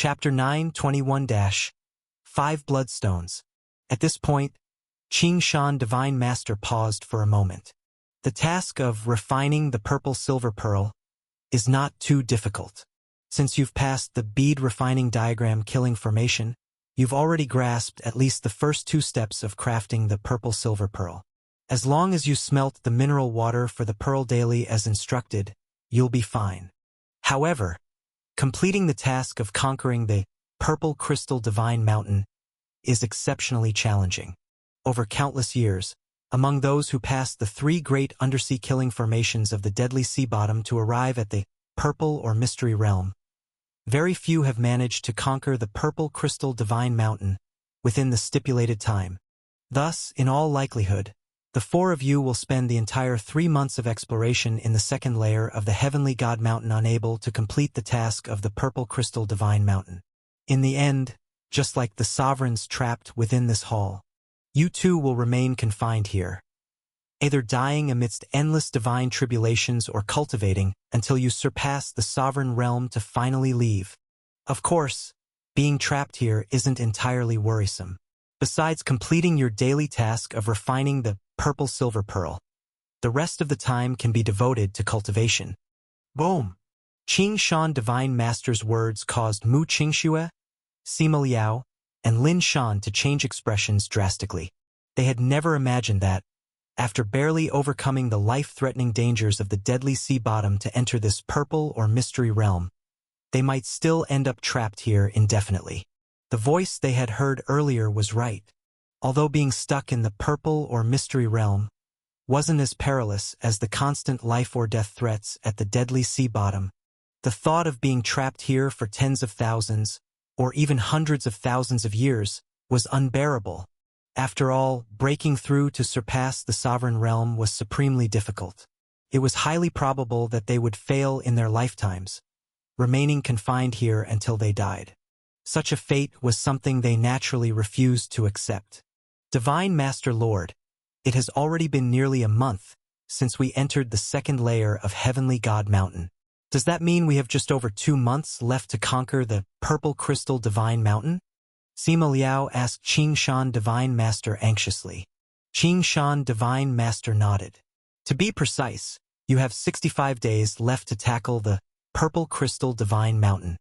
Chapter 9:21-5 Bloodstones. At this point, Qing Shan Divine Master paused for a moment. The task of refining the purple silver pearl is not too difficult. Since you've passed the bead refining diagram killing formation, you've already grasped at least the first two steps of crafting the purple silver pearl. As long as you smelt the mineral water for the pearl daily as instructed, you'll be fine. However, completing the task of conquering the purple crystal divine mountain is exceptionally challenging. Over countless years, among those who passed the three great undersea killing formations of the deadly sea bottom to arrive at the purple or mystery realm, very few have managed to conquer the purple crystal divine mountain within the stipulated time. Thus, in all likelihood, the four of you will spend the entire 3 months of exploration in the second layer of the Heavenly God Mountain unable to complete the task of the purple crystal divine mountain. In the end, just like the sovereigns trapped within this hall, you too will remain confined here, either dying amidst endless divine tribulations or cultivating until you surpass the sovereign realm to finally leave. Of course, being trapped here isn't entirely worrisome. Besides completing your daily task of refining the purple silver pearl, the rest of the time can be devoted to cultivation. Boom! Qing Shan Divine Master's words caused Mu Qingxue, Sima Liao, and Lin Shan to change expressions drastically. They had never imagined that, after barely overcoming the life-threatening dangers of the deadly sea bottom to enter this purple or mystery realm, they might still end up trapped here indefinitely. The voice they had heard earlier was right. Although being stuck in the purple or mystery realm wasn't as perilous as the constant life or death threats at the deadly sea bottom, the thought of being trapped here for tens of thousands, or even hundreds of thousands of years, was unbearable. After all, breaking through to surpass the sovereign realm was supremely difficult. It was highly probable that they would fail in their lifetimes, remaining confined here until they died. Such a fate was something they naturally refused to accept. Divine Master Lord, it has already been nearly a month since we entered the second layer of Heavenly God Mountain. Does that mean we have just over 2 months left to conquer the purple crystal divine mountain? Sima Liao asked Qing Shan Divine Master anxiously. Qing Shan Divine Master nodded. To be precise, you have 65 days left to tackle the purple crystal divine mountain.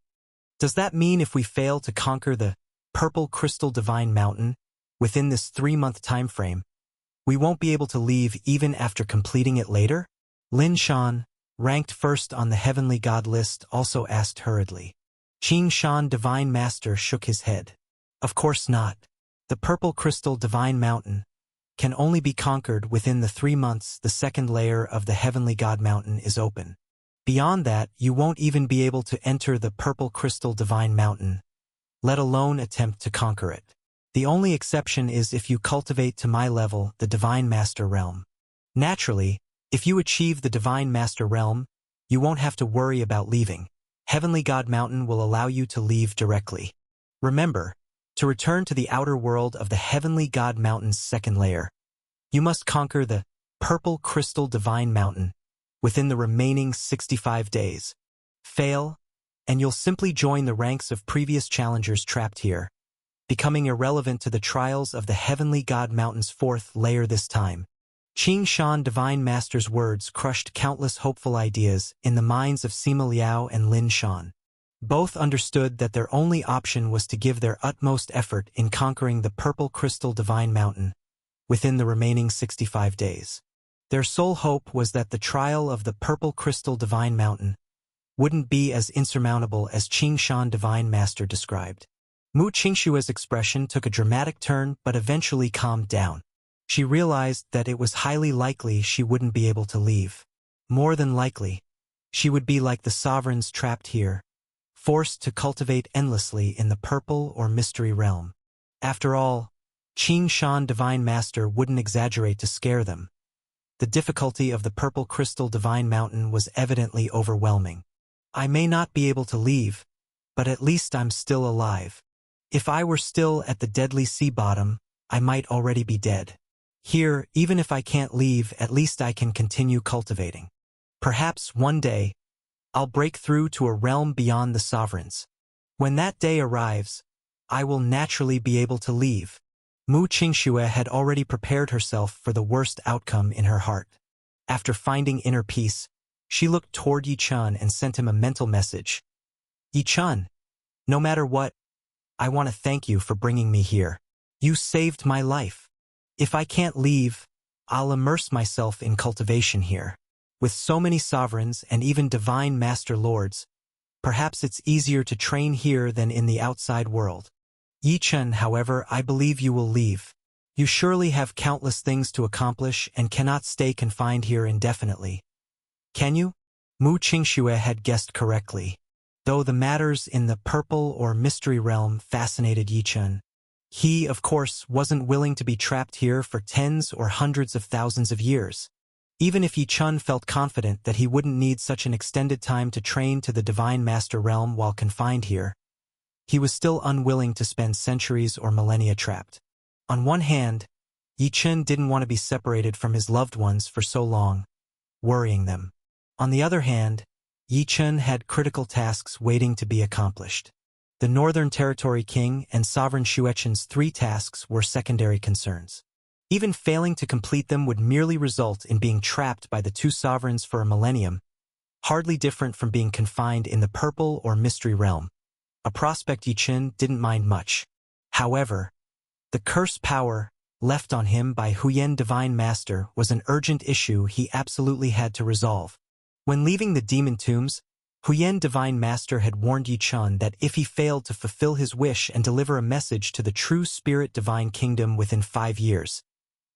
Does that mean if we fail to conquer the purple crystal divine mountain within this 3-month time frame, we won't be able to leave even after completing it later? Lin Shan, ranked first on the Heavenly God list, also asked hurriedly. Qing Shan Divine Master shook his head. Of course not. The purple crystal divine mountain can only be conquered within the 3 months the second layer of the Heavenly God Mountain is open. Beyond that, you won't even be able to enter the purple crystal divine mountain, let alone attempt to conquer it. The only exception is if you cultivate to my level, the Divine Master Realm. Naturally, if you achieve the Divine Master Realm, you won't have to worry about leaving. Heavenly God Mountain will allow you to leave directly. Remember, to return to the outer world of the Heavenly God Mountain's second layer, you must conquer the purple crystal divine mountain within the remaining 65 days. Fail, and you'll simply join the ranks of previous challengers trapped here, becoming irrelevant to the trials of the Heavenly God Mountain's fourth layer this time. Qing Shan Divine Master's words crushed countless hopeful ideas in the minds of Sima Liao and Lin Shan. Both understood that their only option was to give their utmost effort in conquering the purple crystal divine mountain within the remaining 65 days. Their sole hope was that the trial of the purple crystal divine mountain wouldn't be as insurmountable as Qing Shan Divine Master described. Mu Qingshue's expression took a dramatic turn but eventually calmed down. She realized that it was highly likely she wouldn't be able to leave. More than likely, she would be like the sovereigns trapped here, forced to cultivate endlessly in the purple or mystery realm. After all, Qing Shan Divine Master wouldn't exaggerate to scare them. The difficulty of the purple crystal divine mountain was evidently overwhelming. I may not be able to leave, but at least I'm still alive. If I were still at the deadly sea bottom, I might already be dead. Here, even if I can't leave, at least I can continue cultivating. Perhaps one day, I'll break through to a realm beyond the sovereigns. When that day arrives, I will naturally be able to leave. Mu Qingxue had already prepared herself for the worst outcome in her heart. After finding inner peace, she looked toward Yi Chun and sent him a mental message. Yi Chun, no matter what, I want to thank you for bringing me here. You saved my life. If I can't leave, I'll immerse myself in cultivation here. With so many sovereigns and even divine master lords, perhaps it's easier to train here than in the outside world. Yi Chun, however, I believe you will leave. You surely have countless things to accomplish and cannot stay confined here indefinitely. Can you? Mu Qingxue had guessed correctly. Though the matters in the purple or mystery realm fascinated Yi Chun, he, of course, wasn't willing to be trapped here for tens or hundreds of thousands of years. Even if Yi Chun felt confident that he wouldn't need such an extended time to train to the Divine Master realm while confined here, he was still unwilling to spend centuries or millennia trapped. On one hand, Yi Chun didn't want to be separated from his loved ones for so long, worrying them. On the other hand, Yi Chun had critical tasks waiting to be accomplished. The Northern Territory King and Sovereign Xuechen's 3 tasks were secondary concerns. Even failing to complete them would merely result in being trapped by the 2 sovereigns for a millennium, hardly different from being confined in the purple or mystery realm. A prospect Yi Chun didn't mind much. However, the curse power left on him by Huyen Divine Master was an urgent issue he absolutely had to resolve. When leaving the demon tombs, Huyen Divine Master had warned Yi Chun that if he failed to fulfill his wish and deliver a message to the true Spirit Divine Kingdom within 5 years,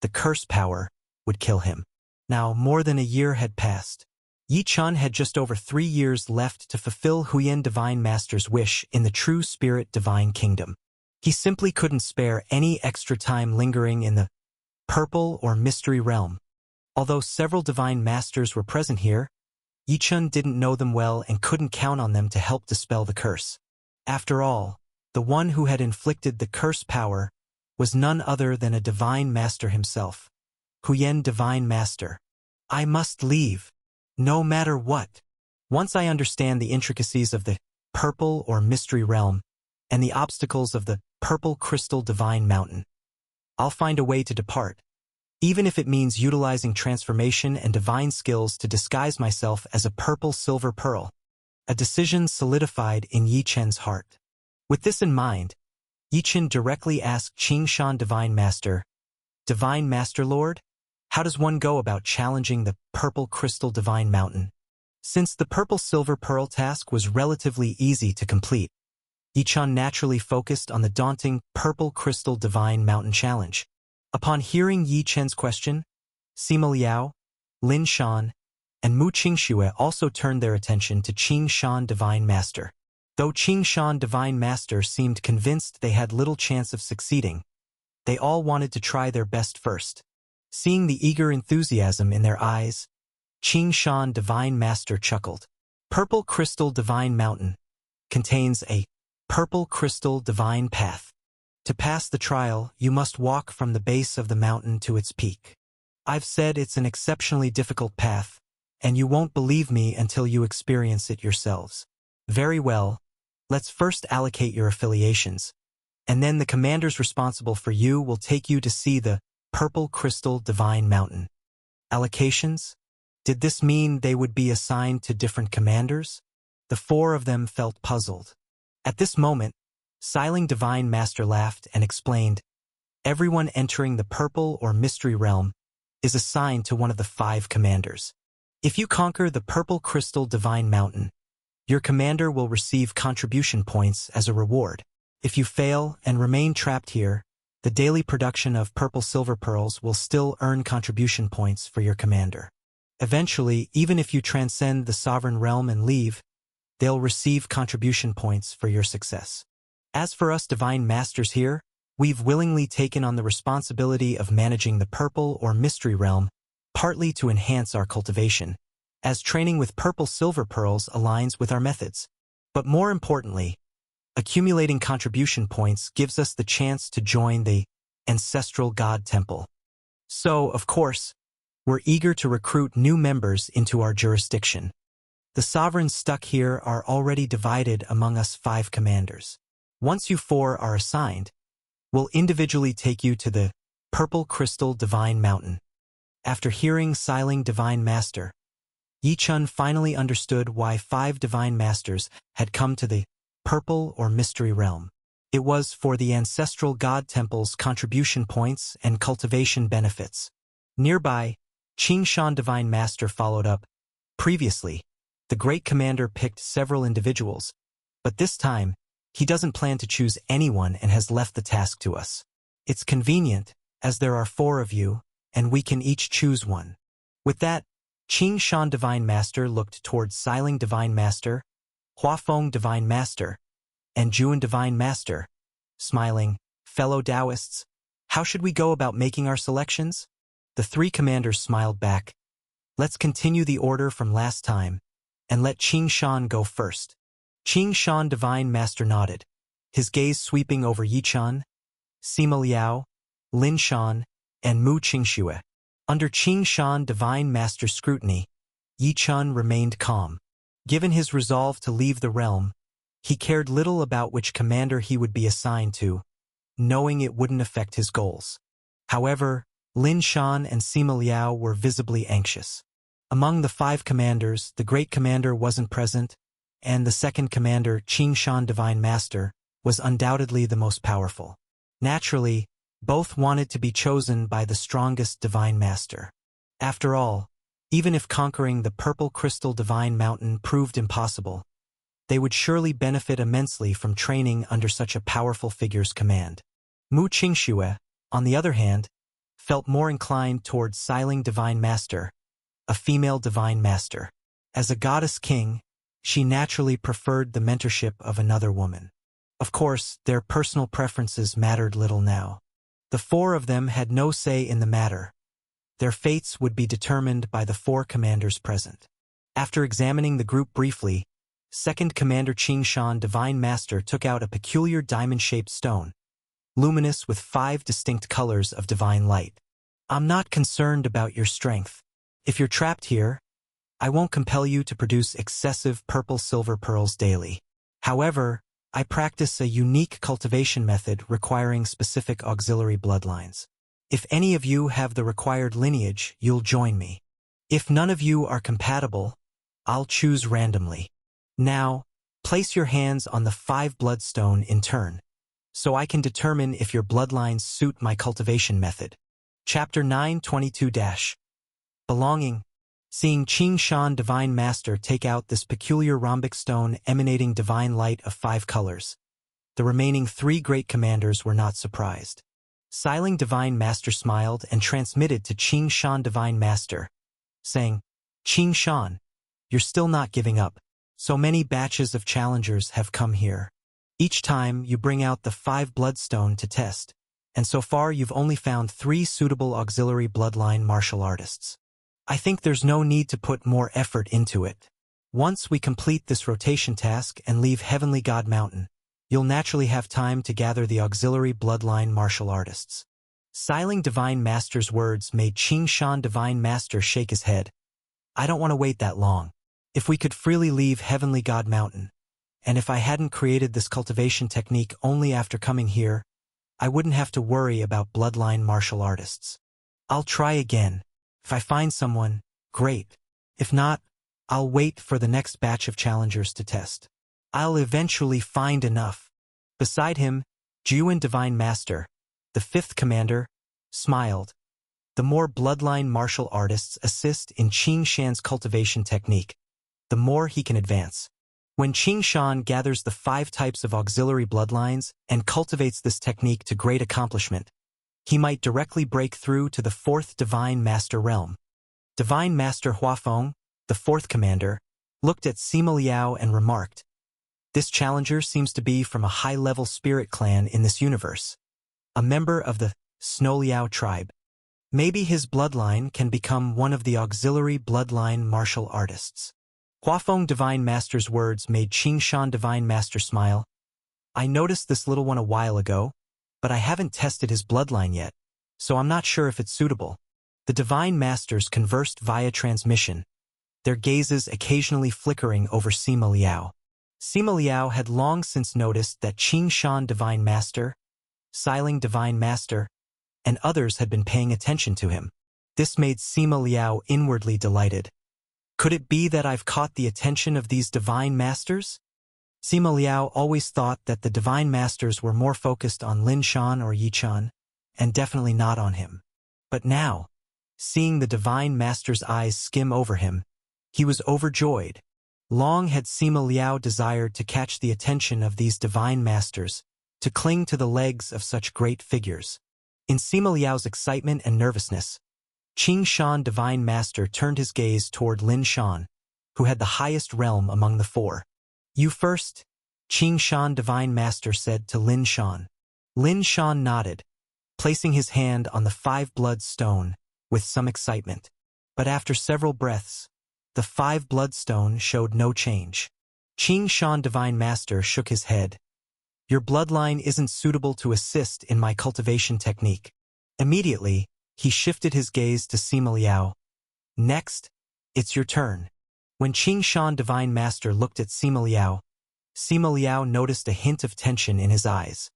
the curse power would kill him. Now, more than a year had passed. Yi Chun had just over 3 years left to fulfill Huyen Divine Master's wish in the true Spirit Divine Kingdom. He simply couldn't spare any extra time lingering in the purple or mystery realm. Although several Divine Masters were present here, Yi Chun didn't know them well and couldn't count on them to help dispel the curse. After all, the one who had inflicted the curse power was none other than a Divine Master himself. Huyen Divine Master. I must leave. No matter what. Once I understand the intricacies of the purple or mystery realm and the obstacles of the purple crystal divine mountain, I'll find a way to depart, even if it means utilizing transformation and divine skills to disguise myself as a purple silver pearl. A decision solidified in Yi Chun's heart. With this in mind, Yi Chun directly asked Qingshan Divine Master, Divine Master Lord, how does one go about challenging the purple crystal divine mountain? Since the purple silver pearl task was relatively easy to complete, Yi Chun naturally focused on the daunting purple crystal divine mountain challenge. Upon hearing Yi Chun's question, Sima Liao, Lin Shan, and Mu Qingxue also turned their attention to Qingshan Divine Master. Though Qingshan Divine Master seemed convinced they had little chance of succeeding, they all wanted to try their best first. Seeing the eager enthusiasm in their eyes, Qingshan Divine Master chuckled. Purple Crystal Divine Mountain contains a purple crystal divine path. To pass the trial, you must walk from the base of the mountain to its peak. I've said it's an exceptionally difficult path, and you won't believe me until you experience it yourselves. Very well, let's first allocate your affiliations, and then the commanders responsible for you will take you to see the Purple Crystal Divine Mountain. Allocations? Did this mean they would be assigned to different commanders? The 4 of them felt puzzled. At this moment, Siling Divine Master laughed and explained, everyone entering the purple or mystery realm is assigned to one of the 5 commanders. If you conquer the Purple Crystal Divine Mountain, your commander will receive contribution points as a reward. If you fail and remain trapped here, the daily production of purple silver pearls will still earn contribution points for your commander. Eventually, even if you transcend the sovereign realm and leave, they'll receive contribution points for your success. As for us Divine Masters here, we've willingly taken on the responsibility of managing the purple or mystery realm, partly to enhance our cultivation, as training with purple silver pearls aligns with our methods. But more importantly, accumulating contribution points gives us the chance to join the ancestral god temple. So, of course, we're eager to recruit new members into our jurisdiction. The sovereigns stuck here are already divided among us 5 commanders. Once you 4 are assigned, we'll individually take you to the Purple Crystal Divine Mountain. After hearing Xiling Divine Master, Yichun finally understood why 5 Divine Masters had come to the Purple or Mystery Realm. It was for the ancestral god temple's contribution points and cultivation benefits. Nearby, Qingshan Divine Master followed up. Previously, the Great Commander picked several individuals, but this time, he doesn't plan to choose anyone and has left the task to us. It's convenient, as there are 4 of you, and we can each choose one. With that, Qingshan Divine Master looked towards Xiling Divine Master, Huafeng Divine Master, and Juan Divine Master, smiling, "Fellow Taoists, how should we go about making our selections?" The 3 commanders smiled back. "Let's continue the order from last time, and let Qingshan go first." Qingshan Divine Master nodded, his gaze sweeping over Yichun, Sima Liao, Lin Shan, and Mu Qingxue. Under Qingshan Divine Master's scrutiny, Yichun remained calm. Given his resolve to leave the realm, he cared little about which commander he would be assigned to, knowing it wouldn't affect his goals. However, Lin Shan and Sima Liao were visibly anxious. Among the 5 commanders, the Great Commander wasn't present, and the second commander, Qingshan Divine Master, was undoubtedly the most powerful. Naturally, both wanted to be chosen by the strongest Divine Master. After all, even if conquering the Purple Crystal Divine Mountain proved impossible, they would surely benefit immensely from training under such a powerful figure's command. Mu Qingxue, on the other hand, felt more inclined towards Xiling Divine Master, a female Divine Master. As a goddess king, she naturally preferred the mentorship of another woman. Of course, their personal preferences mattered little now. The 4 of them had no say in the matter. Their fates would be determined by the 4 commanders present. After examining the group briefly, Second Commander Qingshan Divine Master took out a peculiar diamond-shaped stone, luminous with 5 distinct colors of divine light. "I'm not concerned about your strength. If you're trapped here, I won't compel you to produce excessive purple silver pearls daily. However, I practice a unique cultivation method requiring specific auxiliary bloodlines. If any of you have the required lineage, you'll join me. If none of you are compatible, I'll choose randomly. Now, place your hands on the 5 bloodstone in turn, so I can determine if your bloodlines suit my cultivation method." Chapter 922- Belonging. Seeing Qingshan Divine Master take out this peculiar rhombic stone emanating divine light of 5 colors, the remaining 3 great commanders were not surprised. Xiling Divine Master smiled and transmitted to Qingshan Divine Master, saying, "Qingshan, you're still not giving up. So many batches of challengers have come here. Each time you bring out the 5 bloodstone to test, and so far you've only found 3 suitable auxiliary bloodline martial artists. I think there's no need to put more effort into it. Once we complete this rotation task and leave Heavenly God Mountain, you'll naturally have time to gather the auxiliary bloodline martial artists." Xiling Divine Master's words made Qingshan Divine Master shake his head. "I don't want to wait that long. If we could freely leave Heavenly God Mountain, and if I hadn't created this cultivation technique only after coming here, I wouldn't have to worry about bloodline martial artists. I'll try again. If I find someone, great. If not, I'll wait for the next batch of challengers to test. I'll eventually find enough." Beside him, Juan Divine Master, the 5th commander, smiled. The more bloodline martial artists assist in Qingshan's cultivation technique, the more he can advance. When Qingshan gathers the 5 types of auxiliary bloodlines and cultivates this technique to great accomplishment, he might directly break through to the 4th Divine Master realm. Divine Master Huafeng, the 4th commander, looked at Sima Liao and remarked, "This challenger seems to be from a high-level spirit clan in this universe, a member of the Snow Liao tribe. Maybe his bloodline can become one of the auxiliary bloodline martial artists." Huafeng Divine Master's words made Qingshan Divine Master smile. "I noticed this little one a while ago, but I haven't tested his bloodline yet, so I'm not sure if it's suitable." The Divine Masters conversed via transmission, their gazes occasionally flickering over Sima Liao. Sima Liao had long since noticed that Qing Shan Divine Master, Xiling Divine Master, and others had been paying attention to him. This made Sima Liao inwardly delighted. Could it be that I've caught the attention of these divine masters? Sima Liao always thought that the divine masters were more focused on Lin Shan or Yi Chan, and definitely not on him. But now, seeing the divine master's eyes skim over him, he was overjoyed. Long had Sima Liao desired to catch the attention of these divine masters, to cling to the legs of such great figures. In Sima Liao's excitement and nervousness, Qing Shan Divine Master turned his gaze toward Lin Shan, who had the highest realm among the four. You first, Qing Shan Divine Master said to Lin Shan. Lin Shan nodded, placing his hand on the five-blood stone with some excitement. But after several breaths, the five-blood stone showed no change. Qing Shan Divine Master shook his head. Your bloodline isn't suitable to assist in my cultivation technique. Immediately, he shifted his gaze to Sima Liao. Next, it's your turn. When Qing Shan Divine Master looked at Sima Liao noticed a hint of tension in his eyes.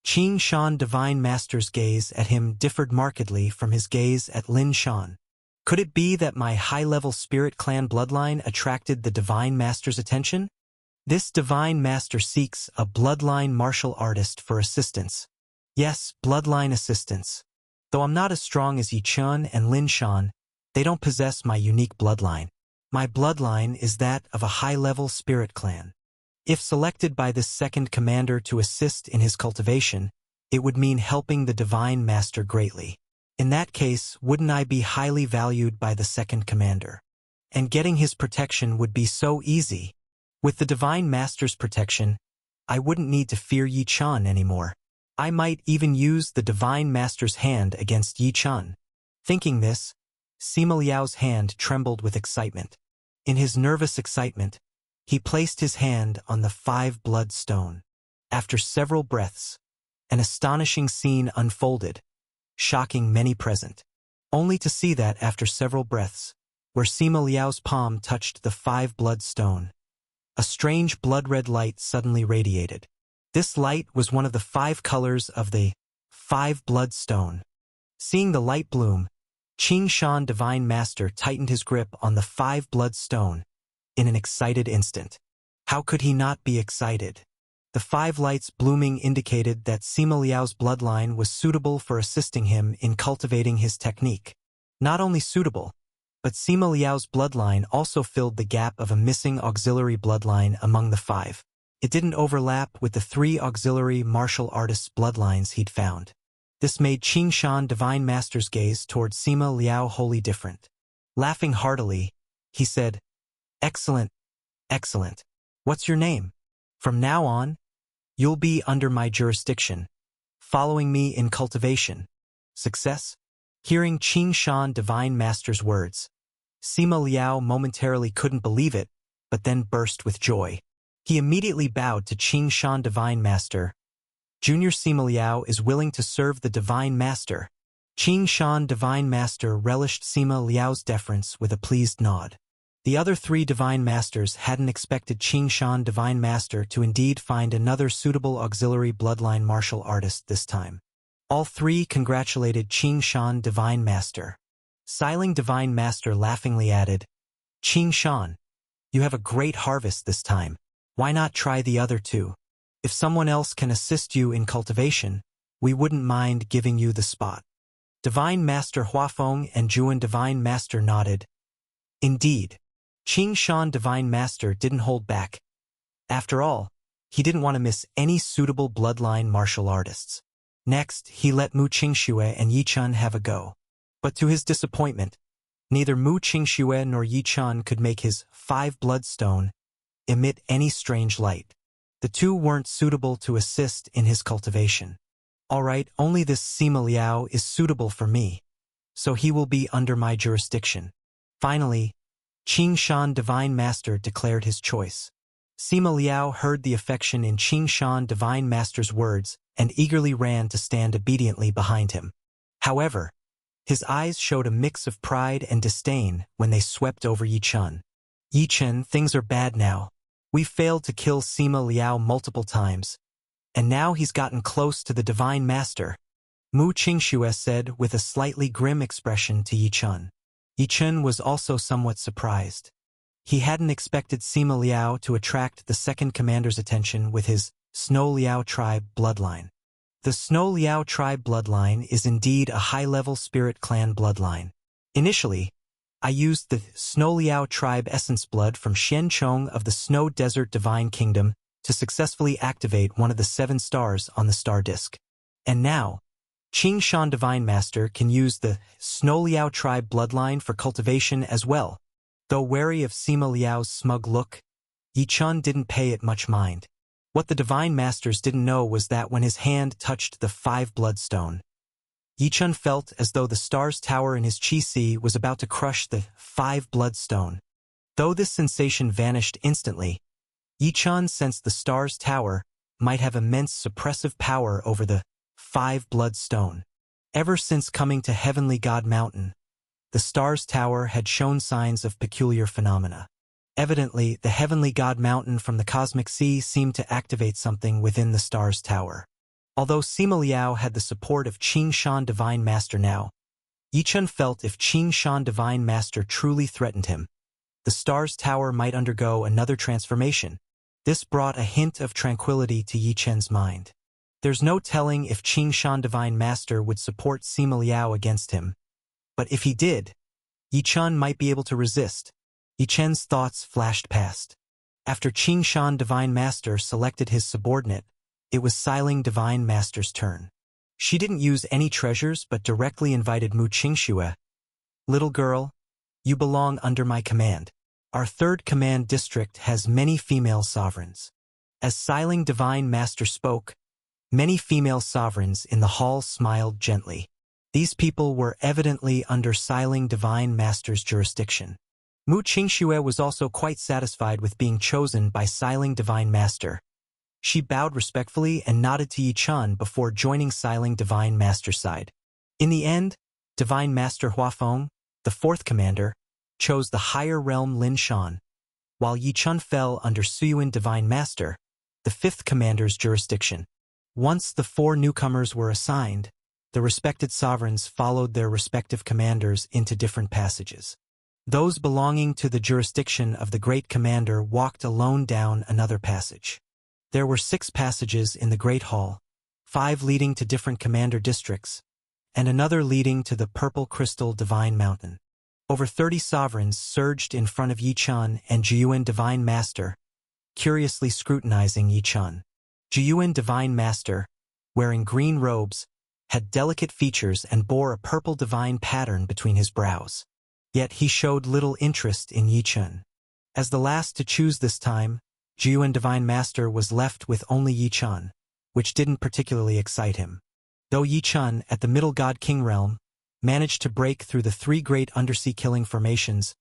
Qing Shan Divine Master's gaze at him differed markedly from his gaze at Lin Shan. Could it be that my high-level spirit clan bloodline attracted the Divine Master's attention? This Divine Master seeks a bloodline martial artist for assistance. Yes, bloodline assistance. Though I'm not as strong as Yi Chun and Lin Shan, they don't possess my unique bloodline. My bloodline is that of a high-level spirit clan. If selected by this second commander to assist in his cultivation, it would mean helping the Divine Master greatly. In that case, wouldn't I be highly valued by the second commander? And getting his protection would be so easy. With the Divine Master's protection, I wouldn't need to fear Yi Chun anymore. I might even use the Divine Master's hand against Yi Chun. Thinking this, Sima Liao's hand trembled with excitement. In his nervous excitement, he placed his hand on the five-blood stone. After several breaths, an astonishing scene unfolded, shocking many present. Only to see that after several breaths, where Sima Liao's palm touched the five-blood stone, a strange blood-red light suddenly radiated. This light was one of the five colors of the five-blood stone. Seeing the light bloom, Qing Shan Divine Master tightened his grip on the five-blood stone in an excited instant. How could he not be excited? The five lights blooming indicated that Sima Liao's bloodline was suitable for assisting him in cultivating his technique. Not only suitable, but Sima Liao's bloodline also filled the gap of a missing auxiliary bloodline among the five. It didn't overlap with the three auxiliary martial artists' bloodlines he'd found. This made Qing Shan Divine Master's gaze toward Sima Liao wholly different. Laughing heartily, he said, Excellent, excellent. What's your name? From now on, you'll be under my jurisdiction, following me in cultivation. Success? Hearing Qing Shan Divine Master's words, Sima Liao momentarily couldn't believe it, but then burst with joy. He immediately bowed to Qing Shan Divine Master. Junior Sima Liao is willing to serve the Divine Master. Qing Shan Divine Master relished Sima Liao's deference with a pleased nod. The other three Divine Masters hadn't expected Qing Shan Divine Master to indeed find another suitable auxiliary bloodline martial artist this time. All three congratulated Qing Shan Divine Master. Xiling Divine Master laughingly added, Qing Shan, you have a great harvest this time. Why not try the other two? If someone else can assist you in cultivation, we wouldn't mind giving you the spot. Divine Master Huafeng and Juan Divine Master nodded. Indeed, Qing Shan Divine Master didn't hold back. After all, he didn't want to miss any suitable bloodline martial artists. Next, he let Mu Qingxue and Yi Chun have a go. But to his disappointment, neither Mu Qingxue nor Yi Chun could make his five-bloodstone emit any strange light. The two weren't suitable to assist in his cultivation. All right, only this Sima Liao is suitable for me, so he will be under my jurisdiction. Finally, Qing Shan Divine Master declared his choice. Sima Liao heard the affection in Qing Shan Divine Master's words and eagerly ran to stand obediently behind him. However, his eyes showed a mix of pride and disdain when they swept over Yi Chun. Yi Chen, things are bad now. We've failed to kill Sima Liao multiple times, and now he's gotten close to the Divine Master, Mu Qingxue said with a slightly grim expression to Yi Chen. Yi Chen was also somewhat surprised. He hadn't expected Sima Liao to attract the second commander's attention with his Snow Liao tribe bloodline. The Snow Liao tribe bloodline is indeed a high-level spirit clan bloodline. Initially, I used the Snow Liao tribe essence blood from Xianchong of the Snow Desert Divine Kingdom to successfully activate one of the 7 stars on the star disk. And now, Qing Shan Divine Master can use the Snow Liao tribe bloodline for cultivation as well. Though wary of Sima Liao's smug look, Yi Chen didn't pay it much mind. What the Divine Masters didn't know was that when his hand touched the 5 bloodstone, Yi Chen felt as though the star's tower in his Qi was about to crush the 5 bloodstone. Though this sensation vanished instantly, Yi Chen sensed the star's tower might have immense suppressive power over the 5 bloodstone. Ever since coming to Heavenly God Mountain, the star's tower had shown signs of peculiar phenomena. Evidently, the Heavenly God Mountain from the Cosmic Sea seemed to activate something within the star's tower. Although Sima Liao had the support of Qing Shan Divine Master now, Yi Chen felt if Qing Shan Divine Master truly threatened him, the star's tower might undergo another transformation. This brought a hint of tranquility to Yi Chen's mind. There's no telling if Qing Shan Divine Master would support Sima Liao against him. But if he did, Yi Chen might be able to resist. Yi Chen's thoughts flashed past. After Qing Shan Divine Master selected his subordinate, it was Xiling Divine Master's turn. She didn't use any treasures but directly invited Mu Qingxue. Little girl, you belong under my command. Our 3rd command district has many female sovereigns. As Xiling Divine Master spoke, many female sovereigns in the hall smiled gently. These people were evidently under Xiling Divine Master's jurisdiction. Mu Qingxue was also quite satisfied with being chosen by Xiling Divine Master. She bowed respectfully and nodded to Yi Chen before joining Xiling Divine Master's side. In the end, Divine Master Huafeng, the 4th commander, chose the higher realm Lin Shan, while Yi Chen fell under Suyuan Divine Master, the 5th commander's jurisdiction. Once the 4 newcomers were assigned, the respected sovereigns followed their respective commanders into different passages. Those belonging to the jurisdiction of the Great Commander walked alone down another passage. There were 6 passages in the Great Hall, 5 leading to different commander districts, and another leading to the Purple Crystal Divine Mountain. Over 30 sovereigns surged in front of Yi Chen and Jiyuan Divine Master, curiously scrutinizing Yi Chen. Jiyuan Divine Master, wearing green robes, had delicate features and bore a purple divine pattern between his brows. Yet he showed little interest in Yi Chen. As the last to choose this time, Jiyuan Divine Master was left with only Yi Chen, which didn't particularly excite him. Though Yi Chen, at the Middle God King realm, managed to break through the 3 great undersea killing formations,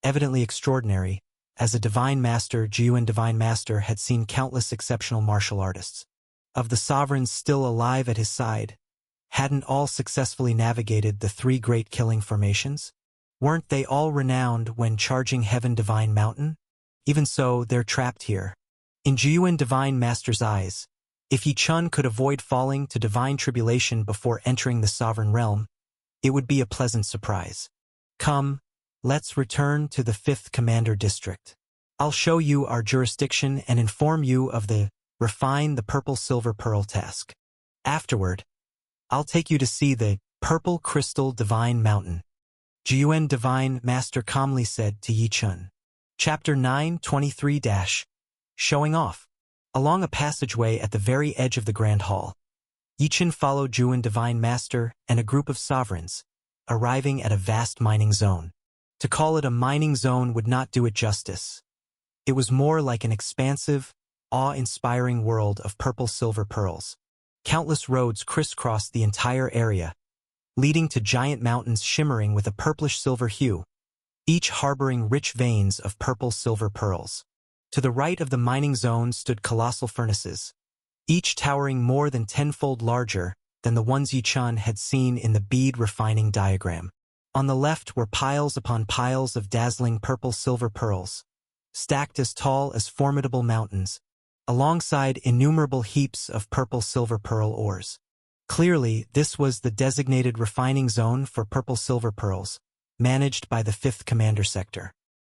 evidently extraordinary, as a Divine Master, Jiyuan Divine Master had seen countless exceptional martial artists. Of the sovereigns still alive at his side, hadn't all successfully navigated the 3 great killing formations? Weren't they all renowned when charging Heaven Divine Mountain? Even so, they're trapped here. In Jiyuan Divine Master's eyes, if Yi Chen could avoid falling to divine tribulation before entering the sovereign realm, it would be a pleasant surprise. Come, let's return to the 5th Commander District. I'll show you our jurisdiction and inform you of the Refine the Purple Silver Pearl task. Afterward, I'll take you to see the Purple Crystal Divine Mountain. Jiyuan Divine Master calmly said to Yi Chen. Chapter 9:23 Showing Off. Along a passageway at the very edge of the Grand Hall, Yi Chen followed Jiyuan Divine Master and a group of sovereigns, arriving at a vast mining zone. To call it a mining zone would not do it justice. It was more like an expansive, awe-inspiring world of purple silver pearls. Countless roads crisscrossed the entire area, leading to giant mountains shimmering with a purplish-silver hue, each harboring rich veins of purple-silver pearls. To the right of the mining zone stood colossal furnaces, each towering more than 10-fold larger than the ones Yi Chen had seen in the bead refining diagram. On the left were piles upon piles of dazzling purple-silver pearls, stacked as tall as formidable mountains, alongside innumerable heaps of purple silver pearl ores. Clearly, this was the designated refining zone for purple silver pearls, managed by the 5th Commander Sector.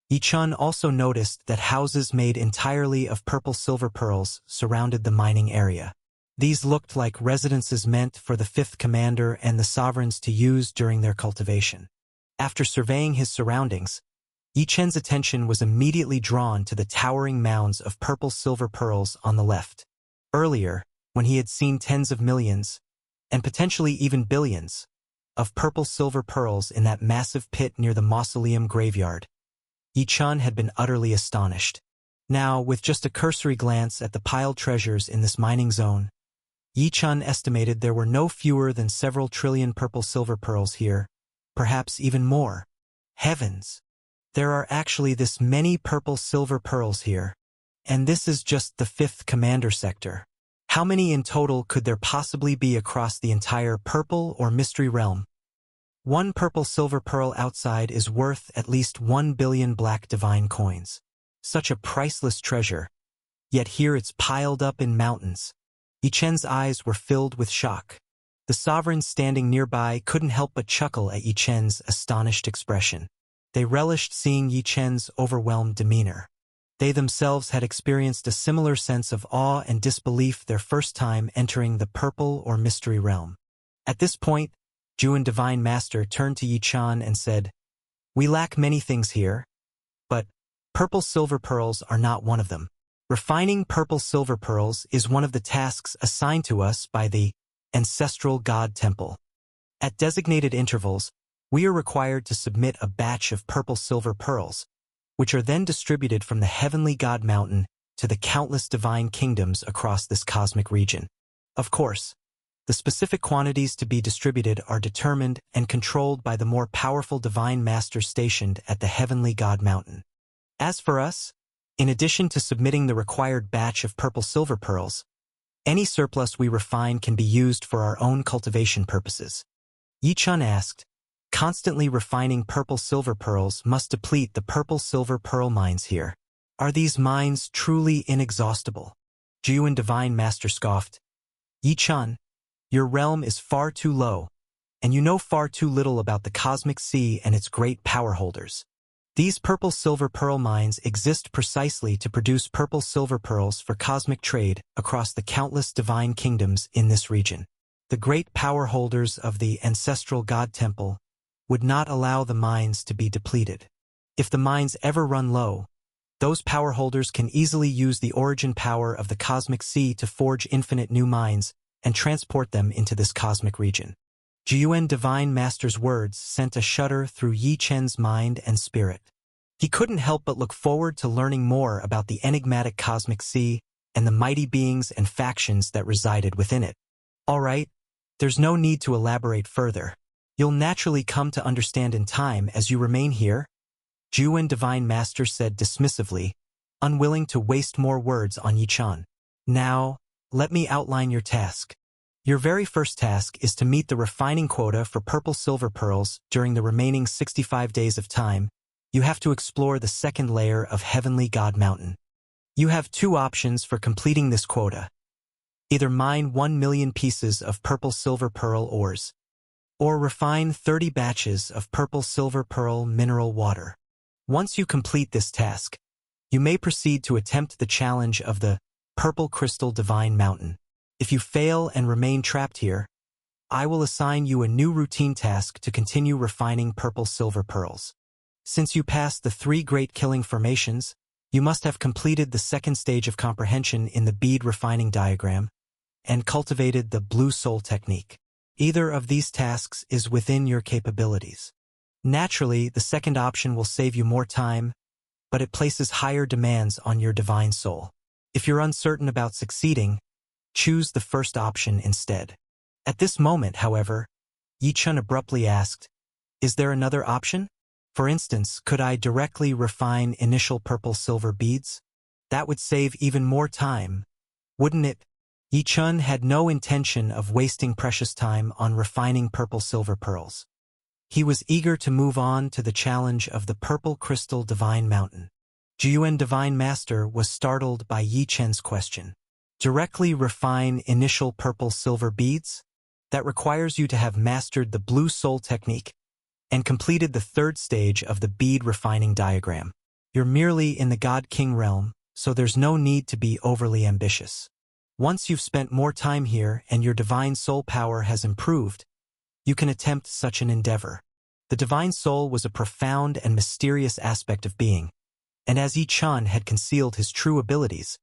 Yi-chun also noticed that houses made entirely of purple silver pearls surrounded the mining area. These looked like residences meant for the 5th Commander and the sovereigns to use during their cultivation. After surveying his surroundings, Yi-chun's attention was immediately drawn to the towering mounds of purple silver pearls on the left. Earlier, when he had seen tens of millions, and potentially even billions, of purple silver pearls in that massive pit near the mausoleum graveyard, Yi-chun had been utterly astonished. Now, with just a cursory glance at the piled treasures in this mining zone, Yi-chun estimated there were no fewer than several trillion purple silver pearls here, perhaps even more. Heavens! There are actually this many purple silver pearls here. And this is just the 5th Commander Sector. How many in total could there possibly be across the entire purple or mystery realm? One purple silver pearl outside is worth at least 1 billion black divine coins. Such a priceless treasure. Yet here it's piled up in mountains. Yi-chun's eyes were filled with shock. The sovereigns standing nearby couldn't help but chuckle at Yi-chun's astonished expression. They relished seeing Yi-chun's overwhelmed demeanor. They themselves had experienced a similar sense of awe and disbelief their first time entering the purple or mystery realm. At this point, Juan Divine Master turned to Yi-chun and said, "We lack many things here, but purple silver pearls are not one of them. Refining purple silver pearls is one of the tasks assigned to us by the Ancestral God Temple. At designated intervals, we are required to submit a batch of purple silver pearls, which are then distributed from the Heavenly God Mountain to the countless divine kingdoms across this cosmic region. Of course, the specific quantities to be distributed are determined and controlled by the more powerful divine masters stationed at the Heavenly God Mountain. As for us, in addition to submitting the required batch of purple silver pearls, any surplus we refine can be used for our own cultivation purposes." Yi-chun asked, "Constantly refining purple silver pearls must deplete the purple silver pearl mines here. Are these mines truly inexhaustible?" Juan Divine Master scoffed, "Yi-chun, your realm is far too low, and you know far too little about the cosmic sea and its great power holders. These purple silver pearl mines exist precisely to produce purple silver pearls for cosmic trade across the countless divine kingdoms in this region. The great power holders of the Ancestral God Temple would not allow the mines to be depleted. If the mines ever run low, those power holders can easily use the origin power of the cosmic sea to forge infinite new mines and transport them into this cosmic region." Juan Divine Master's words sent a shudder through Yi-chun's mind and spirit. He couldn't help but look forward to learning more about the enigmatic cosmic sea and the mighty beings and factions that resided within it. "All right, there's no need to elaborate further. You'll naturally come to understand in time as you remain here," Juan Divine Master said dismissively, unwilling to waste more words on Yi-chun. "Now, let me outline your task. Your very first task is to meet the refining quota for purple silver pearls during the remaining 65 days of time. You have to explore the second layer of Heavenly God Mountain. You have two options for completing this quota. Either mine 1 million pieces of purple silver pearl ores, or refine 30 batches of purple silver pearl mineral water. Once you complete this task, you may proceed to attempt the challenge of the Purple Crystal Divine Mountain. If you fail and remain trapped here, I will assign you a new routine task to continue refining purple silver pearls. Since you passed the 3 great killing formations, you must have completed the second stage of comprehension in the bead refining diagram and cultivated the blue soul technique. Either of these tasks is within your capabilities. Naturally, the second option will save you more time, but it places higher demands on your divine soul. If you're uncertain about succeeding, choose the first option instead." At this moment, however, Yi-chun abruptly asked, "Is there another option? For instance, could I directly refine initial purple silver beads? That would save even more time, wouldn't it?" Yi-chun had no intention of wasting precious time on refining purple silver pearls. He was eager to move on to the challenge of the Purple Crystal Divine Mountain. Jiyuan Divine Master was startled by Yi Chen's question. Directly refine initial purple silver beads? That requires you to have mastered the blue soul technique and completed the third stage of the bead refining diagram. You're merely in the God King realm, so there's no need to be overly ambitious. Once you've spent more time here and your divine soul power has improved, you can attempt such an endeavor. The divine soul was a profound and mysterious aspect of being, and as Yi Chun had concealed his true abilities,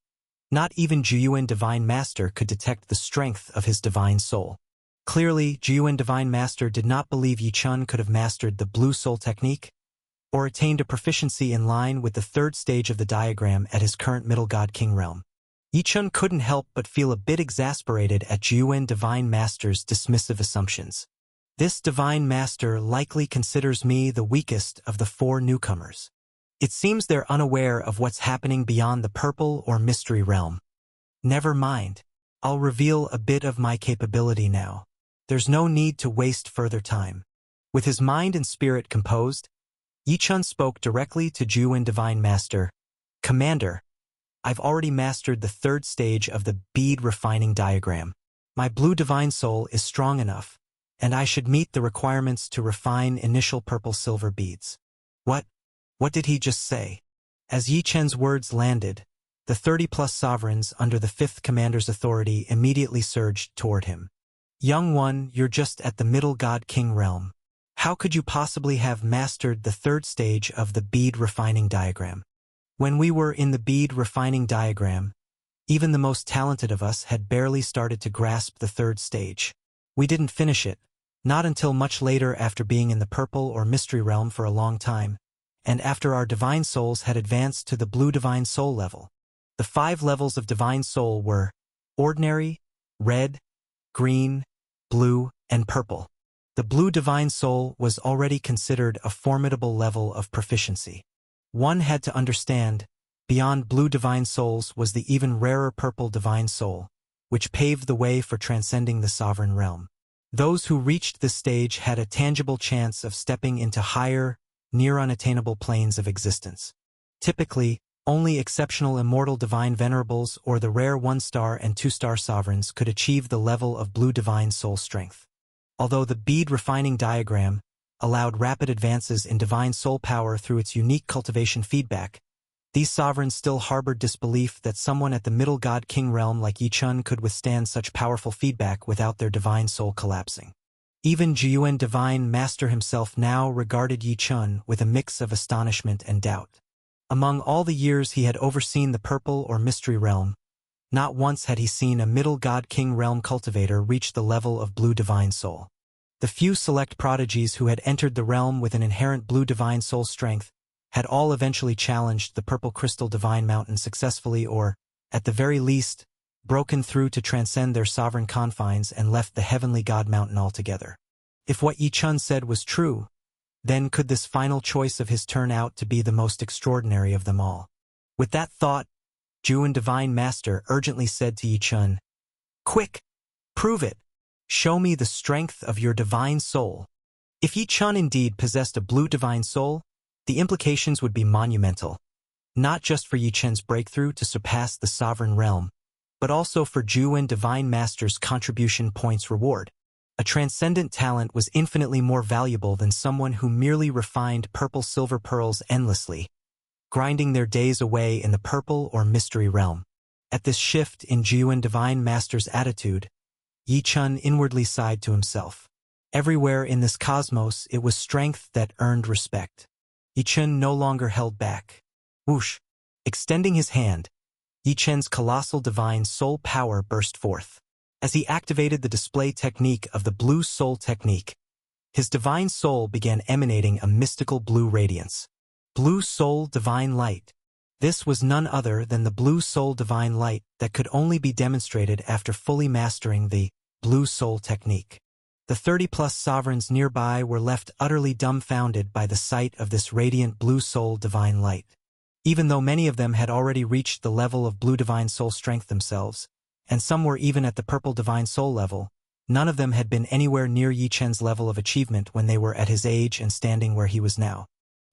not even Jiyuan Divine Master could detect the strength of his divine soul. Clearly, Jiyuan Divine Master did not believe Yi Chun could have mastered the blue soul technique or attained a proficiency in line with the third stage of the diagram at his current Middle God King realm. Yi Chun couldn't help but feel a bit exasperated at Jiyuan Divine Master's dismissive assumptions. This Divine Master likely considers me the weakest of the four newcomers. It seems they're unaware of what's happening beyond the purple or mystery realm. Never mind. I'll reveal a bit of my capability now. There's no need to waste further time. With his mind and spirit composed, Yi Chun spoke directly to Jiyuan Divine Master. Commander, I've already mastered the third stage of the bead refining diagram. My blue divine soul is strong enough, and I should meet the requirements to refine initial purple silver beads. What did he just say? As Yi Chen's words landed, the 30-plus sovereigns under the 5th commander's authority immediately surged toward him. Young one, you're just at the Middle God King realm. How could you possibly have mastered the third stage of the bead refining diagram? When we were in the bead refining diagram, even the most talented of us had barely started to grasp the third stage. We didn't finish it, not until much later after being in the purple or mystery realm for a long time, and after our divine souls had advanced to the blue divine soul level. The 5 levels of divine soul were ordinary, red, green, blue, and purple. The blue divine soul was already considered a formidable level of proficiency. One had to understand, beyond blue divine souls was the even rarer purple divine soul, which paved the way for transcending the sovereign realm. Those who reached this stage had a tangible chance of stepping into higher, near-unattainable planes of existence. Typically, only exceptional immortal divine venerables or the rare 1-star and 2-star sovereigns could achieve the level of blue divine soul strength. Although the bead refining diagram allowed rapid advances in divine soul power through its unique cultivation feedback, these sovereigns still harbored disbelief that someone at the Middle God King realm like Yi Chun could withstand such powerful feedback without their divine soul collapsing. Even Jiyuan Divine Master himself now regarded Yi Chun with a mix of astonishment and doubt. Among all the years he had overseen the purple or mystery realm, not once had he seen a Middle God King realm cultivator reach the level of blue divine soul. The few select prodigies who had entered the realm with an inherent blue divine soul strength had all eventually challenged the purple crystal divine mountain successfully or, at the very least, broken through to transcend their sovereign confines and left the heavenly God mountain altogether. If what Yi Chun said was true, then could this final choice of his turn out to be the most extraordinary of them all? With that thought, Jiyuan Divine Master urgently said to Yi Chun, "Quick! Prove it! Show me the strength of your divine soul." If Yi Chun indeed possessed a blue divine soul, the implications would be monumental, not just for Yi Chun's breakthrough to surpass the sovereign realm, but also for Jiyuan Divine Master's contribution points reward. A transcendent talent was infinitely more valuable than someone who merely refined purple silver pearls endlessly, grinding their days away in the purple or mystery realm. At this shift in Jiyuan Divine Master's attitude, Yi Chun inwardly sighed to himself. Everywhere in this cosmos it was strength that earned respect. Yi Chun no longer held back. Whoosh! Extending his hand, Yi Chun's colossal divine soul power burst forth. As he activated the display technique of the Blue Soul Technique, his divine soul began emanating a mystical blue radiance. Blue Soul Divine Light. This was none other than the Blue Soul Divine Light that could only be demonstrated after fully mastering the Blue Soul Technique. The 30-plus sovereigns nearby were left utterly dumbfounded by the sight of this radiant Blue Soul Divine Light. Even though many of them had already reached the level of Blue Divine Soul strength themselves, and some were even at the Purple Divine Soul level, none of them had been anywhere near Yi Chen's level of achievement when they were at his age and standing where he was now.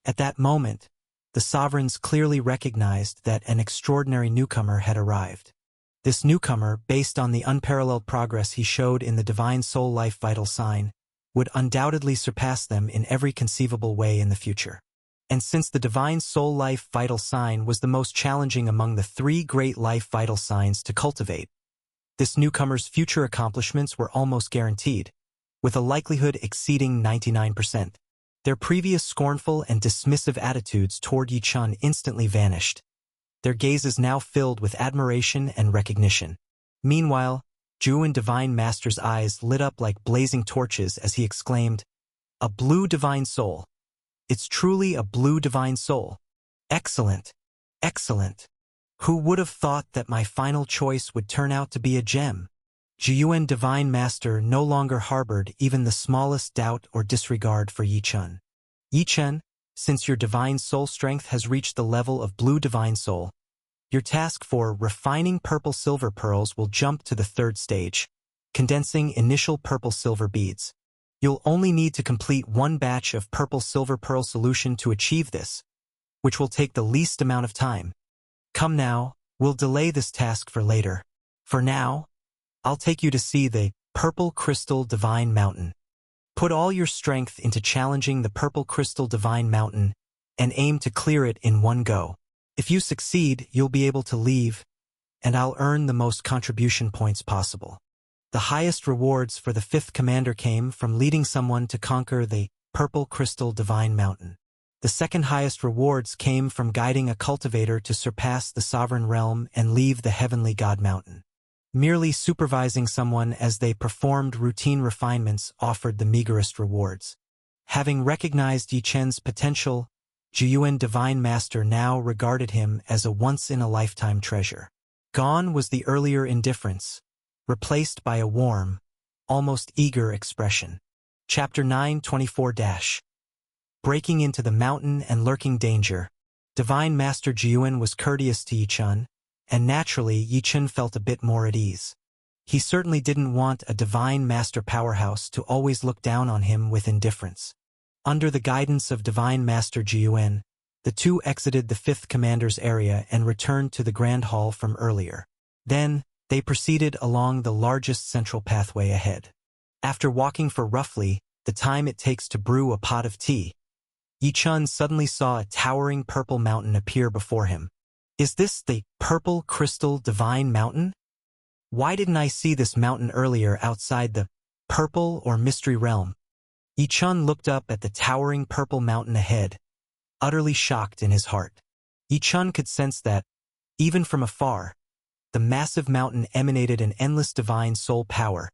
At that moment, the sovereigns clearly recognized that an extraordinary newcomer had arrived. This newcomer, based on the unparalleled progress he showed in the divine soul life vital sign, would undoubtedly surpass them in every conceivable way in the future. And since the divine soul life vital sign was the most challenging among the 3 great life vital signs to cultivate, this newcomer's future accomplishments were almost guaranteed, with a likelihood exceeding 99%. Their previous scornful and dismissive attitudes toward Yi-chun instantly vanished, their gazes now filled with admiration and recognition. Meanwhile, Zhuan Divine Master's eyes lit up like blazing torches as he exclaimed, "A blue divine soul! It's truly a blue divine soul! Excellent! Excellent! Who would have thought that my final choice would turn out to be a gem?" Zhuan Divine Master no longer harbored even the smallest doubt or disregard for Yi-chun. "Yi-chun, since your divine soul strength has reached the level of blue divine soul, your task for refining purple silver pearls will jump to the 3rd stage, condensing initial purple silver beads. You'll only need to complete 1 batch of purple silver pearl solution to achieve this, which will take the least amount of time. Come now, we'll delay this task for later. For now, I'll take you to see the Purple Crystal Divine Mountain. Put all your strength into challenging the Purple Crystal Divine Mountain and aim to clear it in one go. If you succeed, you'll be able to leave, and I'll earn the most contribution points possible." The highest rewards for the 5th commander came from leading someone to conquer the Purple Crystal Divine Mountain. The second highest rewards came from guiding a cultivator to surpass the Sovereign Realm and leave the Heavenly God Mountain. Merely supervising someone as they performed routine refinements offered the meagerest rewards. Having recognized Yi-chun's potential, Zhuan Divine Master now regarded him as a once-in-a-lifetime treasure. Gone was the earlier indifference, replaced by a warm, almost eager expression. Chapter 924-. Breaking into the mountain and lurking danger, Divine Master Zhuan was courteous to Yi-chun, and naturally Yi-chun felt a bit more at ease. He certainly didn't want a Divine Master powerhouse to always look down on him with indifference. Under the guidance of Divine Master Zhuan, the 2 exited the 5th commander's area and returned to the Grand Hall from earlier. Then, they proceeded along the largest central pathway ahead. After walking for roughly the time it takes to brew a pot of tea, Yi-chun suddenly saw a towering purple mountain appear before him. "Is this the Purple Crystal Divine Mountain? Why didn't I see this mountain earlier outside the Purple or Mystery Realm?" Yi-chun looked up at the towering purple mountain ahead, utterly shocked in his heart. Yi-chun could sense that, even from afar, the massive mountain emanated an endless divine soul power,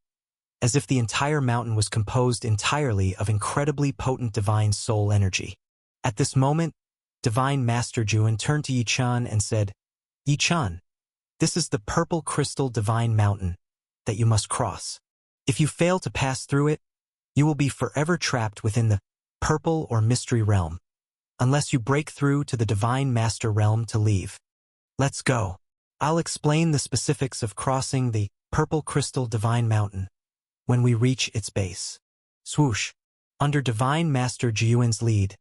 as if the entire mountain was composed entirely of incredibly potent divine soul energy. At this moment, Divine Master Zhuan turned to Yi-chun and said, "Yi-chun, this is the Purple Crystal Divine Mountain that you must cross. If you fail to pass through it, you will be forever trapped within the Purple or Mystery Realm, unless you break through to the Divine Master Realm to leave. Let's go. I'll explain the specifics of crossing the Purple Crystal Divine Mountain when we reach its base." Swoosh! Under Divine Master Zhuan's lead,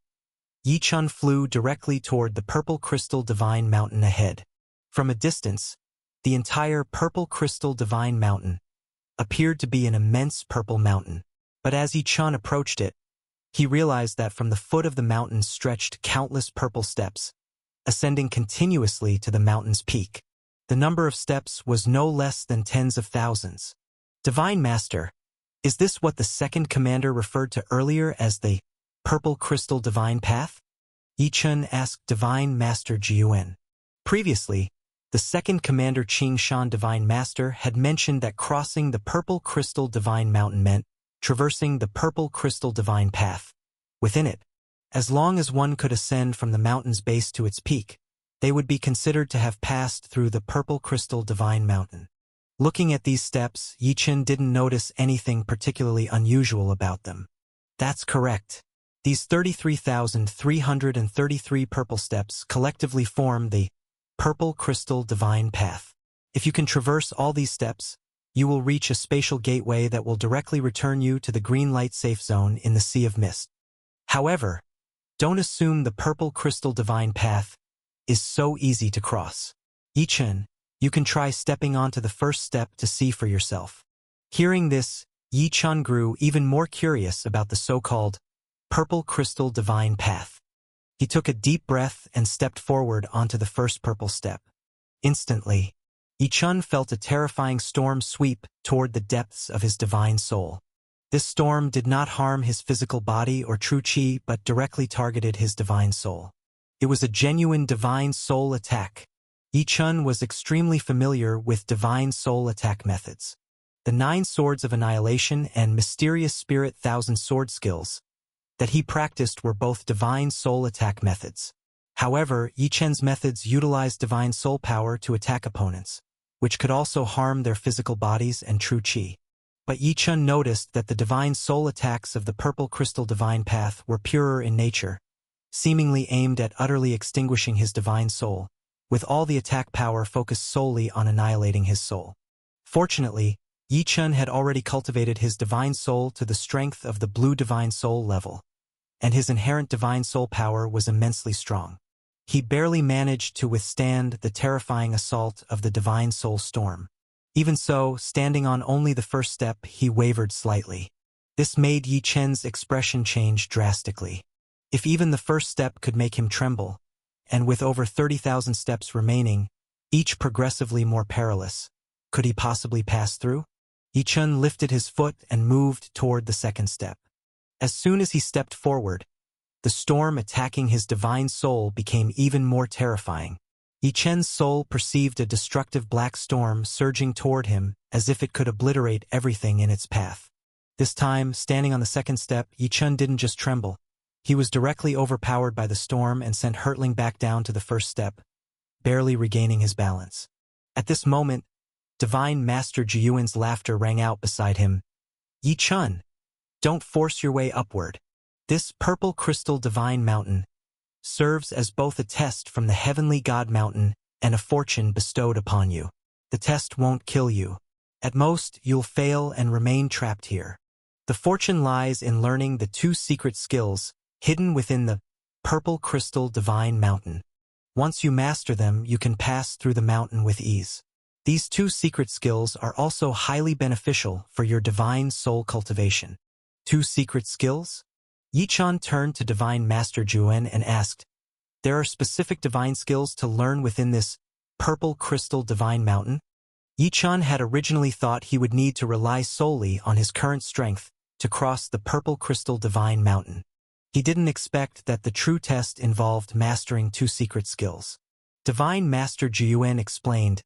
Yi-chun flew directly toward the Purple Crystal Divine Mountain ahead. From a distance, the entire Purple Crystal Divine Mountain appeared to be an immense purple mountain. But as Yi-chun approached it, he realized that from the foot of the mountain stretched countless purple steps, ascending continuously to the mountain's peak. The number of steps was no less than tens of thousands. "Divine Master, is this what the 2nd commander referred to earlier as the Purple Crystal Divine Path?" Yi-chun asked Divine Master Zhuan. Previously, the 2nd commander Shan Divine Master had mentioned that crossing the Purple Crystal Divine Mountain meant traversing the Purple Crystal Divine Path. Within it, as long as one could ascend from the mountain's base to its peak, they would be considered to have passed through the Purple Crystal Divine Mountain. Looking at these steps, Yi-chun didn't notice anything particularly unusual about them. That's correct. These 33,333 purple steps collectively form the Purple Crystal Divine Path. If you can traverse all these steps, you will reach a spatial gateway that will directly return you to the green light safe zone in the Sea of Mist. However, Don't assume the purple crystal divine path is so easy to cross. Yi-Chun, you can try stepping onto the first step to see for yourself. Hearing this, Yi-Chun grew even more curious about the so-called purple crystal divine path. He took a deep breath and stepped forward onto the first purple step. Instantly, Yi-Chun felt a terrifying storm sweep toward the depths of his divine soul. This storm did not harm his physical body or true chi but directly targeted his divine soul. It was a genuine divine soul attack. Yi-Chun was extremely familiar with divine soul attack methods. The 9 Swords of Annihilation and Mysterious Spirit Thousand Sword skills that he practiced were both divine soul attack methods. However, Yi-Chun's methods utilized divine soul power to attack opponents, which could also harm their physical bodies and true chi. But Yi-Chun noticed that the divine soul attacks of the purple crystal divine path were purer in nature, seemingly aimed at utterly extinguishing his divine soul, with all the attack power focused solely on annihilating his soul. Fortunately, Yi-Chun had already cultivated his divine soul to the strength of the blue divine soul level, and his inherent divine soul power was immensely strong. He barely managed to withstand the terrifying assault of the divine soul storm. Even so, standing on only the first step, he wavered slightly. This made Yi-Chun's expression change drastically. If even the first step could make him tremble, and with over 30,000 steps remaining, each progressively more perilous, could he possibly pass through? Yi-Chun lifted his foot and moved toward the second step. As soon as he stepped forward, the storm attacking his divine soul became even more terrifying. Yi-Chun's soul perceived a destructive black storm surging toward him as if it could obliterate everything in its path. This time, standing on the second step, Yi-Chun didn't just tremble. He was directly overpowered by the storm and sent hurtling back down to the first step, barely regaining his balance. At this moment, Divine Master Jiyuan's laughter rang out beside him. Yi-Chun, don't force your way upward. This purple crystal divine mountain serves as both a test from the heavenly God mountain and a fortune bestowed upon you. The test won't kill you. At most, you'll fail and remain trapped here. The fortune lies in learning the 2 secret skills hidden within the purple crystal divine mountain. Once you master them, you can pass through the mountain with ease. These 2 secret skills are also highly beneficial for your divine soul cultivation. 2 secret skills? Yi-Chun turned to Divine Master Jiyuan and asked, there are specific divine skills to learn within this purple crystal divine mountain? Yi-Chun had originally thought he would need to rely solely on his current strength to cross the purple crystal divine mountain. He didn't expect that the true test involved mastering 2 secret skills. Divine Master Jiyuan explained,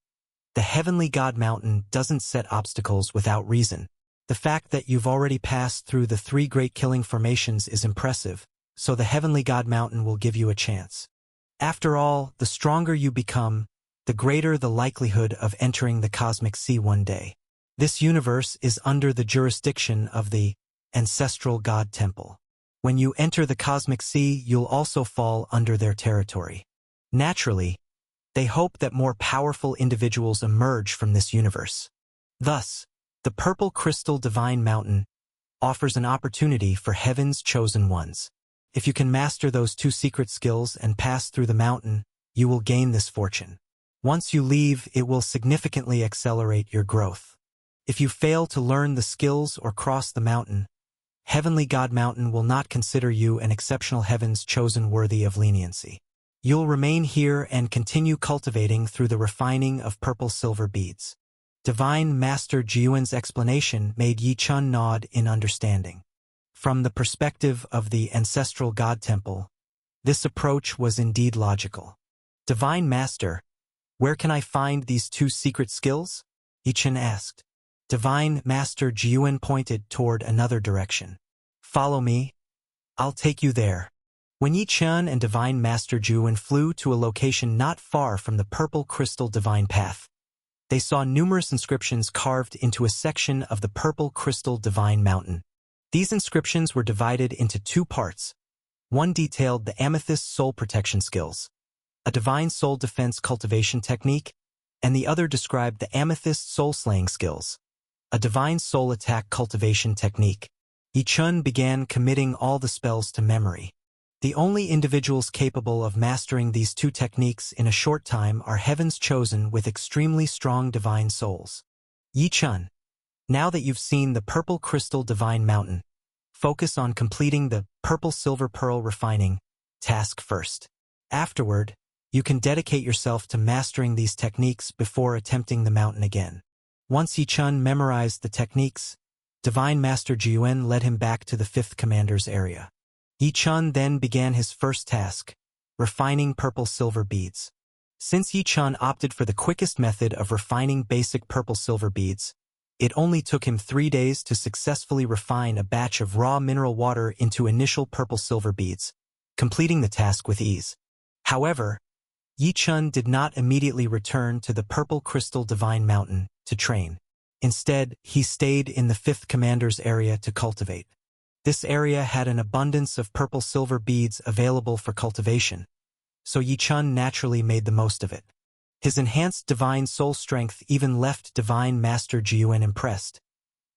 the Heavenly God Mountain doesn't set obstacles without reason. The fact that you've already passed through the 3 great killing formations is impressive, so the Heavenly God Mountain will give you a chance. After all, the stronger you become, the greater the likelihood of entering the cosmic sea one day. This universe is under the jurisdiction of the ancestral God Temple. When you enter the cosmic sea, you'll also fall under their territory. Naturally, they hope that more powerful individuals emerge from this universe. Thus, the purple crystal divine mountain offers an opportunity for heaven's chosen ones. If you can master those 2 secret skills and pass through the mountain, you will gain this fortune. Once you leave, it will significantly accelerate your growth. If you fail to learn the skills or cross the mountain, Heavenly God Mountain will not consider you an exceptional heaven's chosen worthy of leniency. You'll remain here and continue cultivating through the refining of purple-silver beads. Divine Master Jiyuan's explanation made Yi-Chun nod in understanding. From the perspective of the ancestral God Temple, this approach was indeed logical. Divine Master, where can I find these 2 secret skills? Yi-Chun asked. Divine Master Jiyuan pointed toward another direction. Follow me. I'll take you there. When Yi-Chun and Divine Master Jiyuan flew to a location not far from the purple crystal divine path, they saw numerous inscriptions carved into a section of the purple crystal divine mountain. These inscriptions were divided into 2 parts. One detailed the amethyst soul protection skills, a divine soul defense cultivation technique, and the other described the amethyst soul slaying skills, a divine soul attack cultivation technique. Yi-Chun began committing all the spells to memory. The only individuals capable of mastering these two techniques in a short time are heaven's chosen with extremely strong divine souls. Yi Chun, now that you've seen the purple crystal divine mountain, focus on completing the purple silver pearl refining task first. Afterward, you can dedicate yourself to mastering these techniques before attempting the mountain again. Once Yi Chun memorized the techniques, Divine Master Jiuan led him back to the 5th Commander's area. Yi Chun then began his first task, refining purple silver beads. Since Yi Chun opted for the quickest method of refining basic purple silver beads, it only took him 3 days to successfully refine a batch of raw mineral water into initial purple silver beads, completing the task with ease. However, Yi Chun did not immediately return to the purple crystal divine mountain to train. Instead, he stayed in the 5th Commander's area to cultivate. This area had an abundance of purple silver beads available for cultivation, so Yi Chun naturally made the most of it. His enhanced divine soul strength even left Divine Master Jiuan impressed,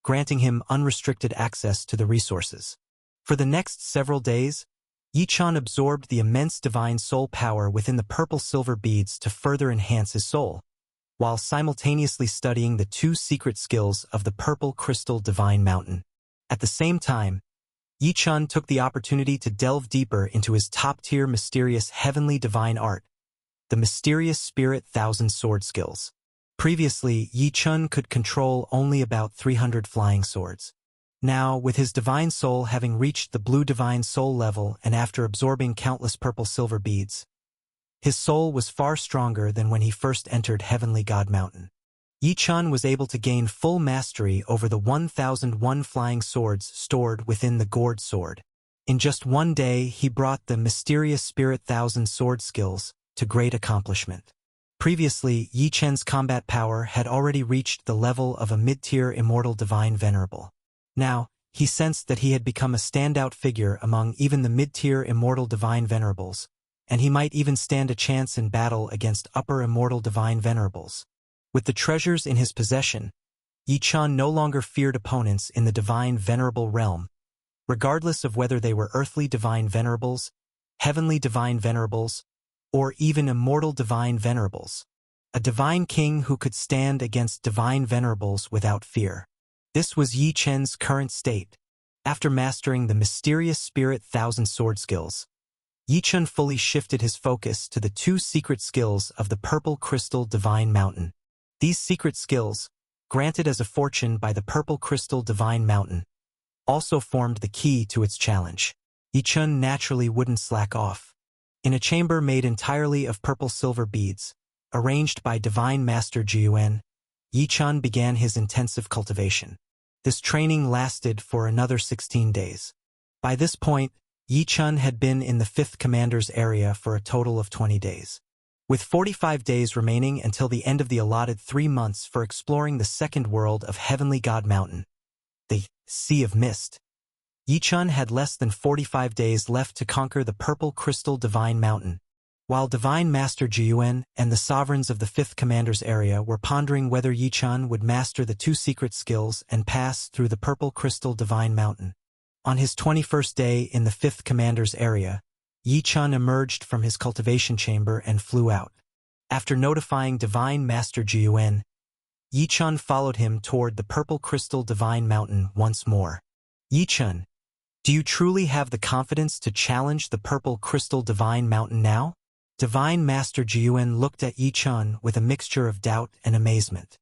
granting him unrestricted access to the resources. For the next several days, Yi Chun absorbed the immense divine soul power within the purple silver beads to further enhance his soul, while simultaneously studying the 2 secret skills of the purple crystal divine mountain. At the same time, Yi Chun took the opportunity to delve deeper into his top-tier mysterious heavenly divine art, the mysterious spirit thousand sword skills. Previously, Yi Chun could control only about 300 flying swords. Now, with his divine soul having reached the blue divine soul level and after absorbing countless purple silver beads, his soul was far stronger than when he first entered Heavenly God Mountain. Yi Chun was able to gain full mastery over the 1001 flying swords stored within the gourd sword. In just 1 day, he brought the mysterious spirit thousand sword skills to great accomplishment. Previously, Yi Chun's combat power had already reached the level of a mid-tier immortal divine venerable. Now, he sensed that he had become a standout figure among even the mid-tier immortal divine venerables, and he might even stand a chance in battle against upper immortal divine venerables. With the treasures in his possession, Yi Chun no longer feared opponents in the divine venerable realm, regardless of whether they were earthly divine venerables, heavenly divine venerables, or even immortal divine venerables. A divine king who could stand against divine venerables without fear. This was Yi Chun's current state. After mastering the mysterious spirit thousand sword skills, Yi Chun fully shifted his focus to the 2 secret skills of the purple crystal divine mountain. These secret skills, granted as a fortune by the purple crystal divine mountain, also formed the key to its challenge. Yi Chun naturally wouldn't slack off. In a chamber made entirely of purple silver beads, arranged by Divine Master Jiuan, Yi Chun began his intensive cultivation. This training lasted for another 16 days. By this point, Yi Chun had been in the 5th Commander's area for a total of 20 days. With 45 days remaining until the end of the allotted 3 months for exploring the second world of Heavenly God Mountain, the Sea of Mist, Yi Chun had less than 45 days left to conquer the purple crystal divine mountain. While Divine Master Jiuan and the sovereigns of the 5th Commander's area were pondering whether Yi Chun would master the 2 secret skills and pass through the purple crystal divine mountain. On his 21st day in the 5th Commander's area, Yi Chun emerged from his cultivation chamber and flew out. After notifying Divine Master Jiuan, Yi Chun followed him toward the purple crystal divine mountain once more. Yi Chun, do you truly have the confidence to challenge the purple crystal divine mountain now? Divine Master Jiuan looked at Yi Chun with a mixture of doubt and amazement.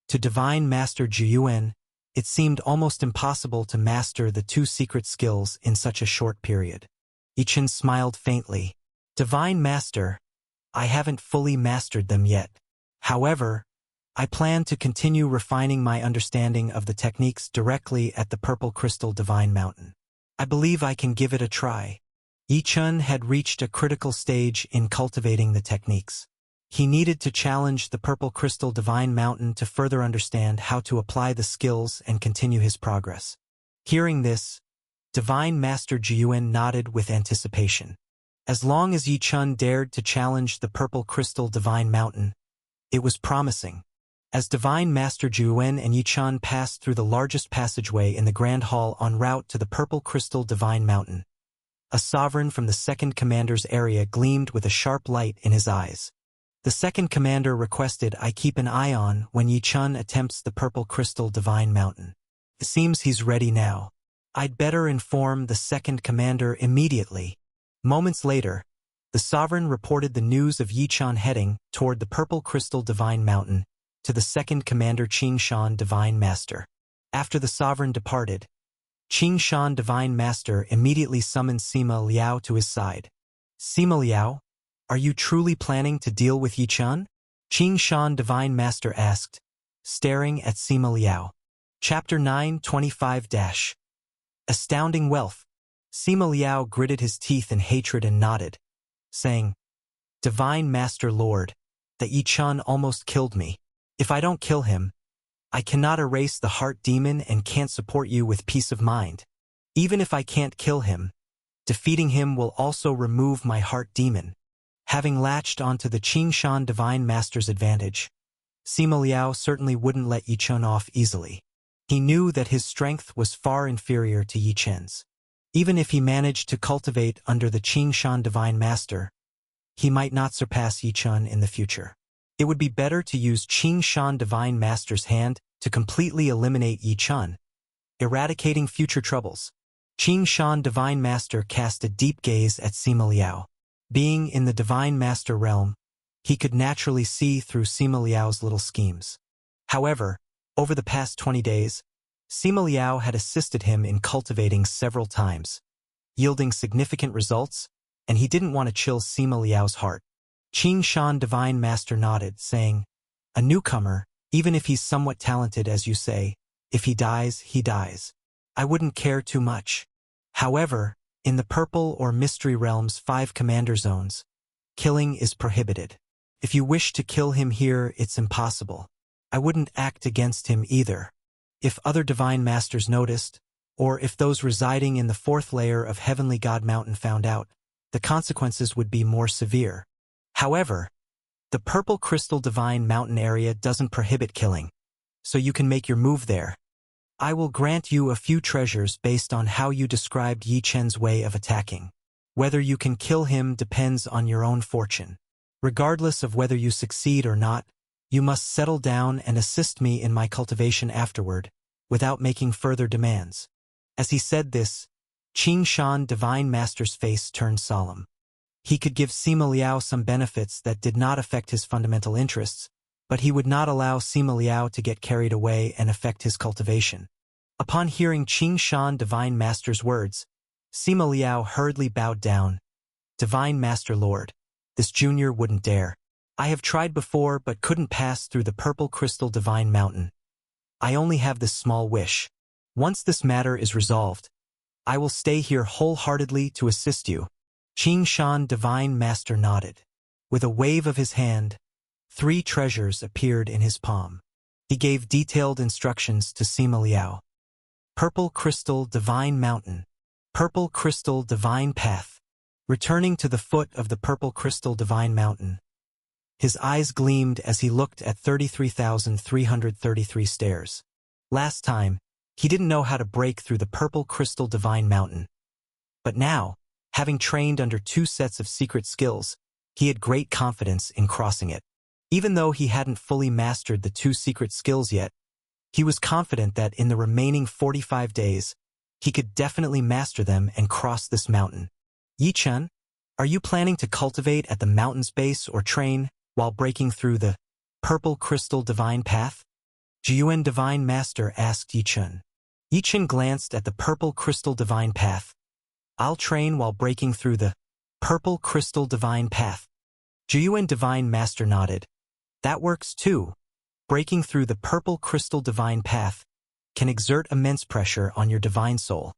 To Divine Master Jiuan, it seemed almost impossible to master the 2 secret skills in such a short period. Yi Chun smiled faintly. Divine Master, I haven't fully mastered them yet. However, I plan to continue refining my understanding of the techniques directly at the purple crystal divine mountain. I believe I can give it a try. Yi Chun had reached a critical stage in cultivating the techniques. He needed to challenge the purple crystal divine mountain to further understand how to apply the skills and continue his progress. Hearing this, Divine Master Jiuan nodded with anticipation. As long as Yi Chun dared to challenge the purple crystal divine mountain, it was promising. As Divine Master Jiuan and Yi Chun passed through the largest passageway in the Grand Hall en route to the purple crystal divine mountain, A sovereign from the second commander's area gleamed with a sharp light in his eyes. The second commander requested I keep an eye on when Yi Chun attempts the purple crystal divine mountain. It seems he's ready now. I'd better inform the second commander immediately. Moments later, the sovereign reported the news of Yi Chun heading toward the purple crystal divine mountain to the second commander Qing Shan divine master. After the sovereign departed, Qing Shan divine master immediately summoned Sima Liao to his side. Sima Liao, are you truly planning to deal with Yi Chun? Qing Shan divine master asked, staring at Sima Liao. Chapter 9:25 Astounding Wealth. Sima Liao gritted his teeth in hatred and nodded, saying, Divine Master Lord, that Yi Chun almost killed me. If I don't kill him, I cannot erase the heart demon and can't support you with peace of mind. Even if I can't kill him, defeating him will also remove my heart demon. Having latched onto the Qing Shan divine master's advantage, Sima Liao certainly wouldn't let Yi Chun off easily. He knew that his strength was far inferior to Yi Chun's. Even if he managed to cultivate under the Qing Shan divine master, he might not surpass Yi Chun in the future. It would be better to use Qing Shan divine master's hand to completely eliminate Yi Chun, eradicating future troubles. Qing Shan divine master cast a deep gaze at Sima Liao. Being in the divine master realm, he could naturally see through Sima Liao's little schemes. However, over the past 20 days, Sima Liao had assisted him in cultivating several times, yielding significant results, and he didn't want to chill Sima Liao's heart. Qing Shan divine master nodded, saying, A newcomer, even if he's somewhat talented as you say, if he dies, he dies. I wouldn't care too much. However, in the purple or mystery realm's 5 commander zones, killing is prohibited. If you wish to kill him here, it's impossible. I wouldn't act against him either. If other divine masters noticed, or if those residing in the 4th layer of Heavenly God Mountain found out, the consequences would be more severe. However, the purple crystal divine mountain area doesn't prohibit killing, so you can make your move there. I will grant you a few treasures based on how you described Yi Chun's way of attacking. Whether you can kill him depends on your own fortune. Regardless of whether you succeed or not, you must settle down and assist me in my cultivation afterward, without making further demands. As he said this, Qing Shan divine master's face turned solemn. He could give Sima Liao some benefits that did not affect his fundamental interests, but he would not allow Sima Liao to get carried away and affect his cultivation. Upon hearing Qing Shan divine master's words, Sima Liao hurriedly bowed down. Divine Master Lord, this junior wouldn't dare. I have tried before but couldn't pass through the purple crystal divine mountain. I only have this small wish. Once this matter is resolved, I will stay here wholeheartedly to assist you. Qing Shan divine master nodded. With a wave of his hand, 3 treasures appeared in his palm. He gave detailed instructions to Sima Liao. Purple crystal divine mountain. Purple crystal divine path. Returning to the foot of the purple crystal divine mountain, his eyes gleamed as he looked at 33,333 stairs. Last time, he didn't know how to break through the purple crystal divine mountain. But now, having trained under 2 sets of secret skills, he had great confidence in crossing it. Even though he hadn't fully mastered the 2 secret skills yet, he was confident that in the remaining 45 days, he could definitely master them and cross this mountain. Yi Chun, are you planning to cultivate at the mountain's base or train while breaking through the purple crystal divine path? Jiyuan divine master asked Yi Chun. Yi Chun glanced at the purple crystal divine path. I'll train while breaking through the purple crystal divine path. Jiyuan divine master nodded. That works too. Breaking through the purple crystal divine path can exert immense pressure on your divine soul,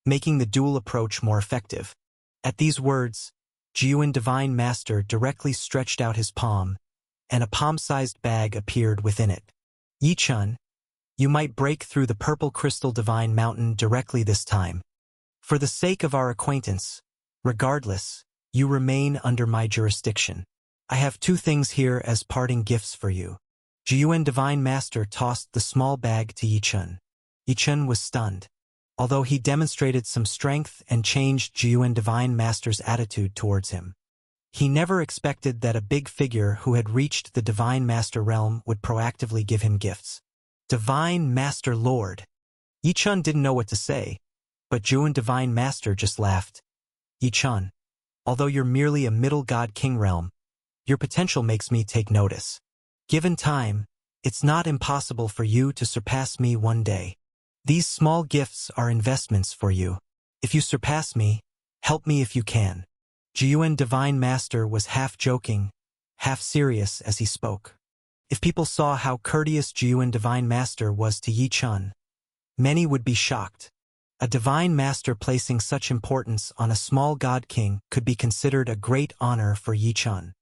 making the dual approach more effective. At these words, Jiyuan divine master directly stretched out his palm, and a palm-sized bag appeared within it. Yi Chun, you might break through the purple crystal divine mountain directly this time. For the sake of our acquaintance, regardless, you remain under my jurisdiction. I have 2 things here as parting gifts for you. Jiyuan divine master tossed the small bag to Yi Chun. Yi Chun was stunned. although he demonstrated some strength and changed Jiyuan Divine Master's attitude towards him. He never expected that a big figure who had reached the Divine Master realm would proactively give him gifts. Divine Master Lord. Yichun didn't know what to say, but Jiyuan Divine Master just laughed. Yichun, although you're merely a middle god king realm, your potential makes me take notice. Given time, it's not impossible for you to surpass me one day. These small gifts are investments for you. If you surpass me, help me if you can. Jiyuan Divine Master was half joking, half serious as he spoke. If people saw how courteous Jiyuan Divine Master was to Yichun, many would be shocked. A Divine Master placing such importance on a small god king could be considered a great honor for Yichun.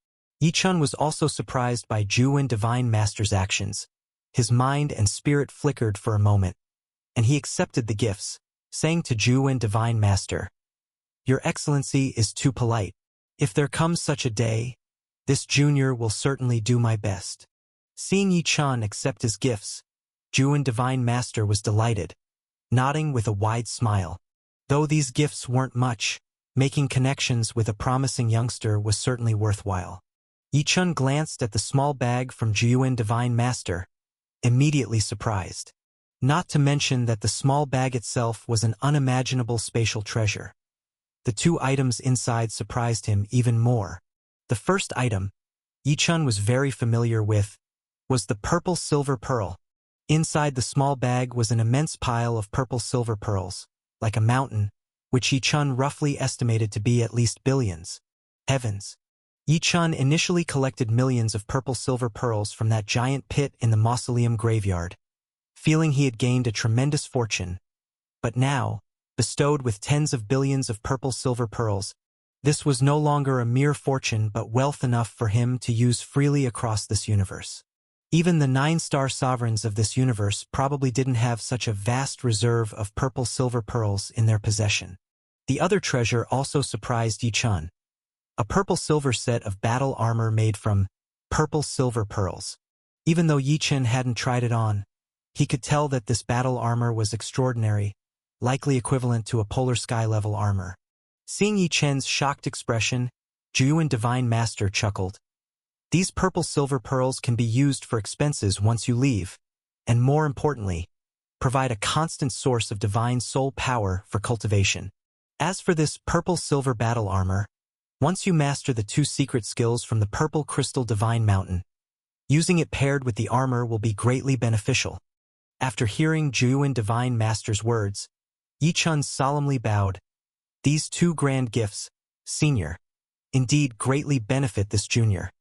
Yichun was also surprised by Jiyuan Divine Master's actions. His mind and spirit flickered for a moment, and he accepted the gifts, saying to Jiyuan Divine Master, "Your Excellency is too polite. If there comes such a day, this junior will certainly do my best." Seeing Yichun accept his gifts, Jiyuan Divine Master was delighted, nodding with a wide smile. Though these gifts weren't much, making connections with a promising youngster was certainly worthwhile. Yichun glanced at the small bag from Jiyuan Divine Master, immediately surprised. Not to mention that the small bag itself was an unimaginable spatial treasure. The two items inside surprised him even more. The first item, Yichun was very familiar with, was the purple silver pearl. Inside the small bag was an immense pile of purple silver pearls, like a mountain, which Yichun roughly estimated to be at least billions. Heavens! Yichun initially collected millions of purple silver pearls from that giant pit in the mausoleum graveyard, feeling he had gained a tremendous fortune. But now, bestowed with tens of billions of purple silver pearls, this was no longer a mere fortune but wealth enough for him to use freely across this universe. Even the 9-star sovereigns of this universe probably didn't have such a vast reserve of purple silver pearls in their possession. The other treasure also surprised Yichun. A purple silver set of battle armor made from purple silver pearls. Even though Yichun hadn't tried it on, he could tell that this battle armor was extraordinary, likely equivalent to a polar sky level armor. Seeing Yichun's shocked expression, Jiyuan Divine Master chuckled. These purple silver pearls can be used for expenses once you leave, and more importantly, provide a constant source of divine soul power for cultivation. As for this purple silver battle armor, once you master the 2 secret skills from the purple crystal divine mountain, using it paired with the armor will be greatly beneficial. After hearing Jiyuan Divine Master's words, Yichun solemnly bowed. These 2 grand gifts, senior, indeed greatly benefit this junior.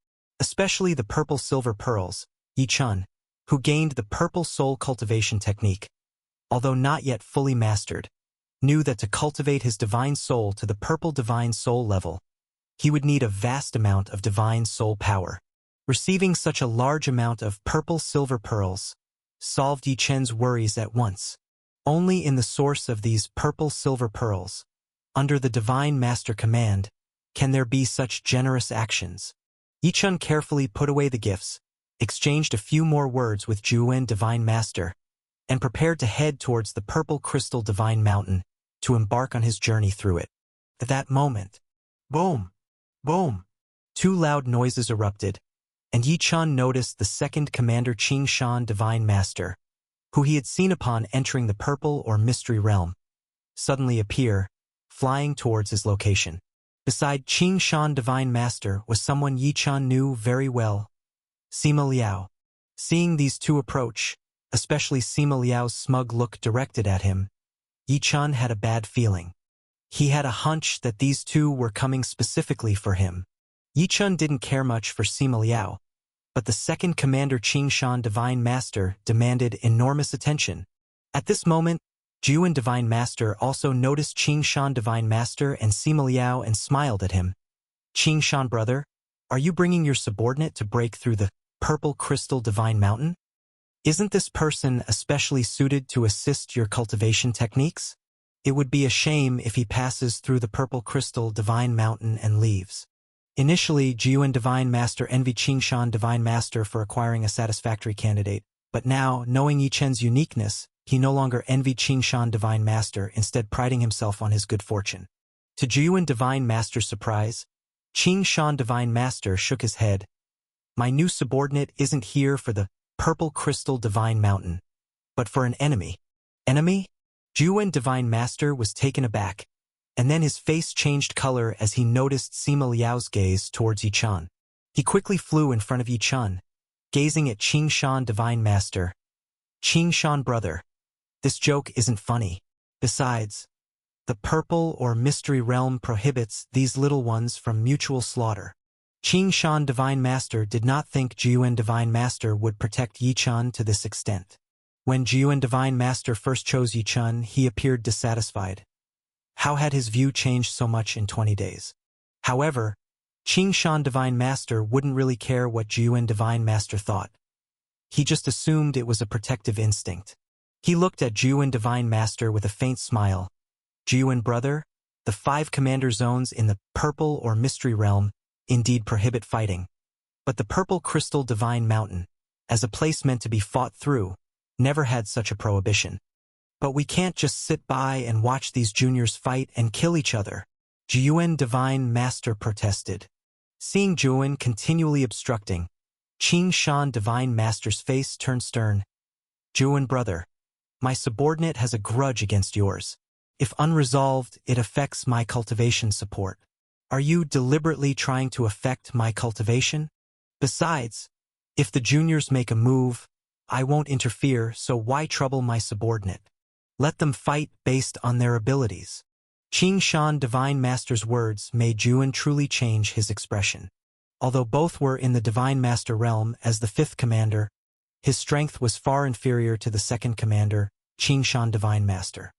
Especially the purple silver pearls, Yichun, who gained the purple soul cultivation technique, although not yet fully mastered, knew that to cultivate his divine soul to the purple divine soul level, he would need a vast amount of divine soul power. Receiving such a large amount of purple silver pearls solved Yichun's worries at once. Only in the source of these purple silver pearls, under the Divine Master command, can there be such generous actions. Yichun carefully put away the gifts, exchanged a few more words with Jiyuan Divine Master, and prepared to head towards the purple crystal divine mountain to embark on his journey through it. At that moment, boom! Boom! 2 loud noises erupted, and Yichun noticed the second Commander Qingshan Divine Master, who he had seen upon entering the purple or mystery realm, suddenly appear, flying towards his location. Beside Qingshan Divine Master was someone Yichun knew very well, Sima Liao. Seeing these 2 approach, especially Sima Liao's smug look directed at him, Yichun had a bad feeling. He had a hunch that these 2 were coming specifically for him. Yichun didn't care much for Sima Liao, but the second Commander Qingshan Divine Master demanded enormous attention. At this moment, Jiyuan Divine Master also noticed Qingshan Divine Master and Sima Liao and smiled at him. Qingshan brother, are you bringing your subordinate to break through the purple crystal divine mountain? Isn't this person especially suited to assist your cultivation techniques? It would be a shame if he passes through the purple crystal divine mountain and leaves. Initially, Jiyuan Divine Master envied Qingshan Divine Master for acquiring a satisfactory candidate, but now, knowing Yichun's uniqueness, he no longer envied Qingshan Divine Master, instead priding himself on his good fortune. To Jiyuan Divine Master's surprise, Qingshan Divine Master shook his head. My new subordinate isn't here for the Purple Crystal Divine Mountain, but for an enemy. Enemy? Jiyuan Divine Master was taken aback, and then his face changed color as he noticed Sima Liao's gaze towards Yichun. He quickly flew in front of Yichun, gazing at Qingshan Divine Master. Qingshan brother, this joke isn't funny. Besides, the purple or mystery realm prohibits these little ones from mutual slaughter. Qingshan Divine Master did not think Jiyuan Divine Master would protect Yichun to this extent. When Jiyuan Divine Master first chose Yichun, he appeared dissatisfied. How had his view changed so much in 20 days? However, Qingshan Divine Master wouldn't really care what Jiyuan Divine Master thought. He just assumed it was a protective instinct. He looked at Jiyuan Divine Master with a faint smile. Jiyuan brother, the 5 commander zones in the purple or mystery realm indeed prohibit fighting. But the Purple Crystal Divine Mountain, as a place meant to be fought through, never had such a prohibition. But we can't just sit by and watch these juniors fight and kill each other, Jiyuan Divine Master protested. Seeing Jiyuan continually obstructing, Qingshan Divine Master's face turned stern. Jiyuan brother, my subordinate has a grudge against yours. If unresolved, it affects my cultivation support. Are you deliberately trying to affect my cultivation? Besides, if the juniors make a move, I won't interfere, so why trouble my subordinate? Let them fight based on their abilities. Qingshan Divine Master's words made Jiyuan truly change his expression. Although both were in the Divine Master realm as the 5th commander, his strength was far inferior to the 2nd commander, Qingshan Divine Master.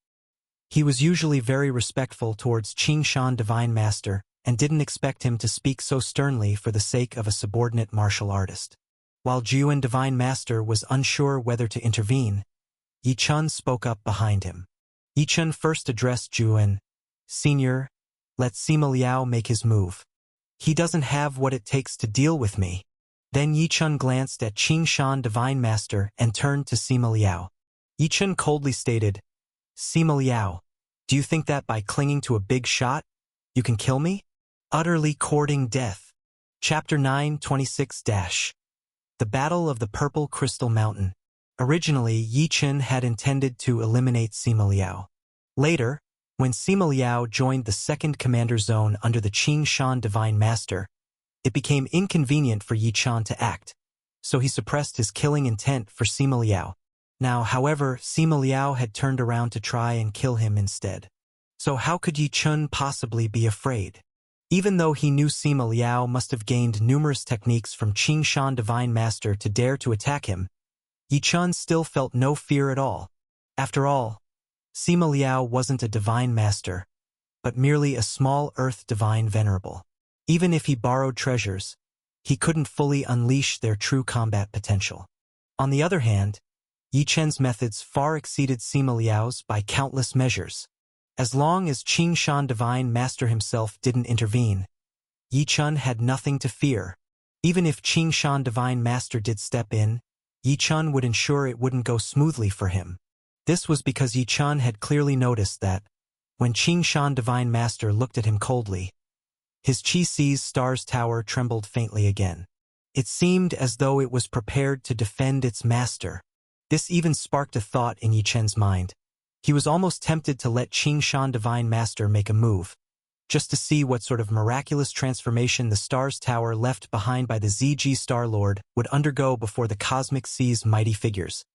He was usually very respectful towards Qingshan Divine Master and didn't expect him to speak so sternly for the sake of a subordinate martial artist. While Jiyuan Divine Master was unsure whether to intervene, Yichun spoke up behind him. Yichun first addressed Jiyuan. Senior, let Sima Liao make his move. He doesn't have what it takes to deal with me. Then Yichun glanced at Qingshan Divine Master and turned to Sima Liao. Yichun coldly stated, Sima Liao, do you think that by clinging to a big shot, you can kill me? Utterly courting death. Chapter 926-. The Battle of the Purple Crystal Mountain. Originally, Yichun had intended to eliminate Sima Liao. Later, when Sima Liao joined the 2nd Commander Zone under the Qingshan Divine Master, it became inconvenient for Yichun to act, so he suppressed his killing intent for Sima Liao. Now, however, Sima Liao had turned around to try and kill him instead. So how could Yichun possibly be afraid? Even though he knew Sima Liao must have gained numerous techniques from Qingshan Divine Master to dare to attack him, Yichun still felt no fear at all. After all, Sima Liao wasn't a Divine Master, but merely a small Earth Divine Venerable. Even if he borrowed treasures, he couldn't fully unleash their true combat potential. On the other hand, Yichun's methods far exceeded Sima Liao's by countless measures. As long as Qingshan Divine Master himself didn't intervene, Yichun had nothing to fear. Even if Qingshan Divine Master did step in, Yichun would ensure it wouldn't go smoothly for him. This was because Yichun had clearly noticed that, when Qingshan Divine Master looked at him coldly, his Qi-Si's Stars Tower trembled faintly again. It seemed as though it was prepared to defend its master. This even sparked a thought in Yichun's mind. He was almost tempted to let Qingshan Divine Master make a move, just to see what sort of miraculous transformation the Stars Tower left behind by the ZG Star Lord would undergo before the Cosmic Sea's mighty figures.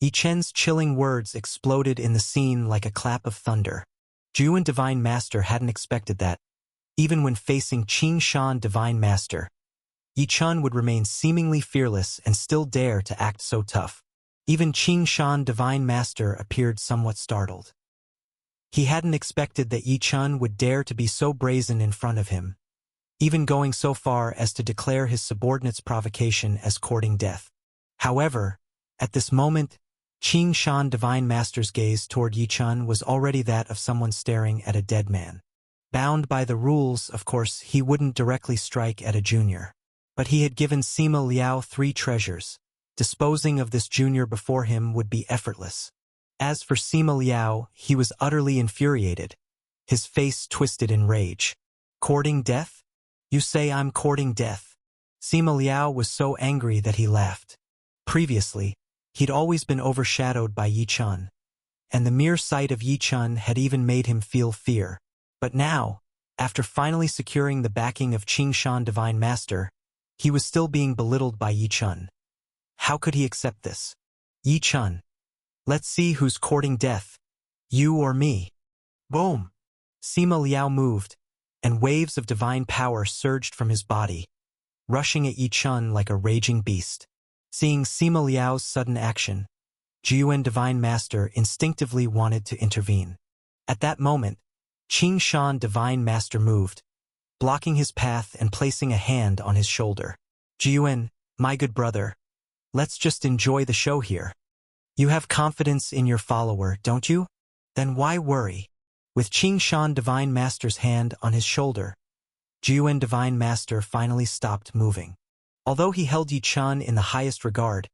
Yichun's chilling words exploded in the scene like a clap of thunder. Jiyuan Divine Master hadn't expected that. Even when facing Qingshan Divine Master, Yichun would remain seemingly fearless and still dare to act so tough. Even Qingshan Divine Master appeared somewhat startled. He hadn't expected that Yichun would dare to be so brazen in front of him, even going so far as to declare his subordinate's provocation as courting death. However, at this moment, Qingshan Divine Master's gaze toward Yichun was already that of someone staring at a dead man. Bound by the rules, of course, he wouldn't directly strike at a junior. But he had given Sima Liao 3 treasures. Disposing of this junior before him would be effortless. As for Sima Liao, he was utterly infuriated, his face twisted in rage. Courting death? You say I'm courting death? Sima Liao was so angry that he laughed. Previously, he'd always been overshadowed by Yi Chun, and the mere sight of Yi Chun had even made him feel fear. But now, after finally securing the backing of Qing Shan Divine Master, he was still being belittled by Yi Chun. How could he accept this? Yi Chun. Let's see who's courting death, you or me. Boom! Sima Liao moved, and waves of divine power surged from his body, rushing at Yi Chun like a raging beast. Seeing Sima Liao's sudden action, Jiuan Divine Master instinctively wanted to intervene. At that moment, Qing Shan Divine Master moved, blocking his path and placing a hand on his shoulder. Jiuan, my good brother, let's just enjoy the show here. You have confidence in your follower, don't you? Then why worry? With Qing Shan Divine Master's hand on his shoulder, Jiuan Divine Master finally stopped moving. Although he held Yi Chun in the highest regard,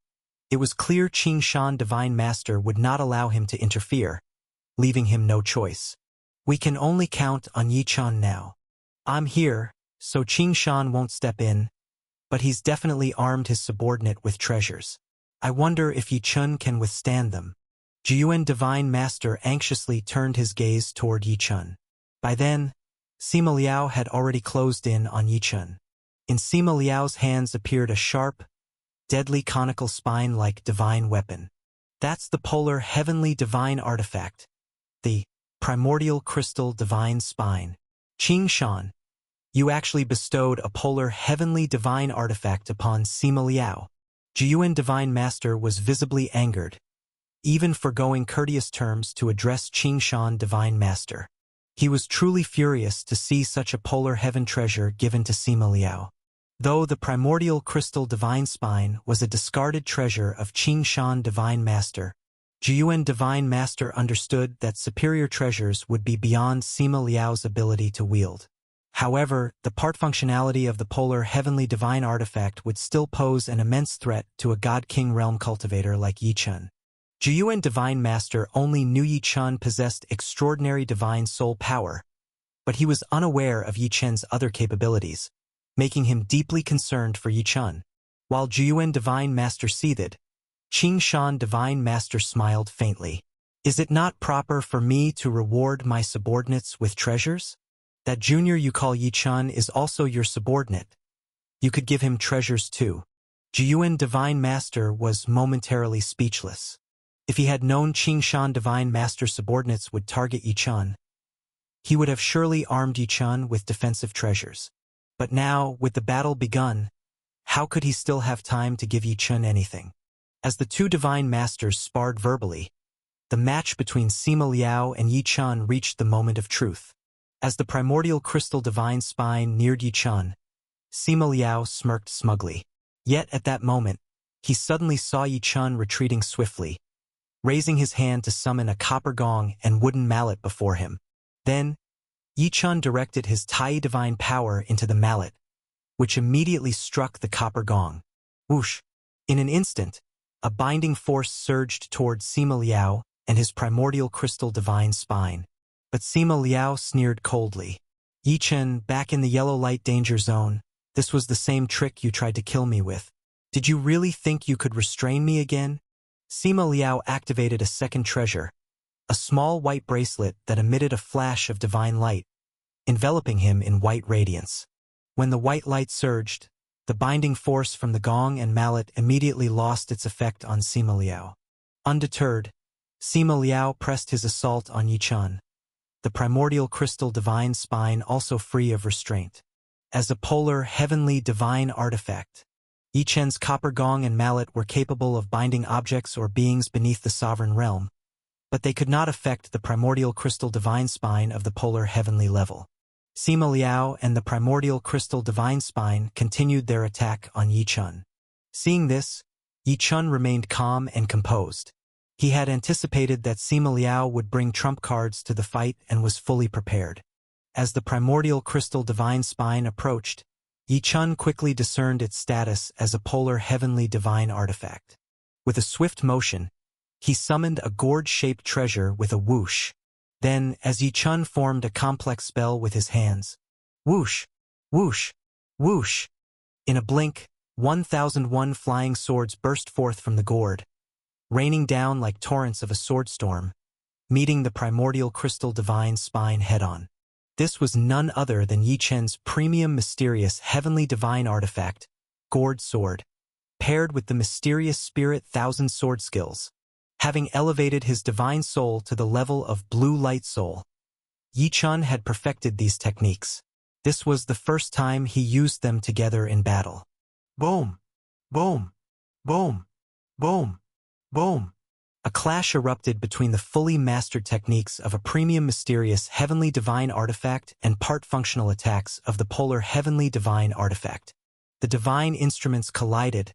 it was clear Qing Shan Divine Master would not allow him to interfere, leaving him no choice. We can only count on Yi Chun now. I'm here, so Qing Shan won't step in, but he's definitely armed his subordinate with treasures. I wonder if Yi Chun can withstand them. Jiuan Divine Master anxiously turned his gaze toward Yi Chun. By then, Sima Liao had already closed in on Yi Chun. In Sima Liao's hands appeared a sharp, deadly conical spine-like divine weapon. That's the polar heavenly divine artifact, the primordial crystal divine spine. Qing Shan, you actually bestowed a polar heavenly divine artifact upon Sima Liao. Jiuan Divine Master was visibly angered, even forgoing courteous terms to address Qing Shan Divine Master. He was truly furious to see such a polar heaven treasure given to Sima Liao. Though the primordial crystal divine spine was a discarded treasure of Qing Shan Divine Master, Jiuan Divine Master understood that superior treasures would be beyond Sima Liao's ability to wield. However, the part functionality of the polar heavenly divine artifact would still pose an immense threat to a God-King realm cultivator like Yi Chun. Jiuan Divine Master only knew Yi Chun possessed extraordinary divine soul power, but he was unaware of Yi Chun's other capabilities, making him deeply concerned for Yi Chun. While Jiuan Divine Master seethed, Qing Shan Divine Master smiled faintly. Is it not proper for me to reward my subordinates with treasures? That junior you call Yi Chun is also your subordinate. You could give him treasures too. Jiuan Divine Master was momentarily speechless. If he had known Qing Shan Divine Master subordinates would target Yi Chun, he would have surely armed Yi Chun with defensive treasures. But now, with the battle begun, how could he still have time to give Yi Chun anything? As the two Divine Masters sparred verbally, the match between Sima Liao and Yi Chun reached the moment of truth. As the primordial crystal divine spine neared Yi Chun, Sima Liao smirked smugly. Yet at that moment, he suddenly saw Yi Chun retreating swiftly, raising his hand to summon a copper gong and wooden mallet before him. Then, Yi Chun directed his Tai divine power into the mallet, which immediately struck the copper gong. Whoosh! In an instant, a binding force surged toward Sima Liao and his primordial crystal divine spine. But Sima Liao sneered coldly. Yi Chun, back in the yellow light danger zone, this was the same trick you tried to kill me with. Did you really think you could restrain me again? Sima Liao activated a second treasure, a small white bracelet that emitted a flash of divine light, enveloping him in white radiance. When the white light surged, the binding force from the gong and mallet immediately lost its effect on Sima Liao. Undeterred, Sima Liao pressed his assault on Yi Chun, the primordial crystal divine spine also free of restraint. As a polar heavenly divine artifact, Yi Chun's copper gong and mallet were capable of binding objects or beings beneath the sovereign realm, but they could not affect the primordial crystal divine spine of the polar heavenly level. Sima Liao and the primordial crystal divine spine continued their attack on Yi Chun. Seeing this, Yi Chun remained calm and composed. He had anticipated that Sima Liao would bring trump cards to the fight and was fully prepared. As the primordial crystal divine spine approached, Yi Chun quickly discerned its status as a polar heavenly divine artifact. With a swift motion, He summoned a gourd-shaped treasure with a whoosh. Then, as Yi Chun formed a complex spell with his hands, whoosh, whoosh, whoosh. In a blink, 1001 flying swords burst forth from the gourd, raining down like torrents of a sword storm, meeting the primordial crystal divine spine head-on. This was none other than Yi Chen's premium mysterious heavenly divine artifact, Gourd Sword, paired with the mysterious spirit thousand sword skills. Having elevated his divine soul to the level of blue light soul, Yi Chun had perfected these techniques. This was the first time he used them together in battle. Boom! Boom! Boom! Boom! Boom! A clash erupted between the fully mastered techniques of a premium mysterious heavenly divine artifact and part-functional attacks of the polar heavenly divine artifact. The divine instruments collided,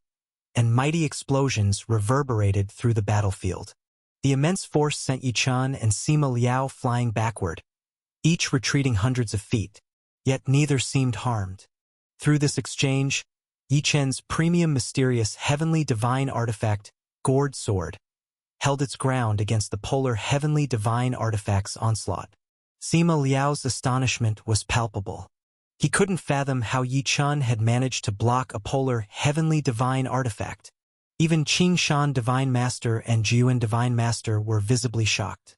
and mighty explosions reverberated through the battlefield. The immense force sent Yi Chun and Sima Liao flying backward, each retreating hundreds of feet, yet neither seemed harmed. Through this exchange, Yi Chen's premium mysterious heavenly divine artifact, Gourd Sword, held its ground against the polar heavenly divine artifact's onslaught. Sima Liao's astonishment was palpable. He couldn't fathom how Yi Chun had managed to block a polar heavenly divine artifact. Even Qing Shan Divine Master and Jiuan Divine Master were visibly shocked.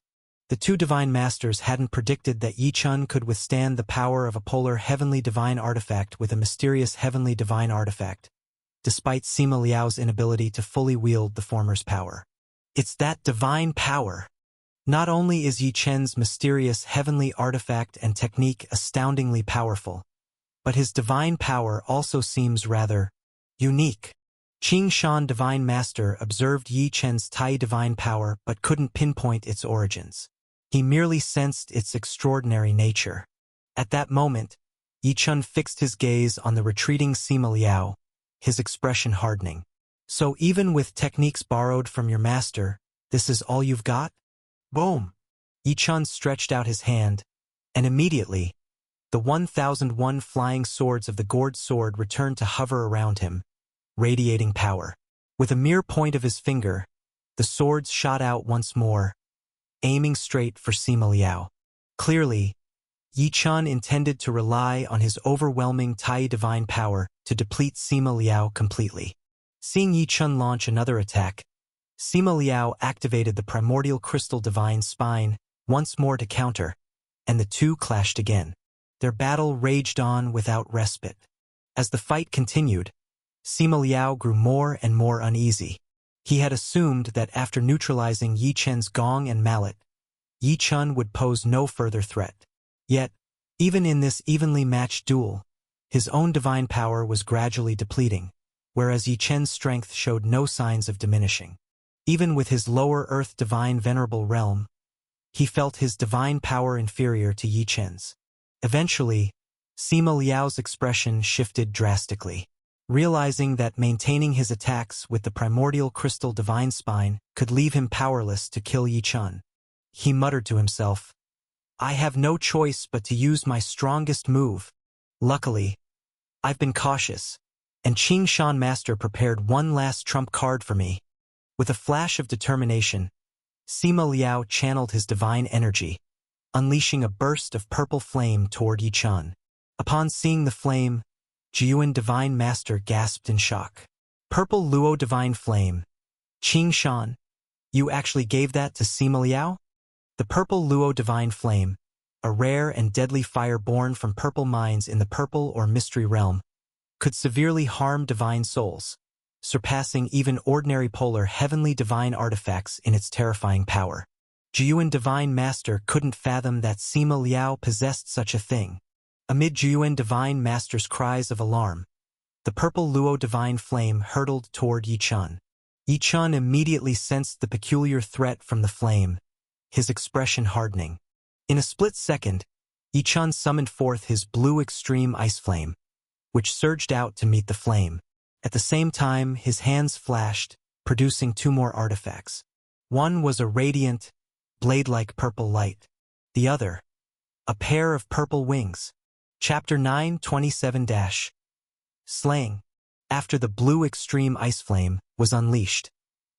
The two Divine Masters hadn't predicted that Yi Chun could withstand the power of a polar heavenly divine artifact with a mysterious heavenly divine artifact, despite Sima Liao's inability to fully wield the former's power. It's that divine power. Not only is Yi Chen's mysterious heavenly artifact and technique astoundingly powerful, but his divine power also seems rather unique. Qing Shan Divine Master observed Yi Chen's Tai divine power but couldn't pinpoint its origins. He merely sensed its extraordinary nature. At that moment, Yi Chun fixed his gaze on the retreating Sima Liao, his expression hardening. So even with techniques borrowed from your master, this is all you've got? Boom! Yi Chun stretched out his hand, and immediately, the 1001 flying swords of the Gourd Sword returned to hover around him, radiating power. With a mere point of his finger, the swords shot out once more, aiming straight for Sima Liao. Clearly, Yi Chun intended to rely on his overwhelming Tai divine power to deplete Sima Liao completely. Seeing Yi Chun launch another attack, Sima Liao activated the primordial crystal divine spine once more to counter, and the two clashed again. Their battle raged on without respite. As the fight continued, Sima Liao grew more and more uneasy. He had assumed that after neutralizing Yi Chen's gong and mallet, Yi Chun would pose no further threat. Yet, even in this evenly matched duel, his own divine power was gradually depleting, whereas Yi Chen's strength showed no signs of diminishing. Even with his lower earth divine venerable realm, he felt his divine power inferior to Yi Chen's. Eventually, Sima Liao's expression shifted drastically. Realizing that maintaining his attacks with the primordial crystal divine spine could leave him powerless to kill Yi Chun, he muttered to himself, "I have no choice but to use my strongest move. Luckily, I've been cautious, and Qing Shan Master prepared one last trump card for me." With a flash of determination, Sima Liao channeled his divine energy, unleashing a burst of purple flame toward Yi Chun. Upon seeing the flame, Jiuan Divine Master gasped in shock. "Purple Luo Divine Flame. Qing Shan, you actually gave that to Sima Liao?" The Purple Luo Divine Flame, a rare and deadly fire born from purple mines in the purple or mystery realm, could severely harm divine souls, surpassing even ordinary polar heavenly divine artifacts in its terrifying power. Jiuan Divine Master couldn't fathom that Sima Liao possessed such a thing. Amid Jiuan Divine Master's cries of alarm, the purple Luo Divine Flame hurtled toward Yi Chun. Yi Chun immediately sensed the peculiar threat from the flame, his expression hardening. In a split second, Yi Chun summoned forth his blue extreme ice flame, which surged out to meet the flame. At the same time, his hands flashed, producing two more artifacts. One was a radiant, blade-like purple light. The other, a pair of purple wings. Chapter 927-. Slaying. After the blue extreme ice flame was unleashed,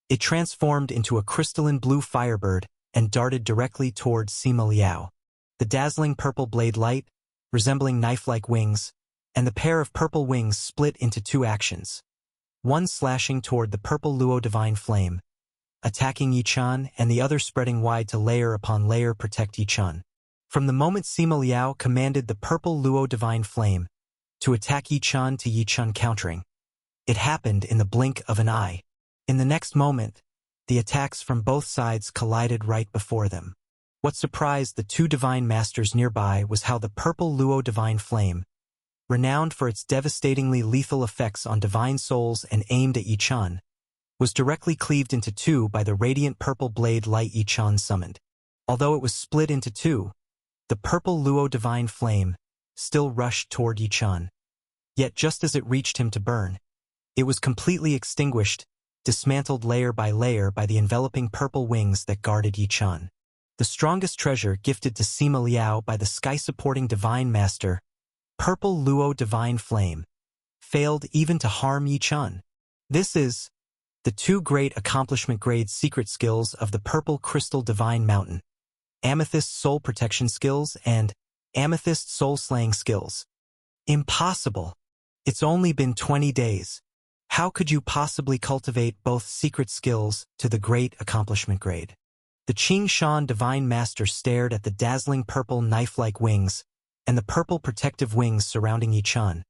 It transformed into a crystalline blue firebird and darted directly towards Sima Liao. The dazzling purple blade light, resembling knife-like wings, and the pair of purple wings split into two actions. One slashing toward the purple Luo divine flame, attacking Yichun, and the other spreading wide to layer upon layer protect Yichun. From the moment Sima Liao commanded the purple Luo divine flame to attack Yichun to Yichun countering, it happened in the blink of an eye. In the next moment, the attacks from both sides collided right before them. What surprised the two divine masters nearby was how the purple Luo divine flame, renowned for its devastatingly lethal effects on divine souls and aimed at Yichun, was directly cleaved into two by the radiant purple blade light Yichun summoned. Although it was split into two, the purple Luo divine flame still rushed toward Yichun. Yet just as it reached him to burn, it was completely extinguished, dismantled layer by the enveloping purple wings that guarded Yichun. The strongest treasure gifted to Sima Liao by the sky-supporting divine master, purple Luo divine flame, failed even to harm Yichun. This is the two great accomplishment grade secret skills of the purple crystal divine mountain: amethyst soul protection skills and amethyst soul slaying skills. Impossible. It's only been 20 days. How could you possibly cultivate both secret skills to the great accomplishment grade? The Qing Shan divine master stared at the dazzling purple knife-like wings and the purple protective wings surrounding Yichun,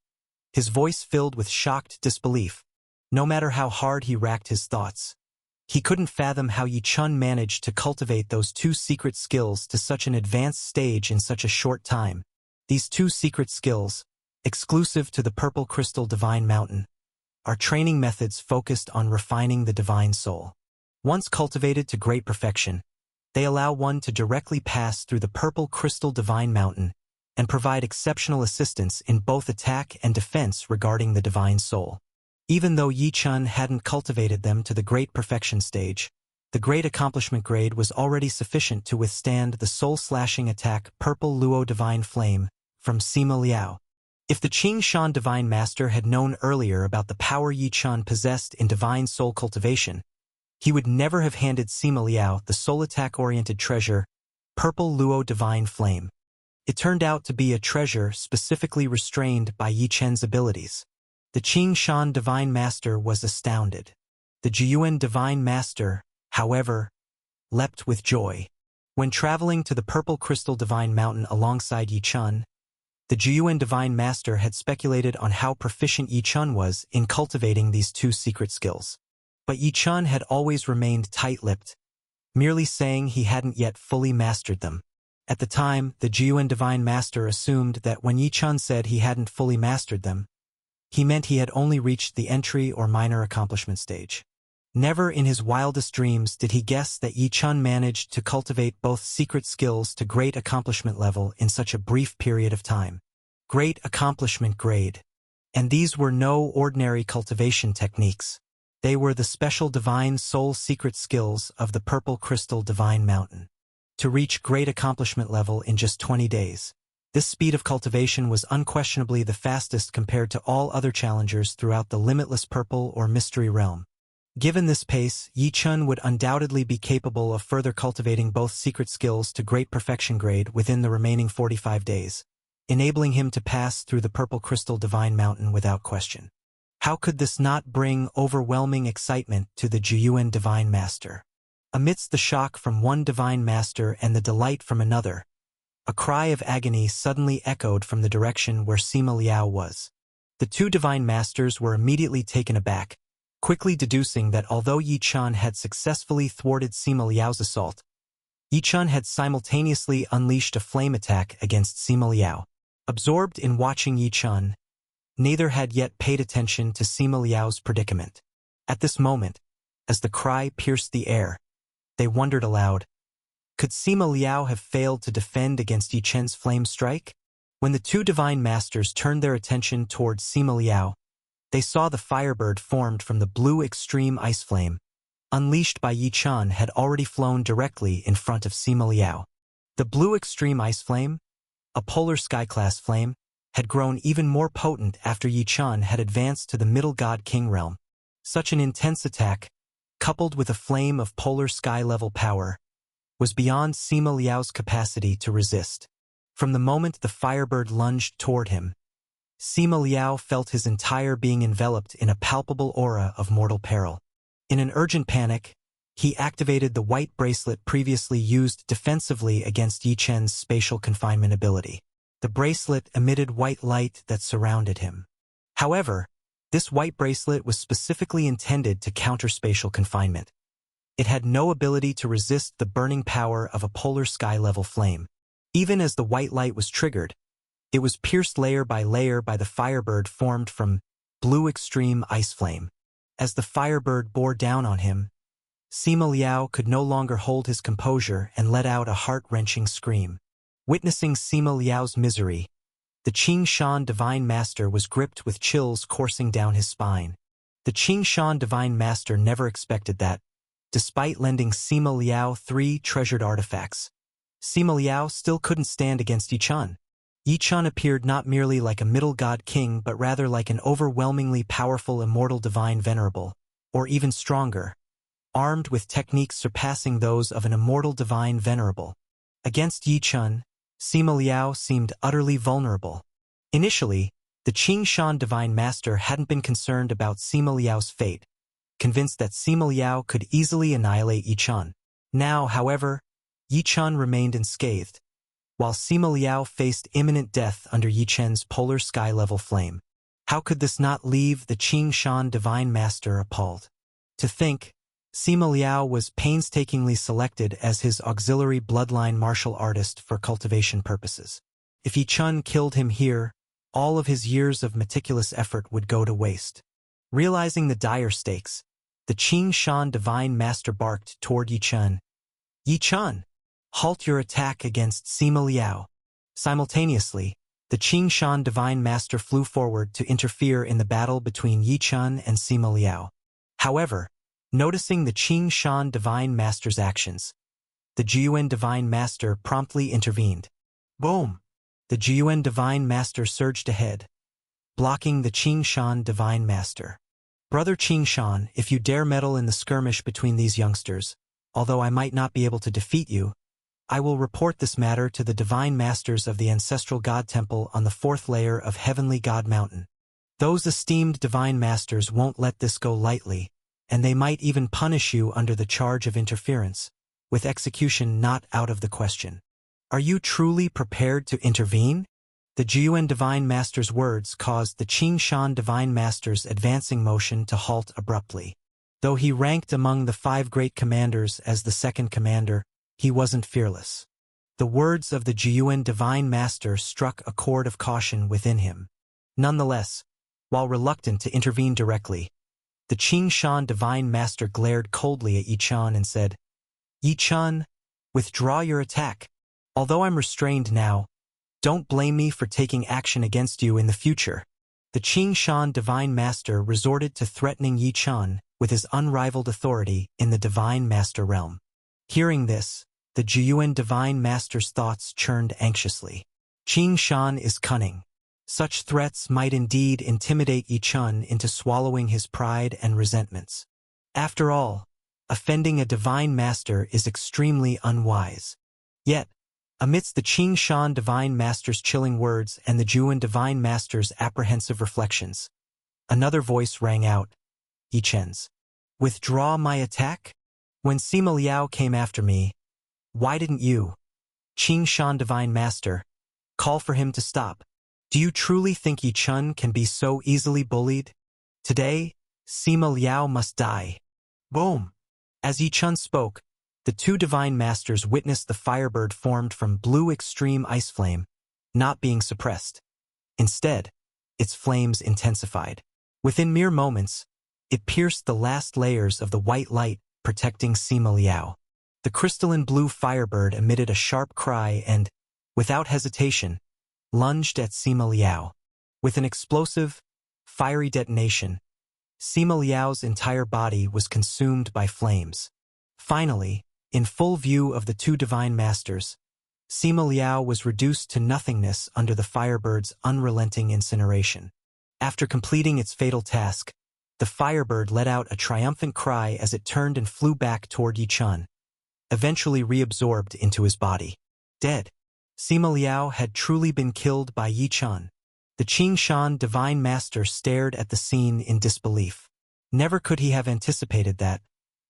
his voice filled with shocked disbelief. No matter how hard he racked his thoughts, he couldn't fathom how Yichun managed to cultivate those two secret skills to such an advanced stage in such a short time. These two secret skills, exclusive to the purple crystal divine mountain, are training methods focused on refining the divine soul. Once cultivated to great perfection, they allow one to directly pass through the purple crystal divine mountain and provide exceptional assistance in both attack and defense regarding the divine soul. Even though Yichun hadn't cultivated them to the great perfection stage, the great accomplishment grade was already sufficient to withstand the soul-slashing attack purple Luo divine flame from Sima Liao. If the Qing Shan divine master had known earlier about the power Yichun possessed in divine soul cultivation, he would never have handed Sima Liao the soul attack-oriented treasure, purple Luo divine flame. It turned out to be a treasure specifically restrained by Yichun's abilities. The Qing Shan divine master was astounded. The Jiyuan divine master, however, leapt with joy. When traveling to the purple crystal divine mountain alongside Yichun, the Jiyuan divine master had speculated on how proficient Yichun was in cultivating these two secret skills. But Yichun had always remained tight-lipped, merely saying he hadn't yet fully mastered them. At the time, the Jiyuan divine master assumed that when Yichun said he hadn't fully mastered them, he meant he had only reached the entry or minor accomplishment stage. Never in his wildest dreams did he guess that Yichun managed to cultivate both secret skills to great accomplishment level in such a brief period of time. Great accomplishment grade. And these were no ordinary cultivation techniques. They were the special divine soul secret skills of the purple crystal divine mountain. To reach great accomplishment level in just 20 days. This speed of cultivation was unquestionably the fastest compared to all other challengers throughout the limitless purple or mystery realm. Given this pace, Yichun would undoubtedly be capable of further cultivating both secret skills to great perfection grade within the remaining 45 days, enabling him to pass through the purple crystal divine mountain without question. How could this not bring overwhelming excitement to the Jiyuan divine master? Amidst the shock from one divine master and the delight from another, a cry of agony suddenly echoed from the direction where Sima Liao was. The two divine masters were immediately taken aback, quickly deducing that although Yichun had successfully thwarted Sima Liao's assault, Yichun had simultaneously unleashed a flame attack against Sima Liao. Absorbed in watching Yichun, neither had yet paid attention to Sima Liao's predicament. At this moment, as the cry pierced the air, they wondered aloud, could Sima Liao have failed to defend against Yichun's flame strike? When the two divine masters turned their attention towards Sima Liao, they saw the firebird formed from the blue extreme ice flame, unleashed by Yichun, had already flown directly in front of Sima Liao. The blue extreme ice flame, a polar sky-class flame, had grown even more potent after Yichun had advanced to the middle god king realm. Such an intense attack coupled with a flame of polar sky-level power, was beyond Sima Liao's capacity to resist. From the moment the Firebird lunged toward him, Sima Liao felt his entire being enveloped in a palpable aura of mortal peril. In an urgent panic, he activated the white bracelet previously used defensively against Yi Chen's spatial confinement ability. The bracelet emitted white light that surrounded him. However, this white bracelet was specifically intended to counter spatial confinement. It had no ability to resist the burning power of a polar sky-level flame. Even as the white light was triggered, it was pierced layer by the Firebird formed from blue extreme ice flame. As the Firebird bore down on him, Sima Liao could no longer hold his composure and let out a heart-wrenching scream. Witnessing Sima Liao's misery, the Qing Shan Divine Master was gripped with chills coursing down his spine. The Qing Shan Divine Master never expected that, despite lending Sima Liao 3 treasured artifacts, Sima Liao still couldn't stand against Yi Chen. Yi Chen appeared not merely like a middle god king but rather like an overwhelmingly powerful immortal divine venerable, or even stronger, armed with techniques surpassing those of an immortal divine venerable. Against Yi Chen, Sima Liao seemed utterly vulnerable. Initially, the Qing Shan Divine Master hadn't been concerned about Sima Liao's fate, convinced that Sima Liao could easily annihilate Yi Chen. Now, however, Yi Chen remained unscathed, while Sima Liao faced imminent death under Yi Chen's polar sky-level flame. How could this not leave the Qing Shan Divine Master appalled? To think, Sima Liao was painstakingly selected as his auxiliary bloodline martial artist for cultivation purposes. If Yi Chen killed him here, all of his years of meticulous effort would go to waste. Realizing the dire stakes, the Qing Shan Divine Master barked toward Yi Chen. "Yi Chen, halt your attack against Sima Liao." Simultaneously, the Qing Shan Divine Master flew forward to interfere in the battle between Yi Chen and Sima Liao. However, noticing the Qing Shan Divine Master's actions, the Jiyuan Divine Master promptly intervened. Boom! The Jiyuan Divine Master surged ahead, blocking the Qing Shan Divine Master. "Brother Qing Shan, if you dare meddle in the skirmish between these youngsters, although I might not be able to defeat you, I will report this matter to the Divine Masters of the Ancestral God Temple on the 4th layer of Heavenly God Mountain. Those esteemed Divine Masters won't let this go lightly, and they might even punish you under the charge of interference, with execution not out of the question. Are you truly prepared to intervene?" The Jiyuan Divine Master's words caused the Qing Shan Divine Master's advancing motion to halt abruptly. Though he ranked among the 5 great commanders as the second commander, he wasn't fearless. The words of the Jiyuan Divine Master struck a chord of caution within him. Nonetheless, while reluctant to intervene directly, the Qing Shan Divine Master glared coldly at Yi Chen and said, "Yi Chen, withdraw your attack. Although I'm restrained now, don't blame me for taking action against you in the future." The Qing Shan Divine Master resorted to threatening Yi Chen with his unrivaled authority in the Divine Master realm. Hearing this, the Jiyuan Divine Master's thoughts churned anxiously. Qing Shan is cunning. Such threats might indeed intimidate Yi Chen into swallowing his pride and resentments. After all, offending a Divine Master is extremely unwise. Yet, amidst the Qing Shan Divine Master's chilling words and the Jiyuan Divine Master's apprehensive reflections, another voice rang out, Yi Chen's. "Withdraw my attack? When Sima Liao came after me, why didn't you, Qing Shan Divine Master, call for him to stop? Do you truly think Yi Chen can be so easily bullied? Today, Sima Liao must die." Boom! As Yi Chen spoke, the 2 Divine Masters witnessed the Firebird formed from blue extreme ice flame, not being suppressed. Instead, its flames intensified. Within mere moments, it pierced the last layers of the white light protecting Sima Liao. The crystalline blue Firebird emitted a sharp cry and, without hesitation, lunged at Sima Liao. With an explosive, fiery detonation, Sima Liao's entire body was consumed by flames. Finally, in full view of the 2 Divine Masters, Sima Liao was reduced to nothingness under the Firebird's unrelenting incineration. After completing its fatal task, The firebird let out a triumphant cry as it turned and flew back toward Yi Chun, eventually reabsorbed into his body. Dead. Sima Liao had truly been killed by Yi Chun. The Qing Shan divine master stared at the scene in disbelief. Never could he have anticipated that,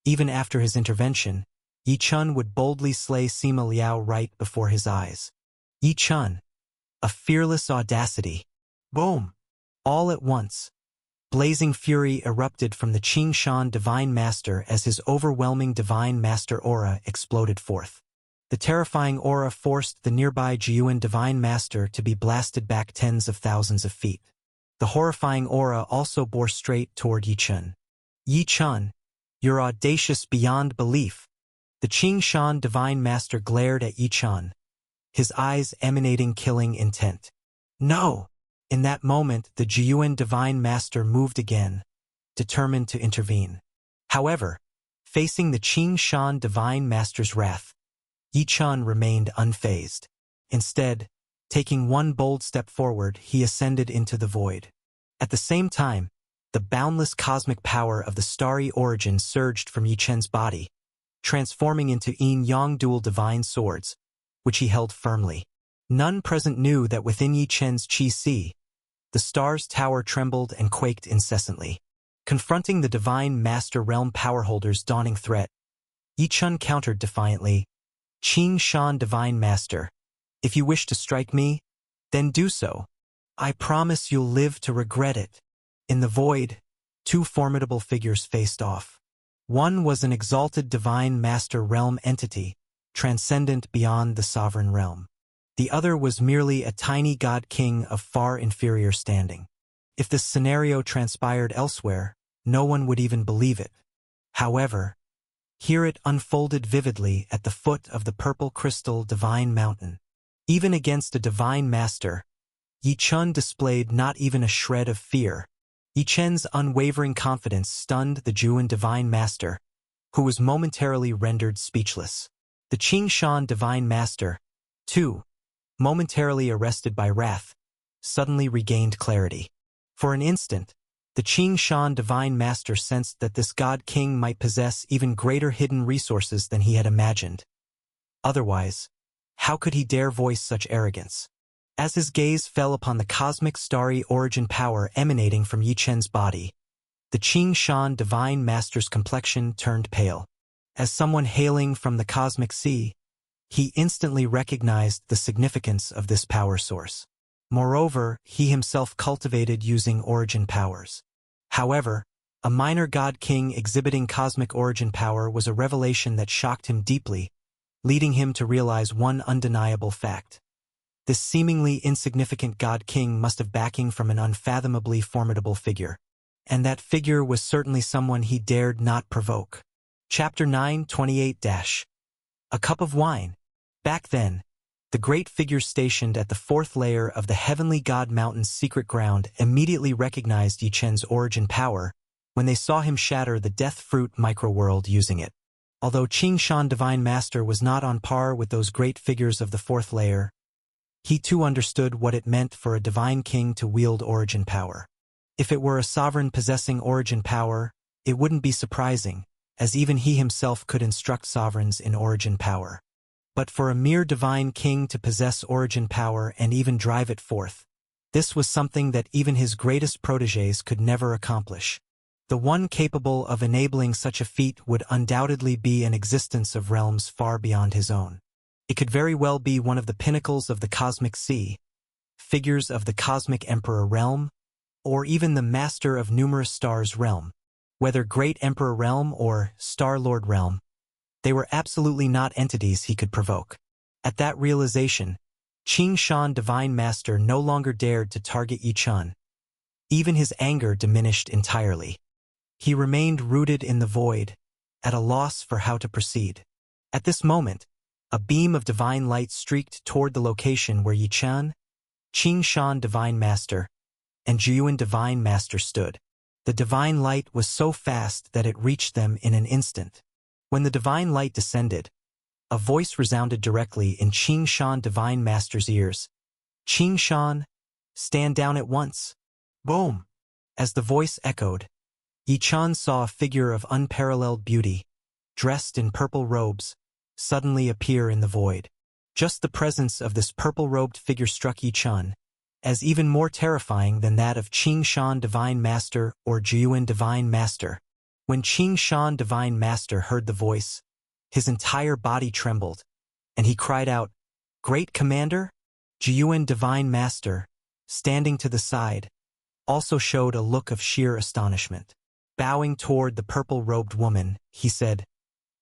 even after his intervention, Yi Chun would boldly slay Sima Liao right before his eyes. Yi Chun. A fearless audacity. Boom! All at once. Blazing fury erupted from the Qing Shan divine master as his overwhelming divine master aura exploded forth. The terrifying aura forced the nearby Jiyuan divine master to be blasted back tens of thousands of feet. The horrifying aura also bore straight toward Yi Chun. Yi Chun, you're audacious beyond belief. The Qing Shan divine master glared at Yi Chun, his eyes emanating killing intent. No! In that moment, the Jiyuan divine master moved again, determined to intervene. However, facing the Qing Shan divine master's wrath, Yi Chun remained unfazed. Instead, taking one bold step forward, he ascended into the void. At the same time, the boundless cosmic power of the starry origin surged from Yi Chun's body, transforming into yin-yang dual divine swords, which he held firmly. None present knew that within Yi Chun's qi, the stars' tower trembled and quaked incessantly. Confronting the divine master realm powerholder's dawning threat, Yi Chun countered defiantly, Qing Shan divine master, if you wish to strike me, then do so. I promise you'll live to regret it. In the void, two formidable figures faced off. One was an exalted divine master realm entity, transcendent beyond the sovereign realm. The other was merely a tiny god king of far inferior standing. If this scenario transpired elsewhere, no one would even believe it. However, here it unfolded vividly at the foot of the purple crystal divine mountain. Even against a divine master, Yi Chun displayed not even a shred of fear. Yi Chun's unwavering confidence stunned the Jiyuan divine master, who was momentarily rendered speechless. The Qing Shan divine master, too, momentarily arrested by wrath, suddenly regained clarity. For an instant, the Qing Shan divine master sensed that this god king might possess even greater hidden resources than he had imagined. Otherwise, how could he dare voice such arrogance? As his gaze fell upon the cosmic starry origin power emanating from Yi Chun's body, the Qing Shan divine master's complexion turned pale. As someone hailing from the cosmic sea, he instantly recognized the significance of this power source. Moreover, he himself cultivated using origin powers. However, a minor god king exhibiting cosmic origin power was a revelation that shocked him deeply, leading him to realize one undeniable fact. This seemingly insignificant god king must have backing from an unfathomably formidable figure. And that figure was certainly someone he dared not provoke. Chapter 9:28 A Cup of Wine. Back then, the great figures stationed at the fourth layer of the Heavenly God Mountain's secret ground immediately recognized Yi Chun's origin power when they saw him shatter the Death Fruit microworld using it. Although Qing Shan Divine Master was not on par with those great figures of the fourth layer, he too understood what it meant for a divine king to wield origin power. If it were a sovereign possessing origin power, it wouldn't be surprising, as even he himself could instruct sovereigns in origin power. But for a mere divine king to possess origin power and even drive it forth, this was something that even his greatest protégés could never accomplish. The one capable of enabling such a feat would undoubtedly be an existence of realms far beyond his own. It could very well be one of the pinnacles of the cosmic sea, figures of the cosmic emperor realm, or even the master of numerous stars realm. Whether great emperor realm or star lord realm, they were absolutely not entities he could provoke. At that realization, Qing Shan Divine Master no longer dared to target Yi Chun. Even his anger diminished entirely. He remained rooted in the void, at a loss for how to proceed. At this moment, a beam of divine light streaked toward the location where Yi Chun, Qing Shan Divine Master, and Jiyuan Divine Master stood. The divine light was so fast that it reached them in an instant. When the divine light descended, a voice resounded directly in Qing Shan Divine Master's ears. Qing Shan, stand down at once. Boom! As the voice echoed, Yi Chan saw a figure of unparalleled beauty, dressed in purple robes, suddenly appear in the void. Just the presence of this purple-robed figure struck Yi Chan as even more terrifying than that of Qing Shan Divine Master or Jiyuan Divine Master. When Qing Shan Divine Master heard the voice, his entire body trembled, and he cried out, "Great Commander?" Jiyuan Divine Master, standing to the side, also showed a look of sheer astonishment. Bowing toward the purple-robed woman, he said,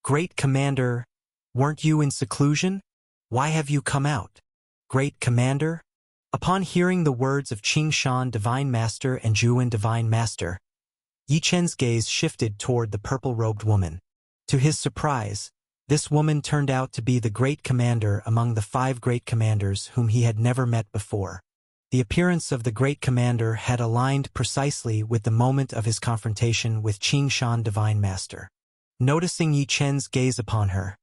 "Great Commander, weren't you in seclusion? Why have you come out?" "Great Commander?" Upon hearing the words of Qing Shan Divine Master and Jiyuan Divine Master, Yi Chen's gaze shifted toward the purple-robed woman. To his surprise, this woman turned out to be the great commander among the 5 great commanders whom he had never met before. The appearance of the great commander had aligned precisely with the moment of his confrontation with Qing Shan Divine Master. Noticing Yi Chen's gaze upon her,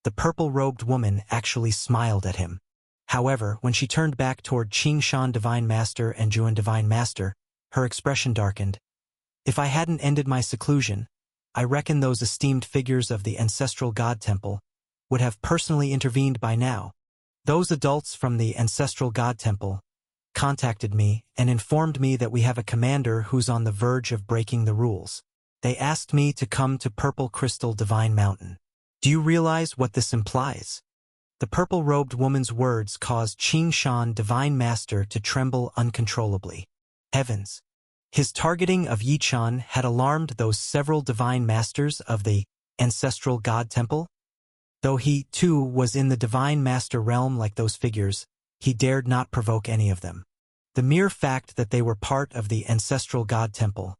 the purple-robed woman actually smiled at him. However, when she turned back toward Qing Shan Divine Master and Jiyuan Divine Master, her expression darkened. "If I hadn't ended my seclusion, I reckon those esteemed figures of the ancestral God Temple would have personally intervened by now. Those adults from the ancestral God Temple contacted me and informed me that we have a commander who's on the verge of breaking the rules. They asked me to come to Purple Crystal Divine Mountain. Do you realize what this implies?" The purple-robed woman's words caused Qing Shan Divine Master to tremble uncontrollably. Heavens! His targeting of Yi Chan had alarmed those several Divine Masters of the Ancestral God Temple. Though he, too, was in the Divine Master realm like those figures, he dared not provoke any of them. The mere fact that they were part of the Ancestral God Temple,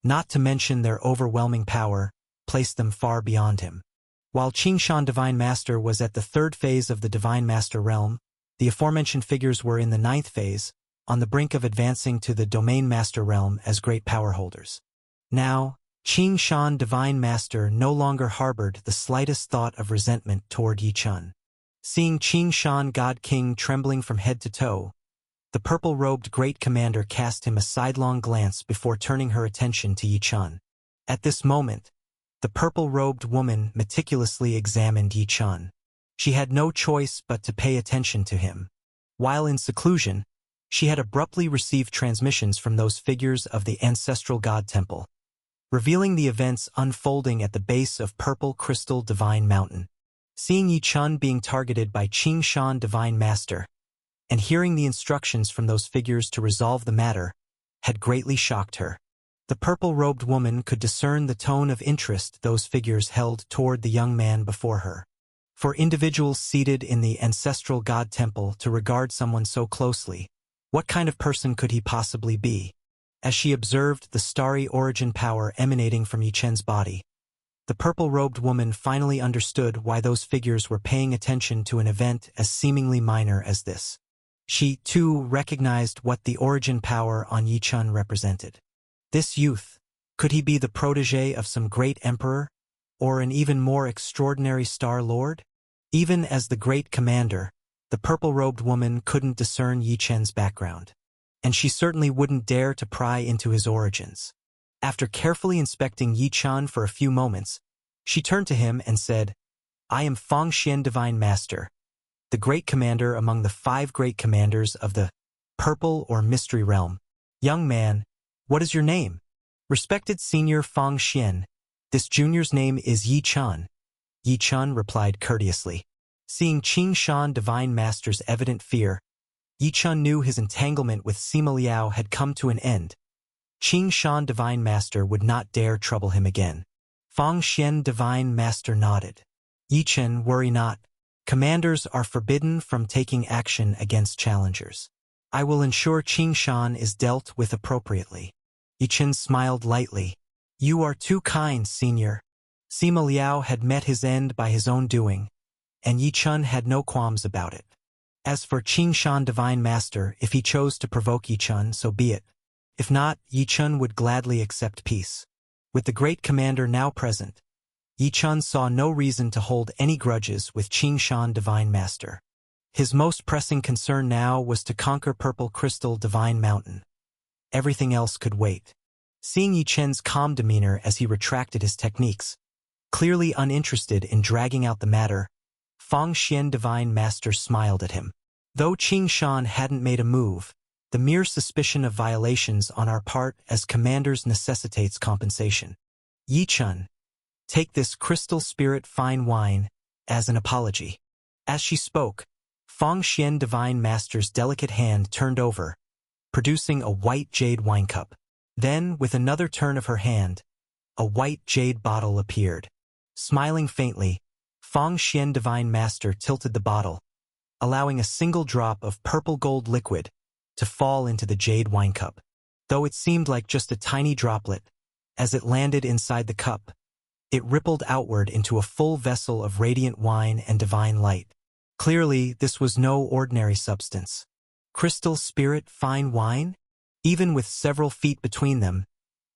not to mention their overwhelming power, placed them far beyond him. While Qing Shan Divine Master was at the 3rd phase of the Divine Master realm, the aforementioned figures were in the 9th phase, on the brink of advancing to the Domain Master realm as great power holders. Now, Qing Shan Divine Master no longer harbored the slightest thought of resentment toward Yi Chan. Seeing Qing Shan God King trembling from head to toe, the purple-robed great commander cast him a sidelong glance before turning her attention to Yi Chan. At this moment, the purple-robed woman meticulously examined Yi Chan. She had no choice but to pay attention to him. While in seclusion, she had abruptly received transmissions from those figures of the Ancestral God Temple, revealing the events unfolding at the base of Purple Crystal Divine Mountain. Seeing Yi Chan being targeted by Qing Shan Divine Master, and hearing the instructions from those figures to resolve the matter, had greatly shocked her. The purple-robed woman could discern the tone of interest those figures held toward the young man before her. For individuals seated in the Ancestral God Temple to regard someone so closely, what kind of person could he possibly be? As she observed the starry origin power emanating from Yi Chen's body, the purple-robed woman finally understood why those figures were paying attention to an event as seemingly minor as this. She, too, recognized what the origin power on Yi Chan represented. This youth, could he be the protege of some great emperor, or an even more extraordinary Star Lord? Even as the great commander, the purple-robed woman couldn't discern Yi Chen's background, and she certainly wouldn't dare to pry into his origins. After carefully inspecting Yi Chan for a few moments, she turned to him and said, "I am Feng Xian Divine Master, the great commander among the 5 great commanders of the Purple or Mystery Realm. Young man, what is your name?" "Respected Senior Feng Xian, this junior's name is Yi Chan," Yi Chan replied courteously. Seeing Qing Shan Divine Master's evident fear, Yi Chan knew his entanglement with Sima Liao had come to an end. Qing Shan Divine Master would not dare trouble him again. Feng Xian Divine Master nodded. "Yi Chan, worry not. Commanders are forbidden from taking action against challengers. I will ensure Qing Shan is dealt with appropriately." Yi Chan smiled lightly. "You are too kind, Senior." Sima Liao had met his end by his own doing, and Yi Chan had no qualms about it. As for Qing Shan Divine Master, if he chose to provoke Yi Chan, so be it. If not, Yi Chan would gladly accept peace. With the great commander now present, Yi Chan saw no reason to hold any grudges with Qing Shan Divine Master. His most pressing concern now was to conquer Purple Crystal Divine Mountain. Everything else could wait. Seeing Yi Chen's calm demeanor as he retracted his techniques, clearly uninterested in dragging out the matter, Fang Xian Divine Master smiled at him. Though Qing Shan hadn't made a move, the mere suspicion of violations on our part as commanders necessitates compensation. Yi Chen, take this crystal spirit fine wine as an apology. As she spoke, Fang Xian Divine Master's delicate hand turned over, producing a white jade wine cup. Then, with another turn of her hand, a white jade bottle appeared. Smiling faintly, Fang Xian Divine Master tilted the bottle, allowing a single drop of purple gold liquid to fall into the jade wine cup. Though it seemed like just a tiny droplet, as it landed inside the cup, it rippled outward into a full vessel of radiant wine and divine light. Clearly, this was no ordinary substance. Crystal spirit fine wine? Even with several feet between them,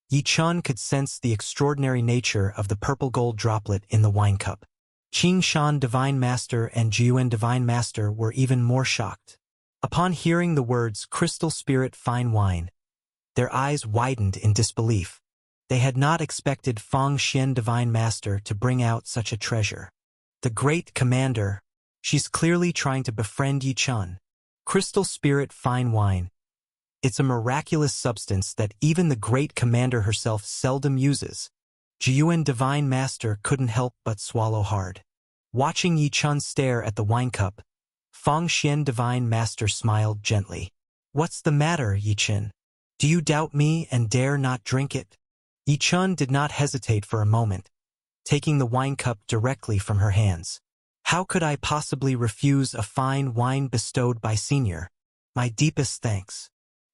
Yi Chen could sense the extraordinary nature of the purple gold droplet in the wine cup. Qing Shan Divine Master and Jiuan Divine Master were even more shocked. Upon hearing the words crystal spirit fine wine, their eyes widened in disbelief. They had not expected Fang Xian Divine Master to bring out such a treasure. The great commander, she's clearly trying to befriend Yi Chen. Crystal spirit fine wine. It's a miraculous substance that even the great commander herself seldom uses. Jiuan Divine Master couldn't help but swallow hard. Watching Yi Chen stare at the wine cup, Fang Xian Divine Master smiled gently. What's the matter, Yi Chen? Do you doubt me and dare not drink it? Yi Chen did not hesitate for a moment, taking the wine cup directly from her hands. How could I possibly refuse a fine wine bestowed by Senior? My deepest thanks.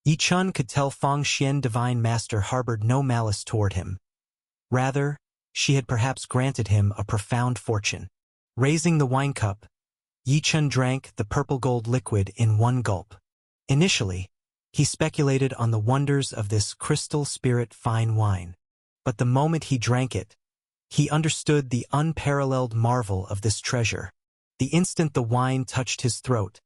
Yi Chen could tell Fang Xian Divine Master harbored no malice toward him. Rather, she had perhaps granted him a profound fortune. Raising the wine cup, Yi Chen drank the purple gold liquid in one gulp. Initially, he speculated on the wonders of this crystal spirit fine wine. But the moment he drank it, he understood the unparalleled marvel of this treasure. The instant the wine touched his throat,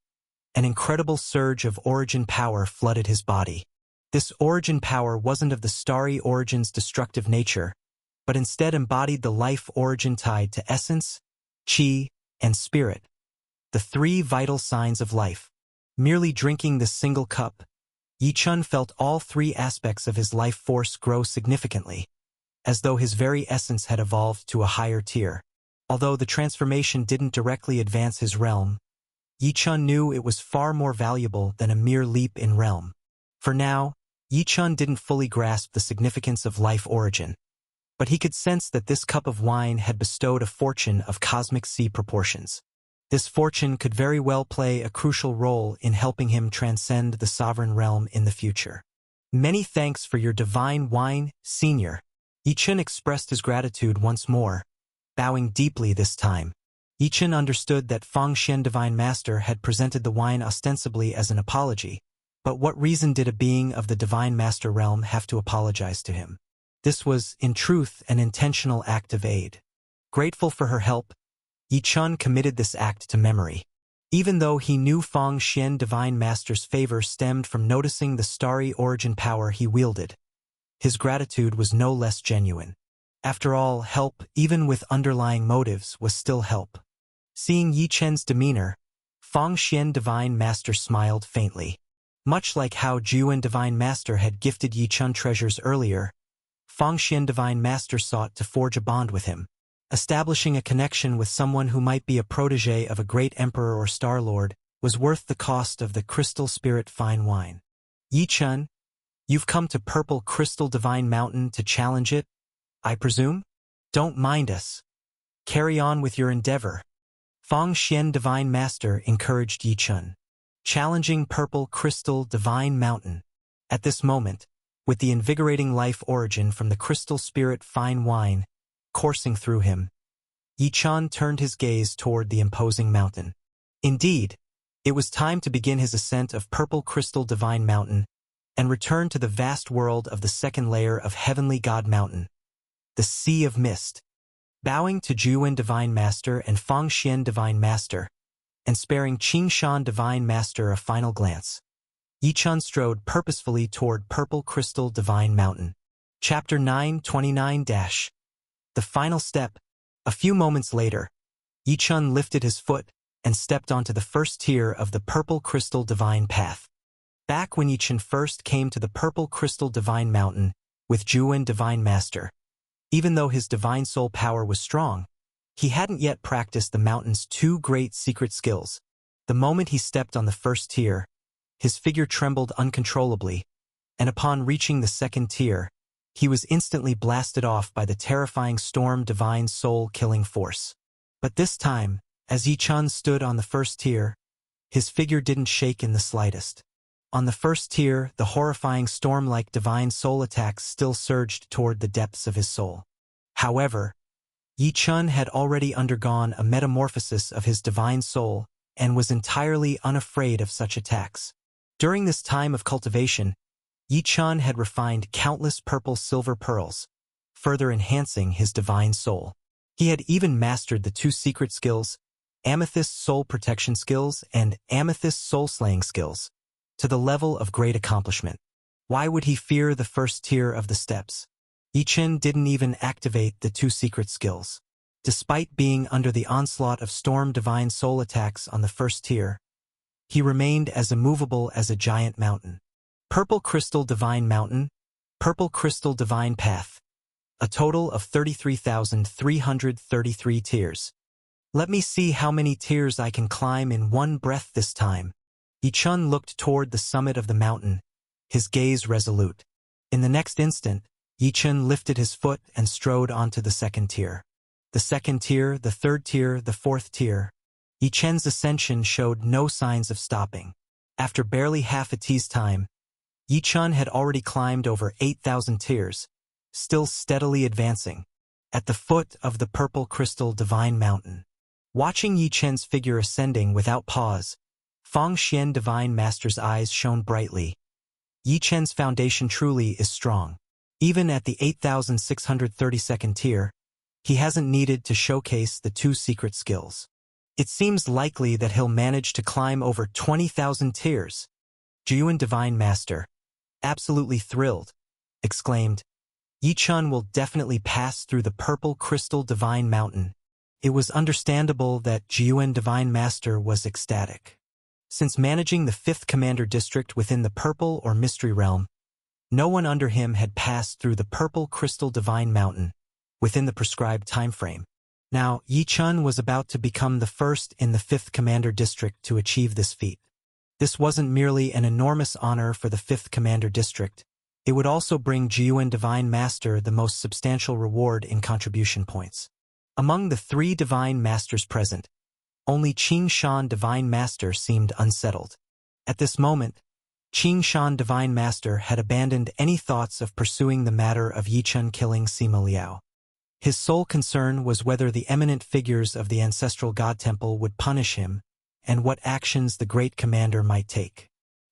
an incredible surge of origin power flooded his body. This origin power wasn't of the starry origin's destructive nature, but instead embodied the life origin tied to essence, qi, and spirit, the three vital signs of life. Merely drinking this single cup, Yi Chen felt all three aspects of his life force grow significantly, as though his very essence had evolved to a higher tier. Although the transformation didn't directly advance his realm, Yi Chen knew it was far more valuable than a mere leap in realm. For now, Yi Chen didn't fully grasp the significance of life origin, but he could sense that this cup of wine had bestowed a fortune of cosmic sea proportions. This fortune could very well play a crucial role in helping him transcend the sovereign realm in the future. Many thanks for your divine wine, Senior. Yi Chen expressed his gratitude once more, bowing deeply this time. Yi Chen understood that Fang Xian Divine Master had presented the wine ostensibly as an apology, but what reason did a being of the Divine Master realm have to apologize to him? This was, in truth, an intentional act of aid. Grateful for her help, Yi Chen committed this act to memory. Even though he knew Fang Xian Divine Master's favor stemmed from noticing the starry origin power he wielded, his gratitude was no less genuine. After all, help, even with underlying motives, was still help. Seeing Yi Chen's demeanor, Fang Xian Divine Master smiled faintly. Much like how Jiuan Divine Master had gifted Yi Chen treasures earlier, Fang Xian Divine Master sought to forge a bond with him. Establishing a connection with someone who might be a protege of a great emperor or star lord was worth the cost of the crystal spirit fine wine. Yi Chen, you've come to Purple Crystal Divine Mountain to challenge it, I presume? Don't mind us. Carry on with your endeavor. Fang Xian Divine Master encouraged Yi Chen. Challenging Purple Crystal Divine Mountain. At this moment, with the invigorating life origin from the crystal spirit fine wine coursing through him, Yi Chen turned his gaze toward the imposing mountain. Indeed, it was time to begin his ascent of Purple Crystal Divine Mountain and return to the vast world of the second layer of Heavenly God Mountain, the Sea of Mist. Bowing to Jiuan Divine Master and Fang Xian Divine Master, and sparing Qing Shan Divine Master a final glance, Yi Chen strode purposefully toward Purple Crystal Divine Mountain. Chapter 929 The final step. A few moments later, Yichun lifted his foot and stepped onto the first tier of the Purple Crystal Divine Path. Back when Yichun first came to the Purple Crystal Divine Mountain with Zhuwen Divine Master, even though his divine soul power was strong, he hadn't yet practiced the mountain's two great secret skills. The moment he stepped on the first tier, his figure trembled uncontrollably, and upon reaching the second tier, he was instantly blasted off by the terrifying storm divine soul killing force. But this time, as Yichun stood on the first tier, his figure didn't shake in the slightest. On the first tier, the horrifying storm-like divine soul attacks still surged toward the depths of his soul. However, Yichun had already undergone a metamorphosis of his divine soul and was entirely unafraid of such attacks. During this time of cultivation, Yichun had refined countless purple silver pearls, further enhancing his divine soul. He had even mastered the two secret skills, Amethyst Soul Protection skills and Amethyst Soul Slaying skills, to the level of great accomplishment. Why would he fear the first tier of the steps? Yichun didn't even activate the two secret skills. Despite being under the onslaught of storm divine soul attacks on the first tier, he remained as immovable as a giant mountain. Purple Crystal Divine Mountain, Purple Crystal Divine Path. A total of 33,333 tiers. Let me see how many tiers I can climb in one breath this time. Yichun looked toward the summit of the mountain, his gaze resolute. In the next instant, Yichun lifted his foot and strode onto the second tier. The second tier, the third tier, the fourth tier. Yichun's ascension showed no signs of stopping. After barely half a tea's time, Yichun had already climbed over 8,000 tiers, still steadily advancing, at the foot of the Purple Crystal Divine Mountain. Watching Yichun's figure ascending without pause, Fangxian Divine Master's eyes shone brightly. Yichun's foundation truly is strong. Even at the 8,632nd tier, he hasn't needed to showcase the two secret skills. It seems likely that he'll manage to climb over 20,000 tiers. Zhuwen Divine Master, absolutely thrilled, exclaimed, Yichun will definitely pass through the Purple Crystal Divine Mountain. It was understandable that Zhuwen Divine Master was ecstatic. Since managing the 5th Commander District within the Purple or Mystery Realm, no one under him had passed through the Purple Crystal Divine Mountain within the prescribed time frame. Now, Yichun was about to become the first in the 5th Commander District to achieve this feat. This wasn't merely an enormous honor for the 5th Commander District. It would also bring Zhuwen Divine Master the most substantial reward in contribution points. Among the 3 Divine Masters present, only Qingshan Divine Master seemed unsettled. At this moment, Qingshan Divine Master had abandoned any thoughts of pursuing the matter of Yichun killing Sima Liao. His sole concern was whether the eminent figures of the ancestral god temple would punish him, and what actions the great commander might take.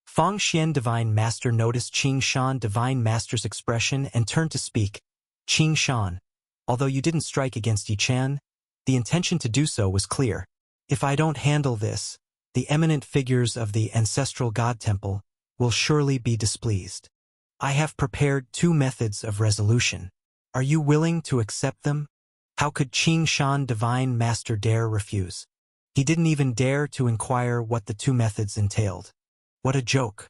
Fangxian Divine Master noticed Qingshan Divine Master's expression and turned to speak. Qingshan, although you didn't strike against Yichun, the intention to do so was clear. If I don't handle this, the eminent figures of the ancestral god temple will surely be displeased. I have prepared 2 methods of resolution. Are you willing to accept them? How could Qingshan Divine Master dare refuse? He didn't even dare to inquire what the 2 methods entailed. What a joke.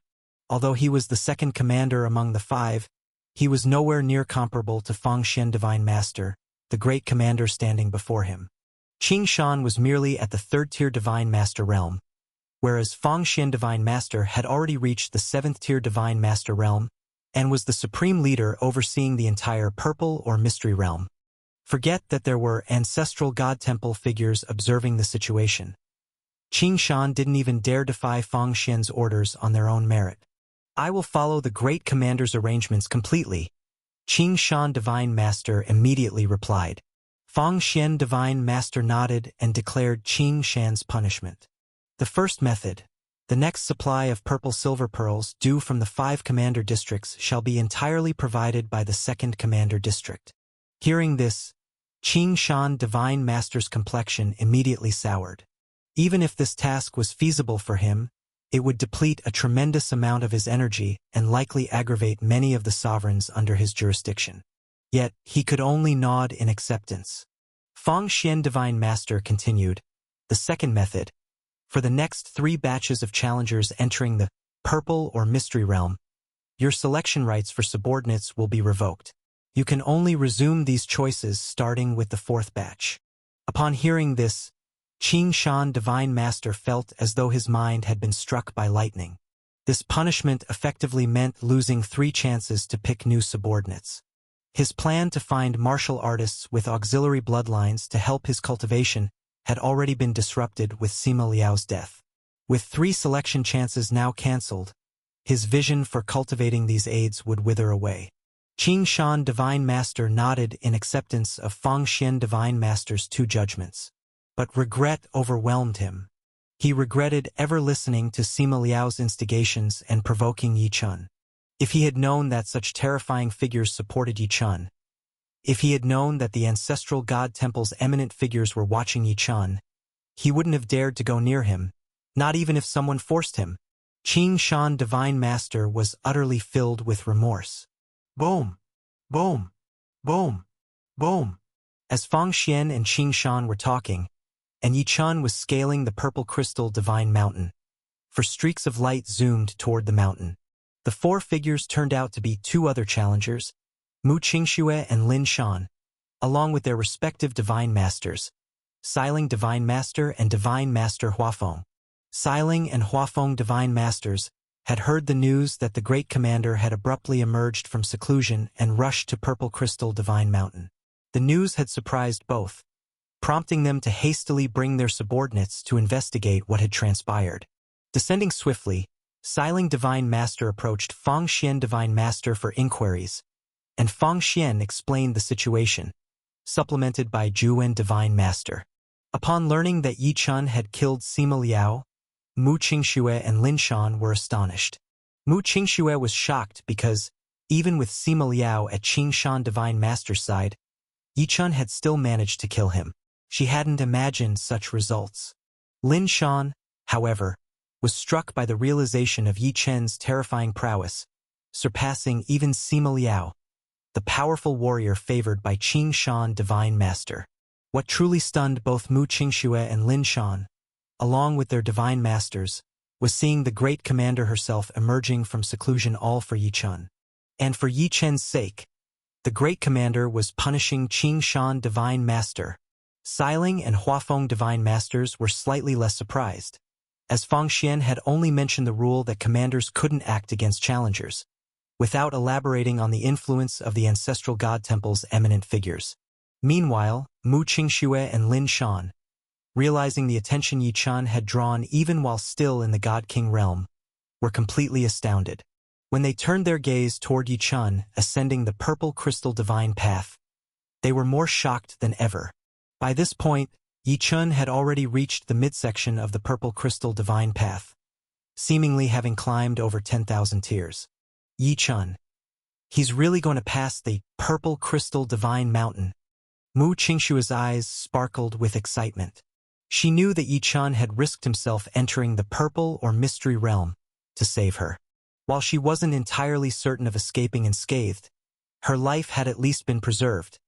Although he was the second commander among the 5, he was nowhere near comparable to Fangxian Divine Master, the great commander standing before him. Qingshan was merely at the 3rd-tier Divine Master realm, whereas Fangxian Divine Master had already reached the 7th-tier Divine Master realm and was the supreme leader overseeing the entire Purple or Mystery realm. Forget that there were ancestral god temple figures observing the situation. Qingshan didn't even dare defy Fangxian's orders on their own merit. I will follow the great commander's arrangements completely, Qingshan Divine Master immediately replied. Fangxian Divine Master nodded and declared Qingshan's punishment. The first method, the next supply of purple silver pearls due from the 5 commander districts shall be entirely provided by the 2nd Commander District. Hearing this, Qingshan Divine Master's complexion immediately soured. Even if this task was feasible for him, It would deplete a tremendous amount of his energy and likely aggravate many of the sovereigns under his jurisdiction. Yet, he could only nod in acceptance. Feng Xian Divine Master continued, the second method. For the next 3 batches of challengers entering the Purple or Mystery Realm, your selection rights for subordinates will be revoked. You can only resume these choices starting with the 4th batch. Upon hearing this, Qing Shan Divine Master felt as though his mind had been struck by lightning. This punishment effectively meant losing 3 chances to pick new subordinates. His plan to find martial artists with auxiliary bloodlines to help his cultivation had already been disrupted with Sima Liao's death. With 3 selection chances now cancelled, his vision for cultivating these aids would wither away. Qing Shan Divine Master nodded in acceptance of Feng Xian Divine Master's 2 judgments. But regret overwhelmed him. He regretted ever listening to Sima Liao's instigations and provoking Yi Chun. If he had known that such terrifying figures supported Yi Chun, if he had known that the ancestral god temple's eminent figures were watching Yi Chun, he wouldn't have dared to go near him, not even if someone forced him. Qing Shan Divine Master was utterly filled with remorse. Boom! Boom! Boom! Boom! As Feng Xian and Qing Shan were talking, and Yi Chun was scaling the purple crystal divine mountain, for streaks of light zoomed toward the mountain. The 4 figures turned out to be 2 other challengers, Mu Qingxue and Lin Shan, along with their respective divine masters, Xiling Divine Master and Divine Master Huafeng. Xiling and Huafeng Divine Masters had heard the news that the great commander had abruptly emerged from seclusion and rushed to Purple Crystal Divine Mountain. The news had surprised both, prompting them to hastily bring their subordinates to investigate what had transpired. Descending swiftly, Xiling Divine Master approached Feng Xian Divine Master for inquiries, and Feng Xian explained the situation, supplemented by Zhuwen Divine Master. Upon learning that Yi Chun had killed Sima Liao, Mu Qingxue and Lin Shan were astonished. Mu Qingxue was shocked because, even with Sima Liao at Qing Shan Divine Master's side, Yi Chun had still managed to kill him. She hadn't imagined such results. Lin Shan, however, was struck by the realization of Yi Chen's terrifying prowess, surpassing even Sima Liao, the powerful warrior favored by Qing Shan Divine Master. What truly stunned both Mu Qingxue and Lin Shan, along with their divine masters, was seeing the great commander herself emerging from seclusion all for Yi Chun. And for Yi Chen's sake, the great commander was punishing Qing Shan Divine Master. Xiling and Huafeng Divine Masters were slightly less surprised, as Feng Xian had only mentioned the rule that commanders couldn't act against challengers, without elaborating on the influence of the ancestral god temple's eminent figures. Meanwhile, Mu Qingxue and Lin Shan, realizing the attention Yi Chun had drawn even while still in the God King realm, were completely astounded. When they turned their gaze toward Yi Chun ascending the purple crystal divine path, they were more shocked than ever. By this point, Yi Chun had already reached the midsection of the purple crystal divine path, seemingly having climbed over 10,000 tiers. Yi Chun. He's really going to pass the purple crystal divine mountain. Mu Qingxue's eyes sparkled with excitement. She knew that Yi Chun had risked himself entering the purple or mystery realm to save her. While she wasn't entirely certain of escaping unscathed, her life had at least been preserved,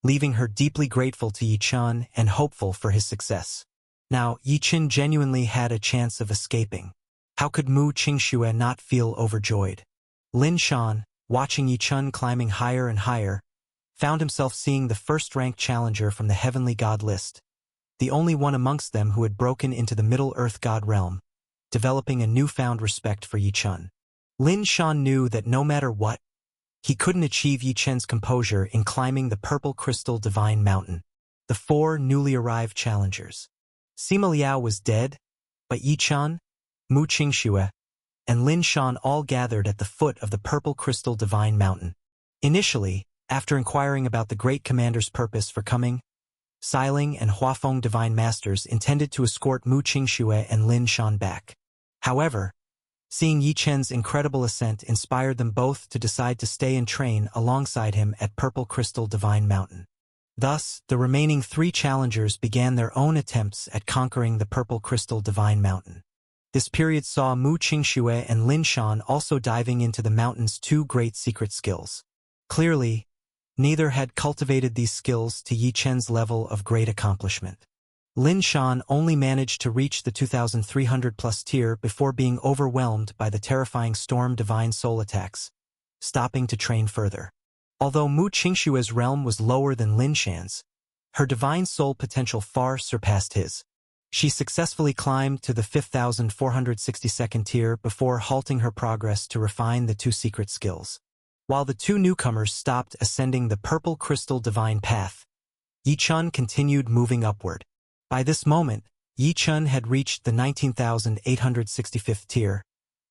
leaving her deeply grateful to Yi Chun and hopeful for his success. Now, Yi Chun genuinely had a chance of escaping. How could Mu Qingxue not feel overjoyed? Lin Shan, watching Yi Chun climbing higher and higher, found himself seeing the first-ranked challenger from the heavenly god list, the only one amongst them who had broken into the Middle Earth god realm, developing a newfound respect for Yi Chun. Lin Shan knew that no matter what, he couldn't achieve Yi Chen's composure in climbing the purple crystal divine mountain. The 4 newly arrived challengers. Sima Liao was dead, but Yi Chun, Mu Qingxue, and Lin Shan all gathered at the foot of the purple crystal divine mountain. Initially, after inquiring about the great commander's purpose for coming, Xiling and Huafeng Divine Masters intended to escort Mu Qingxue and Lin Shan back. However, seeing Yi Chen's incredible ascent inspired them both to decide to stay and train alongside him at Purple Crystal Divine Mountain. Thus, the remaining 3 challengers began their own attempts at conquering the Purple Crystal Divine Mountain. This period saw Mu Qingxue and Lin Shan also diving into the mountain's two great secret skills. Clearly, neither had cultivated these skills to Yi Chen's level of great accomplishment. Lin Shan only managed to reach the 2,300+ tier before being overwhelmed by the terrifying Storm Divine Soul attacks, stopping to train further. Although Mu Qingxue's realm was lower than Lin Shan's, her Divine Soul potential far surpassed his. She successfully climbed to the 5,462nd tier before halting her progress to refine the two secret skills. While the two newcomers stopped ascending the Purple Crystal Divine Path, Yi Chen continued moving upward. By this moment, Yi Chen had reached the 19,865th tier,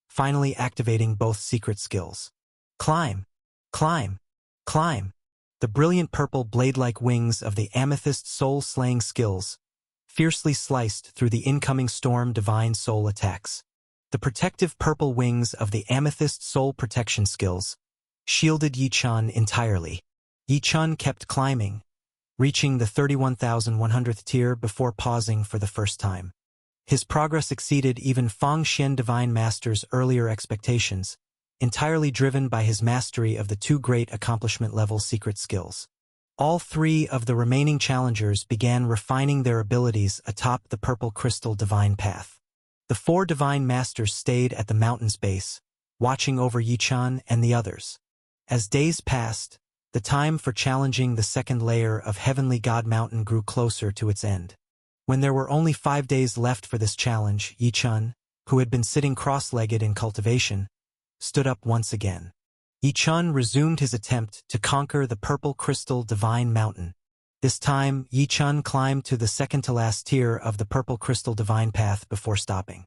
finally activating both secret skills. Climb! Climb! Climb! The brilliant purple blade-like wings of the Amethyst Soul-slaying skills fiercely sliced through the incoming Storm Divine Soul attacks. The protective purple wings of the Amethyst Soul protection skills shielded Yi Chen entirely. Yi Chen kept climbing, reaching the 31,100th tier before pausing for the first time. His progress exceeded even Fang Xian Divine Master's earlier expectations, entirely driven by his mastery of the two great accomplishment-level secret skills. All three of the remaining challengers began refining their abilities atop the Purple Crystal Divine Path. The four Divine Masters stayed at the mountain's base, watching over Yi Chen and the others. As days passed, the time for challenging the second layer of Heavenly God Mountain grew closer to its end. When there were only 5 days left for this challenge, Yi Chen, who had been sitting cross-legged in cultivation, stood up once again. Yi Chen resumed his attempt to conquer the Purple Crystal Divine Mountain. This time, Yi Chen climbed to the second-to-last tier of the Purple Crystal Divine Path before stopping.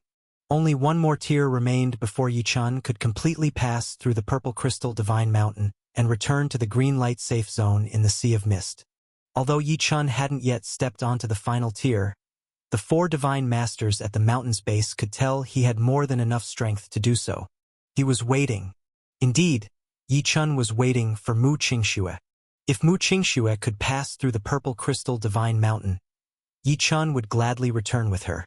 Only one more tier remained before Yi Chen could completely pass through the Purple Crystal Divine Mountain and return to the green light safe zone in the Sea of Mist. Although Yi Chen hadn't yet stepped onto the final tier, the four Divine Masters at the mountain's base could tell he had more than enough strength to do so. He was waiting. Indeed, Yi Chen was waiting for Mu Qingxue. If Mu Qingxue could pass through the Purple Crystal Divine Mountain, Yi Chen would gladly return with her.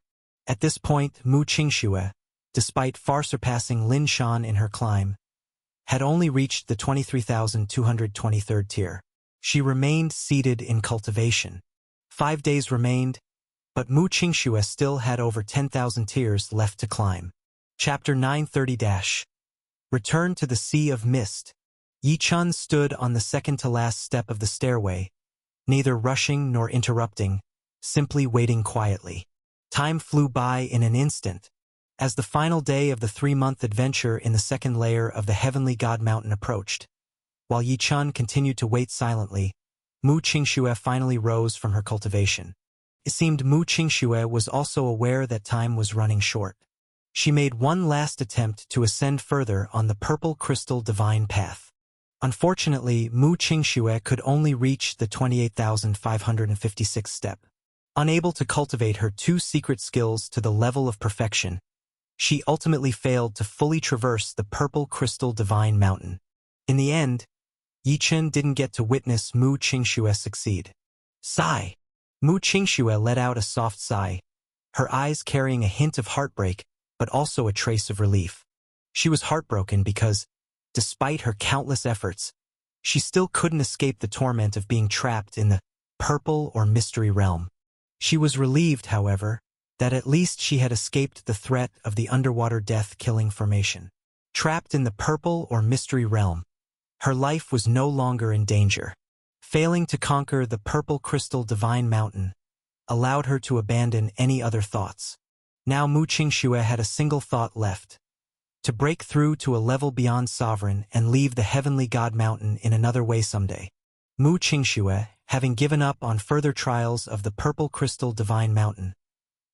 At this point, Mu Qingxue, despite far surpassing Lin Shan in her climb, had only reached the 23,223rd tier. She remained seated in cultivation. 5 days remained, but Mu Qingxue still had over 10,000 tiers left to climb. Chapter 930- Return to the Sea of Mist. Yi Chen stood on the second-to-last step of the stairway, neither rushing nor interrupting, simply waiting quietly. Time flew by in an instant. As the final day of the 3-month adventure in the second layer of the Heavenly God Mountain approached, while Yi Chen continued to wait silently, Mu Qingxue finally rose from her cultivation. It seemed Mu Qingxue was also aware that time was running short. She made one last attempt to ascend further on the Purple Crystal Divine Path. Unfortunately, Mu Qingxue could only reach the 28,556th step. Unable to cultivate her two secret skills to the level of perfection, she ultimately failed to fully traverse the Purple Crystal Divine Mountain. In the end, Yi Chen didn't get to witness Mu Qingxue succeed. Sigh. Mu Qingxue let out a soft sigh, her eyes carrying a hint of heartbreak, but also a trace of relief. She was heartbroken because, despite her countless efforts, she still couldn't escape the torment of being trapped in the purple or mystery realm. She was relieved, however, that at least she had escaped the threat of the underwater death-killing formation. Trapped in the purple or mystery realm, her life was no longer in danger. Failing to conquer the Purple Crystal Divine Mountain allowed her to abandon any other thoughts. Now Mu Qingxue had a single thought left: to break through to a level beyond Sovereign and leave the Heavenly God Mountain in another way someday. Mu Qingxue, having given up on further trials of the Purple Crystal Divine Mountain,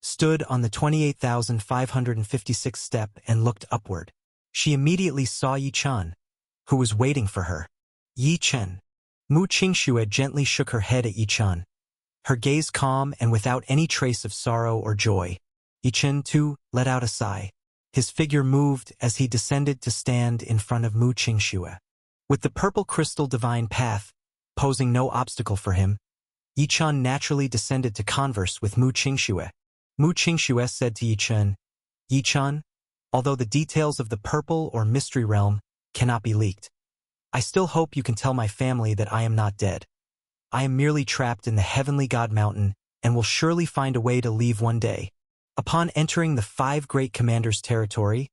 stood on the 28,556th step and looked upward. She immediately saw Yi Chen, who was waiting for her. Yi Chen. Mu Qingxue gently shook her head at Yi Chen, her gaze calm and without any trace of sorrow or joy. Yi Chen, too, let out a sigh. His figure moved as he descended to stand in front of Mu Qingxue. With the Purple Crystal Divine Path posing no obstacle for him, Yi Chen naturally descended to converse with Mu Qingxue. Mu Qingxue said to Yi Chen, Yi-chan, although the details of the purple or mystery realm cannot be leaked, I still hope you can tell my family that I am not dead. I am merely trapped in the Heavenly God Mountain and will surely find a way to leave one day. Upon entering the 5 Great Commanders' territory,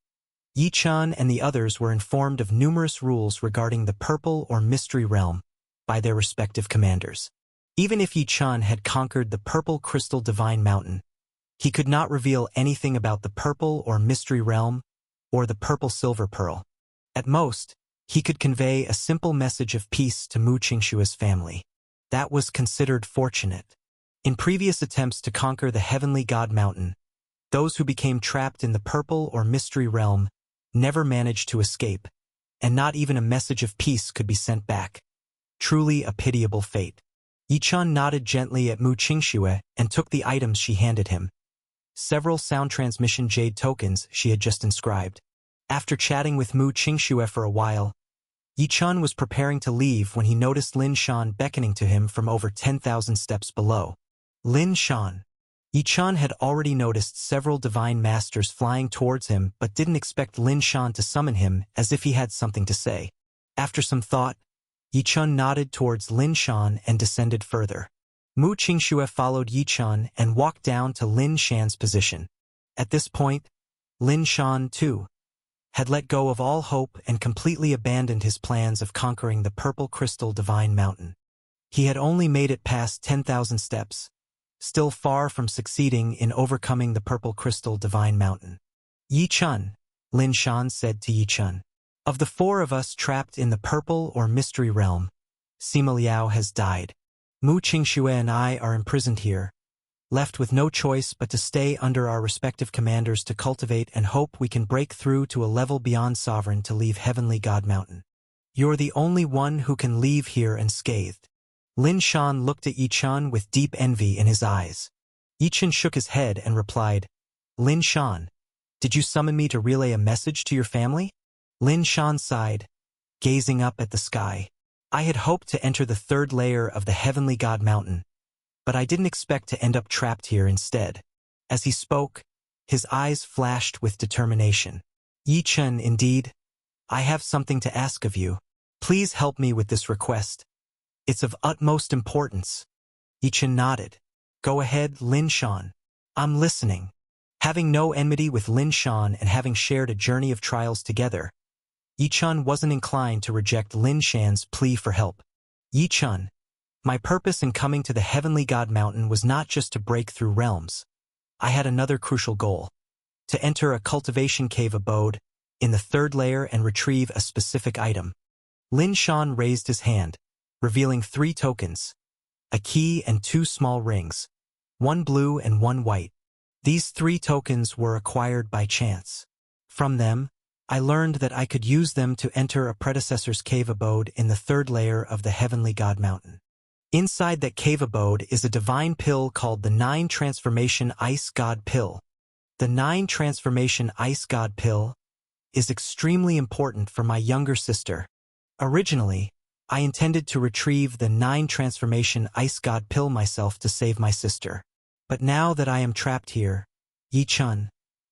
Yi-chan and the others were informed of numerous rules regarding the purple or mystery realm by their respective commanders. Even if Yi-chan had conquered the purple crystal divine mountain, he could not reveal anything about the purple or mystery realm or the purple silver pearl. At most, he could convey a simple message of peace to Mu Qingshua's family. That was considered fortunate. In previous attempts to conquer the Heavenly God Mountain, those who became trapped in the purple or mystery realm never managed to escape, and not even a message of peace could be sent back. Truly a pitiable fate. Yi-chan nodded gently at Mu Qingxue and took the items she handed him. Several sound transmission jade tokens she had just inscribed. After chatting with Mu Qingxue for a while, Yi-chan was preparing to leave when he noticed Lin Shan beckoning to him from over 10,000 steps below. Lin Shan. Yi-chan had already noticed several divine masters flying towards him but didn't expect Lin Shan to summon him as if he had something to say. After some thought, Yi-chan nodded towards Lin Shan and descended further. Mu Qingxue followed Yi-chan and walked down to Lin Shan's position. At this point, Lin Shan, too, had let go of all hope and completely abandoned his plans of conquering the purple crystal divine mountain. He had only made it past 10,000 steps, still far from succeeding in overcoming the purple crystal divine mountain. Yi-chan, Lin Shan said to Yi-chan, of the 4 of us trapped in the purple or mystery realm, Sima Liao has died. Mu Qingxue and I are imprisoned here, left with no choice but to stay under our respective commanders to cultivate and hope we can break through to a level beyond sovereign to leave Heavenly God Mountain. You're the only one who can leave here unscathed. Lin Shan looked at Yi-chan with deep envy in his eyes. Yi-chan shook his head and replied, Lin Shan, did you summon me to relay a message to your family? Lin Shan sighed, gazing up at the sky. I had hoped to enter the 3rd layer of the Heavenly God Mountain, but I didn't expect to end up trapped here instead. As he spoke, his eyes flashed with determination. Yi-chan, indeed, I have something to ask of you. Please help me with this request. It's of utmost importance. Yi-chan nodded. Go ahead, Lin Shan. I'm listening. Having no enmity with Lin Shan and having shared a journey of trials together, Yi-chan wasn't inclined to reject Lin Shan's plea for help. Yi-chan, my purpose in coming to the Heavenly God Mountain was not just to break through realms. I had another crucial goal: to enter a cultivation cave abode in the 3rd layer and retrieve a specific item. Lin Shan raised his hand, revealing 3 tokens, a key and 2 small rings, 1 blue and 1 white. These 3 tokens were acquired by chance. From them, I learned that I could use them to enter a predecessor's cave abode in the 3rd layer of the Heavenly God Mountain. Inside that cave abode is a divine pill called the 9 Transformation Ice God Pill. The 9 Transformation Ice God Pill is extremely important for my younger sister. Originally, I intended to retrieve the 9 Transformation Ice God Pill myself to save my sister. But now that I am trapped here, Yi-chan,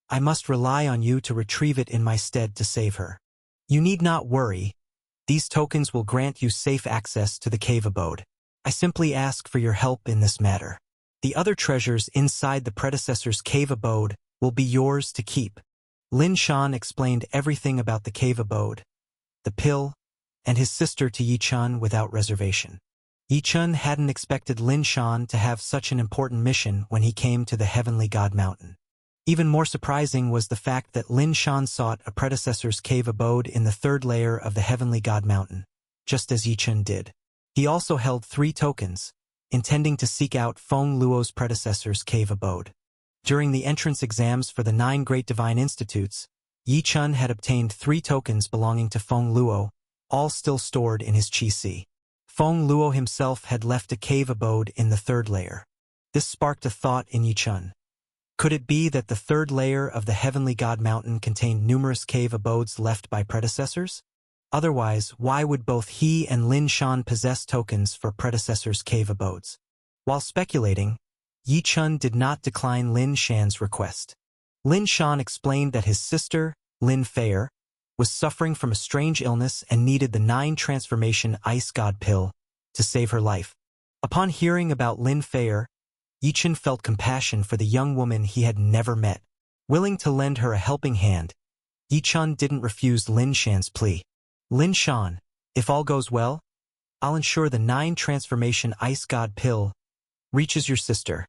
I must rely on you to retrieve it in my stead to save her. You need not worry. These tokens will grant you safe access to the cave abode. I simply ask for your help in this matter. The other treasures inside the predecessor's cave abode will be yours to keep. Lin Shan explained everything about the cave abode, the pill, and his sister to Yi-chan without reservation. Yi-chan hadn't expected Lin Shan to have such an important mission when he came to the Heavenly God Mountain. Even more surprising was the fact that Lin Shan sought a predecessor's cave abode in the 3rd layer of the Heavenly God Mountain, just as Yi-chan did. He also held 3 tokens, intending to seek out Feng Luo's predecessor's cave abode. During the entrance exams for the 9 Great Divine Institutes, Yi-chan had obtained 3 tokens belonging to Feng Luo, all still stored in his qi. Feng Luo himself had left a cave abode in the 3rd layer. This sparked a thought in Yi-chan. Could it be that the 3rd layer of the Heavenly God Mountain contained numerous cave abodes left by predecessors? Otherwise, why would both he and Lin Shan possess tokens for predecessors' cave abodes? While speculating, Yi-chan did not decline Lin Shan's request. Lin Shan explained that his sister, Lin Feier, was suffering from a strange illness and needed the 9-transformation ice god pill to save her life. Upon hearing about Lin Feier, Yichen felt compassion for the young woman he had never met. Willing to lend her a helping hand, Yichen didn't refuse Lin Shan's plea. Lin Shan, if all goes well, I'll ensure the 9-transformation ice god pill reaches your sister,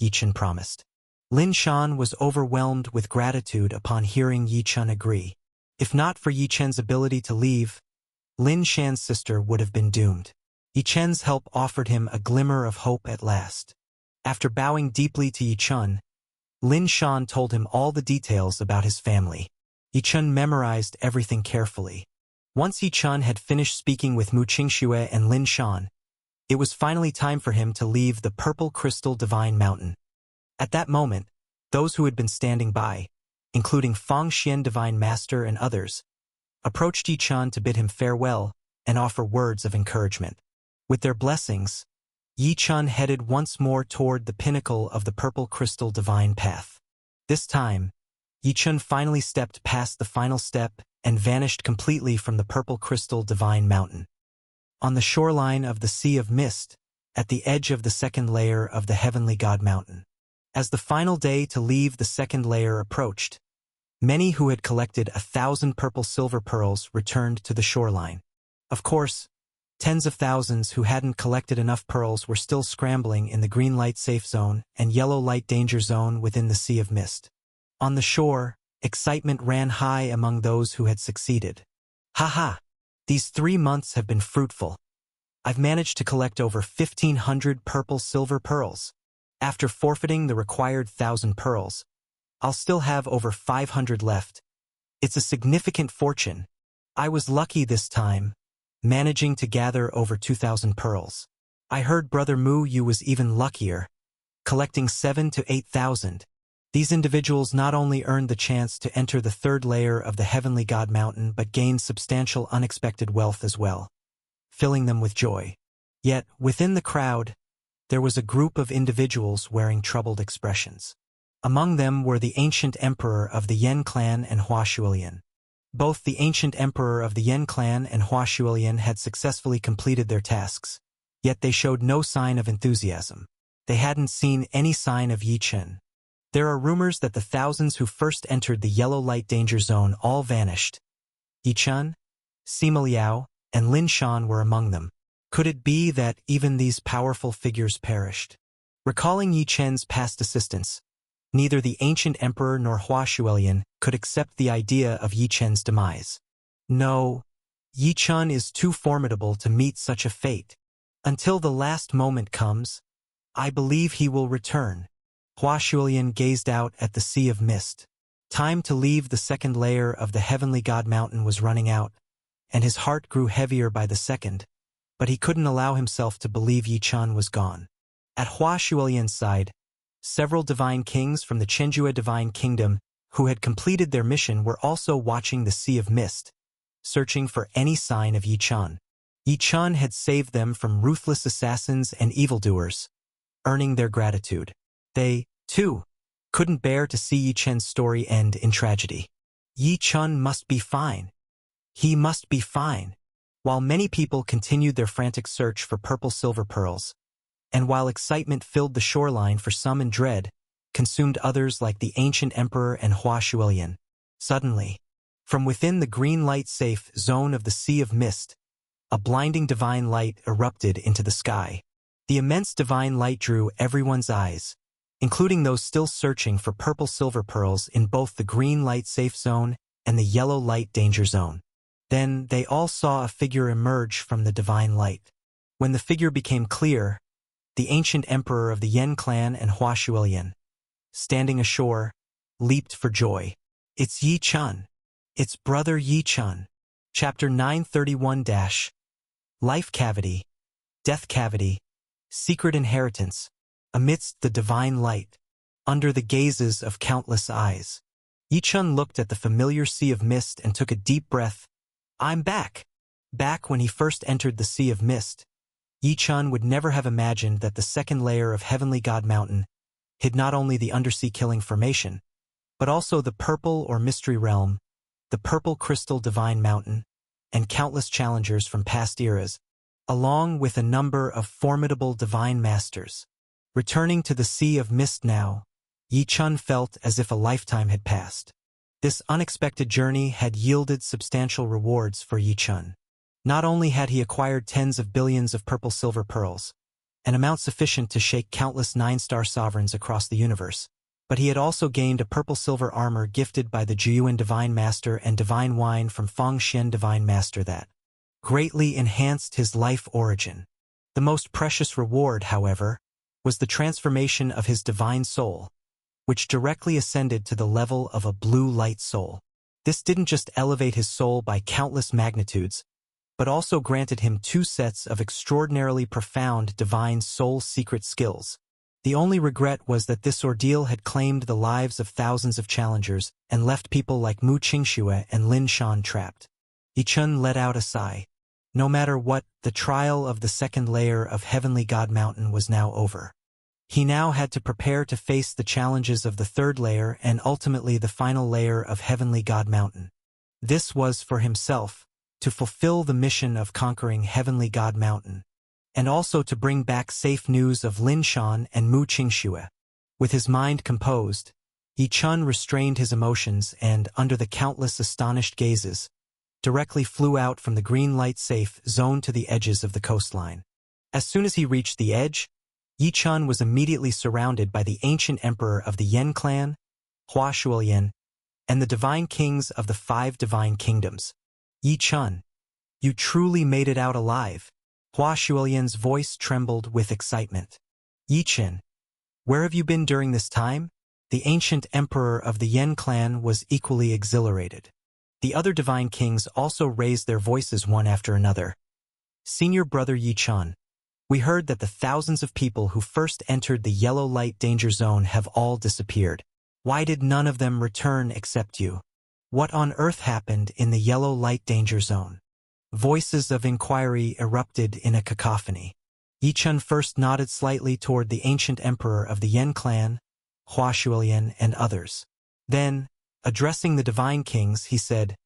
Yichen promised. Lin Shan was overwhelmed with gratitude upon hearing Yichen agree. If not for Yichen's ability to leave, Lin Shan's sister would have been doomed. Yichen's help offered him a glimmer of hope at last. After bowing deeply to Yichen, Lin Shan told him all the details about his family. Yichen memorized everything carefully. Once Yichen had finished speaking with Mu Qingxue and Lin Shan, it was finally time for him to leave the Purple Crystal Divine Mountain. At that moment, those who had been standing by, including Fang Xian Divine Master and others, approached Yichen to bid him farewell and offer words of encouragement. With their blessings, Yichen headed once more toward the pinnacle of the Purple Crystal Divine Path. This time, Yichen finally stepped past the final step and vanished completely from the Purple Crystal Divine Mountain. On the shoreline of the Sea of Mist, at the edge of the second layer of the Heavenly God Mountain. As the final day to leave the second layer approached, many who had collected 1,000 purple silver pearls returned to the shoreline. Of course, tens of thousands who hadn't collected enough pearls were still scrambling in the green light safe zone and yellow light danger zone within the Sea of Mist. On the shore, excitement ran high among those who had succeeded. Haha! These 3 months have been fruitful. I've managed to collect over 1,500 purple silver pearls. After forfeiting the required 1,000 pearls, I'll still have over 500 left. It's a significant fortune. I was lucky this time, managing to gather over 2,000 pearls. I heard Brother Mu Yu was even luckier, collecting 7,000 to 8,000. These individuals not only earned the chance to enter the third layer of the Heavenly God Mountain but gained substantial unexpected wealth as well, filling them with joy. Yet, within the crowd, there was a group of individuals wearing troubled expressions. Among them were the ancient emperor of the Yan clan and Hua Shuilian. Both the ancient emperor of the Yan clan and Hua Shuilian had successfully completed their tasks, yet they showed no sign of enthusiasm. They hadn't seen any sign of Yichen. There are rumors that the thousands who first entered the yellow light danger zone all vanished. Yichen, Sima Liao, and Lin Shan were among them. Could it be that even these powerful figures perished? Recalling Yichen's past assistance, neither the ancient emperor nor Hua Shuilian could accept the idea of Yichen's demise. No, Yichen is too formidable to meet such a fate. Until the last moment comes, I believe he will return. Hua Shuilian gazed out at the Sea of Mist. Time to leave the second layer of the Heavenly God Mountain was running out, and his heart grew heavier by the second, but he couldn't allow himself to believe Yichen was gone. At Hua Shuilian's side, several divine kings from the Chenjue Divine Kingdom who had completed their mission were also watching the Sea of Mist, searching for any sign of Yichen. Yichen had saved them from ruthless assassins and evildoers, earning their gratitude. They, too, couldn't bear to see Yichen's story end in tragedy. Yichen must be fine. He must be fine. While many people continued their frantic search for purple silver pearls, and while excitement filled the shoreline for some and dread consumed others like the ancient emperor and Hua Shuilian, suddenly, from within the green light safe zone of the Sea of Mist, a blinding divine light erupted into the sky. The immense divine light drew everyone's eyes, including those still searching for purple silver pearls in both the green light safe zone and the yellow light danger zone. Then they all saw a figure emerge from the divine light. When the figure became clear, the ancient emperor of the Yan clan and Hua Shuilian, standing ashore, leaped for joy. It's Yichen. It's brother Yichen. Chapter 931- Life Cavity, Death Cavity, Secret Inheritance. Amidst the divine light, under the gazes of countless eyes, Yichen looked at the familiar Sea of Mist and took a deep breath. I'm back. Back when he first entered the Sea of Mist, Yichen would never have imagined that the second layer of Heavenly God Mountain hid not only the undersea killing formation, but also the Purple or Mystery Realm, the Purple Crystal Divine Mountain, and countless challengers from past eras, along with a number of formidable divine masters. Returning to the Sea of Mist now, Yi Chun felt as if a lifetime had passed. This unexpected journey had yielded substantial rewards for Yi Chun. Not only had he acquired tens of billions of purple silver pearls, an amount sufficient to shake countless 9-star sovereigns across the universe, but he had also gained a purple-silver armor gifted by the Jiyuan Divine Master and divine wine from Feng Xian Divine Master that greatly enhanced his life origin. The most precious reward, however, was the transformation of his divine soul, which directly ascended to the level of a blue light soul. This didn't just elevate his soul by countless magnitudes, but also granted him 2 sets of extraordinarily profound divine soul secret skills. The only regret was that this ordeal had claimed the lives of thousands of challengers and left people like Mu Qingxue and Lin Shan trapped. Yi Chun let out a sigh. No matter what, the trial of the second layer of Heavenly God Mountain was now over. He now had to prepare to face the challenges of the third layer and ultimately the final layer of Heavenly God Mountain. This was for himself, to fulfill the mission of conquering Heavenly God Mountain, and also to bring back safe news of Lin Shan and Mu Qingxue. With his mind composed, Yi Chun restrained his emotions and, under the countless astonished gazes, directly flew out from the green light safe zone to the edges of the coastline. As soon as he reached the edge, Yi Chun was immediately surrounded by the ancient emperor of the Yan clan, Hua Shuolian, and the divine kings of the 5 divine kingdoms. Yi Chun, you truly made it out alive. Hua Shuolian's voice trembled with excitement. Yi Chun, where have you been during this time? The ancient emperor of the Yan clan was equally exhilarated. The other divine kings also raised their voices one after another. Senior brother Yi Chun, we heard that the thousands of people who first entered the yellow light danger zone have all disappeared. Why did none of them return except you? What on earth happened in the yellow light danger zone? Voices of inquiry erupted in a cacophony. Yi Chun first nodded slightly toward the ancient emperor of the Yan clan, Hua Shuolian, and others. Then, addressing the divine kings, he said,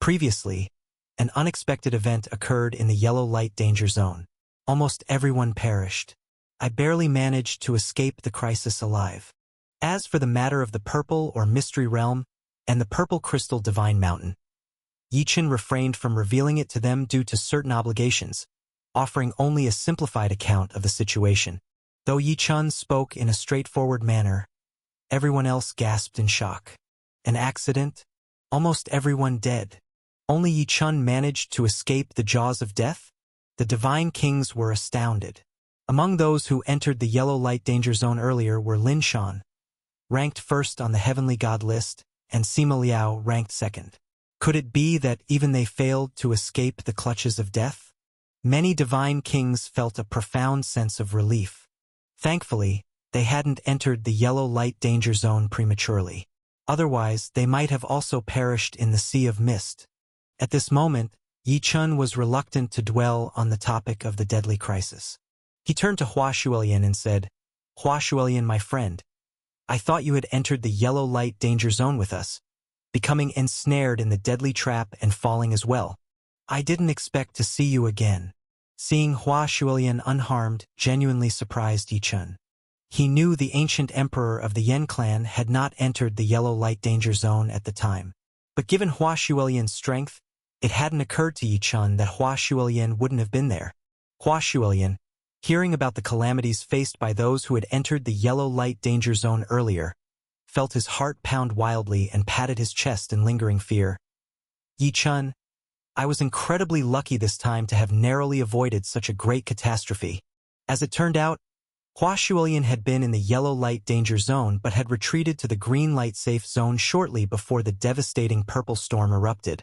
previously, an unexpected event occurred in the yellow light danger zone. Almost everyone perished. I barely managed to escape the crisis alive. As for the matter of the Purple or Mystery Realm and the Purple Crystal Divine Mountain, Yi Chun refrained from revealing it to them due to certain obligations, offering only a simplified account of the situation. Though Yi Chun spoke in a straightforward manner, everyone else gasped in shock. An accident? Almost everyone dead. Only Yi Chun managed to escape the jaws of death? The divine kings were astounded. Among those who entered the yellow light danger zone earlier were Lin Shan, ranked first on the Heavenly God list, and Sima Liao, ranked second. Could it be that even they failed to escape the clutches of death? Many divine kings felt a profound sense of relief. Thankfully, they hadn't entered the yellow light danger zone prematurely. Otherwise, they might have also perished in the Sea of Mist. At this moment, Yi Chun was reluctant to dwell on the topic of the deadly crisis. He turned to Hua Shuolian and said, Hua Shuolian, my friend, I thought you had entered the yellow light danger zone with us, becoming ensnared in the deadly trap and falling as well. I didn't expect to see you again. Seeing Hua Shuolian unharmed genuinely surprised Yi Chun. He knew the ancient emperor of the Yan clan had not entered the yellow light danger zone at the time. But given Hua Shuolian's strength, it hadn't occurred to Yi Chun that Hua Shuolian wouldn't have been there. Hua Shuolian, hearing about the calamities faced by those who had entered the yellow light danger zone earlier, felt his heart pound wildly and patted his chest in lingering fear. Yi Chun, I was incredibly lucky this time to have narrowly avoided such a great catastrophe. As it turned out, Hua Shuolian had been in the yellow light danger zone but had retreated to the green light safe zone shortly before the devastating purple storm erupted,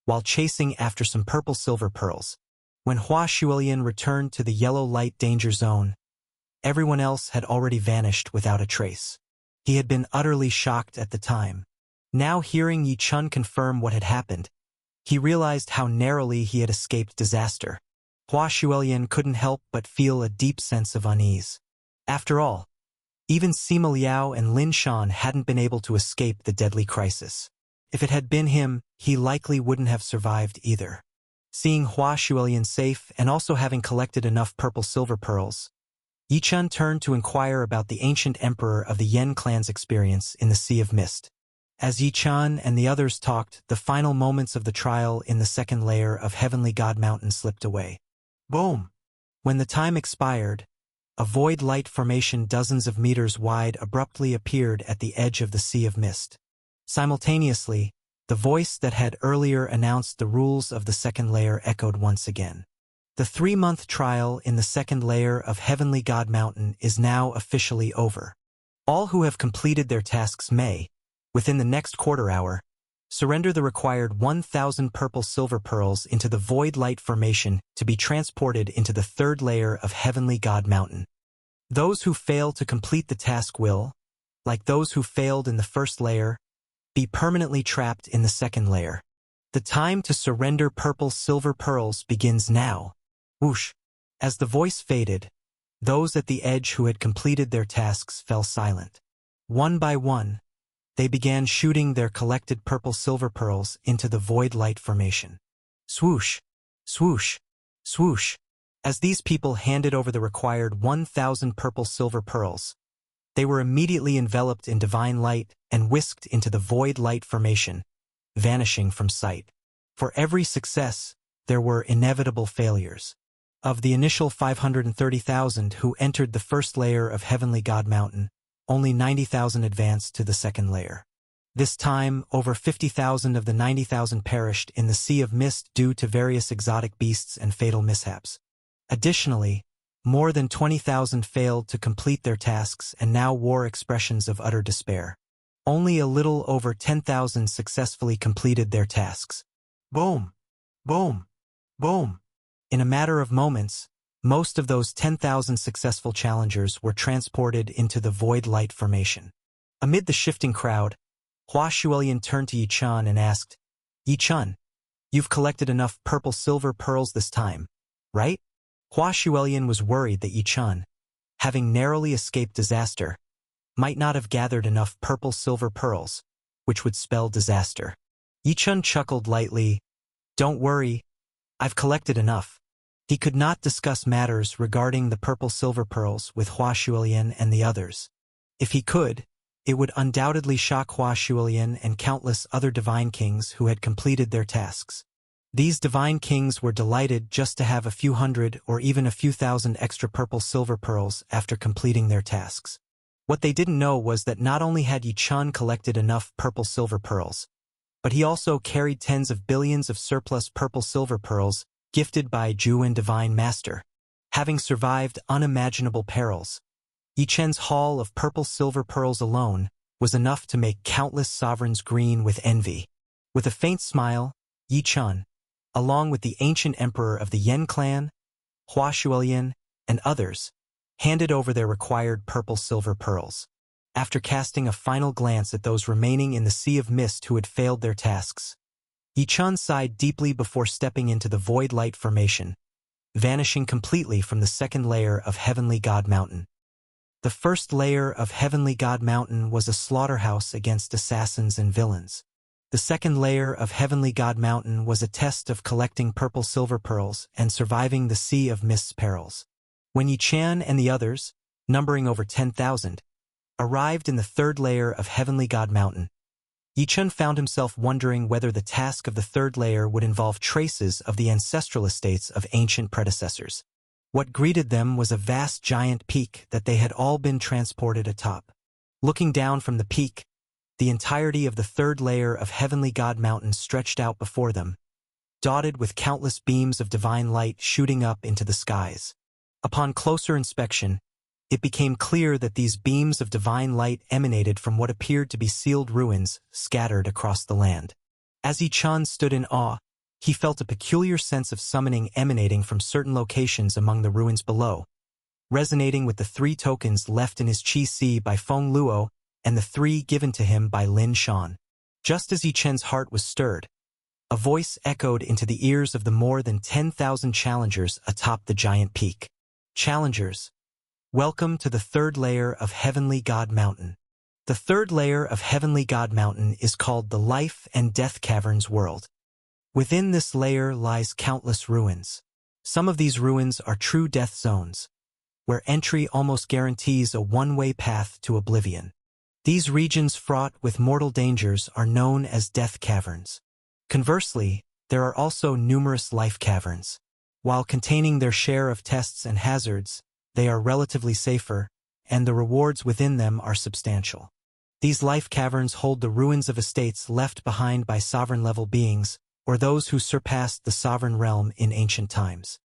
while chasing after some purple silver pearls. When Hua Shuolian returned to the yellow light danger zone, everyone else had already vanished without a trace. He had been utterly shocked at the time. Now hearing Yi Chun confirm what had happened, he realized how narrowly he had escaped disaster. Hua Shuolian couldn't help but feel a deep sense of unease. After all, Even Sima Liao and Lin Shan hadn't been able to escape the deadly crisis. If it had been him, he likely wouldn't have survived either. Seeing Hua Shuilian safe and also having collected enough purple silver pearls, Yi Chun turned to inquire about the ancient emperor of the Yen clan's experience in the Sea of Mist. As Yi Chun and the others talked, the final moments of the trial in the second layer of Heavenly God Mountain slipped away. Boom! When the time expired, a void light formation dozens of meters wide abruptly appeared at the edge of the Sea of Mist. Simultaneously, the voice that had earlier announced the rules of the second layer echoed once again. The 3-month trial in the second layer of Heavenly God Mountain is now officially over. All who have completed their tasks may, within the next quarter hour, surrender the required 1,000 purple silver pearls into the void light formation to be transported into the third layer of Heavenly God Mountain. Those who fail to complete the task will, like those who failed in the first layer, be permanently trapped in the second layer. The time to surrender purple silver pearls begins now. Whoosh! As the voice faded, those at the edge who had completed their tasks fell silent. One by one, they began shooting their collected purple silver pearls into the void light formation. Swoosh! Swoosh! Swoosh! As these people handed over the required 1,000 purple silver pearls, they were immediately enveloped in divine light and whisked into the void light formation, vanishing from sight. For every success, there were inevitable failures. Of the initial 530,000 who entered the first layer of Heavenly God Mountain, only 90,000 advanced to the second layer. This time, over 50,000 of the 90,000 perished in the Sea of Mist due to various exotic beasts and fatal mishaps. Additionally, more than 20,000 failed to complete their tasks and now wore expressions of utter despair. Only a little over 10,000 successfully completed their tasks. Boom! Boom! Boom! In a matter of moments, most of those 10,000 successful challengers were transported into the void light formation. Amid the shifting crowd, Hua Shuilian turned to Yi Chun and asked, Yi Chun, you've collected enough purple silver pearls this time, right? Hua Shuilian was worried that Yi Chun, having narrowly escaped disaster, might not have gathered enough purple silver pearls, which would spell disaster. Yi Chun chuckled lightly, Don't worry, I've collected enough. He could not discuss matters regarding the purple silver pearls with Hua Shuilian and the others. If he could, it would undoubtedly shock Hua Shuilian and countless other divine kings who had completed their tasks. These divine kings were delighted just to have a few hundred or even a few thousand extra purple silver pearls after completing their tasks. What they didn't know was that not only had Yi Chun collected enough purple silver pearls, but he also carried tens of billions of surplus purple silver pearls gifted by Juan Divine Master. Having survived unimaginable perils, Yi Chun's haul of purple silver pearls alone was enough to make countless sovereigns green with envy. With a faint smile, Yi Chun, along with the ancient emperor of the Yen clan, Hua Shuilian, and others, handed over their required purple silver pearls. After casting a final glance at those remaining in the Sea of Mist who had failed their tasks, Yi Chun sighed deeply before stepping into the void light formation, vanishing completely from the second layer of Heavenly God Mountain. The first layer of Heavenly God Mountain was a slaughterhouse against assassins and villains. The second layer of Heavenly God Mountain was a test of collecting purple silver pearls and surviving the Sea of Mist's perils. When Yi Chun and the others, numbering over 10,000, arrived in the third layer of Heavenly God Mountain, Yi Chun found himself wondering whether the task of the third layer would involve traces of the ancestral estates of ancient predecessors. What greeted them was a vast giant peak that they had all been transported atop. Looking down from the peak, the entirety of the third layer of Heavenly God Mountain stretched out before them, dotted with countless beams of divine light shooting up into the skies. Upon closer inspection, it became clear that these beams of divine light emanated from what appeared to be sealed ruins scattered across the land. As Yi Chun stood in awe, he felt a peculiar sense of summoning emanating from certain locations among the ruins below, resonating with the 3 tokens left in his Qi Si by Feng Luo and the 3 given to him by Lin Shan. Just as Yi Chun's heart was stirred, a voice echoed into the ears of the more than 10,000 challengers atop the giant peak. Challengers, Welcome to the third layer of Heavenly God Mountain. The third layer of Heavenly God Mountain is called the Life and Death Caverns world. Within this layer lies countless ruins. Some of these ruins are true death zones, where entry almost guarantees a one-way path to oblivion. These regions fraught with mortal dangers are known as death caverns. Conversely, there are also numerous life caverns. While containing their share of tests and hazards, they are relatively safer, and the rewards within them are substantial. These life caverns hold the ruins of estates left behind by sovereign-level beings, or those who surpassed the sovereign realm in ancient times.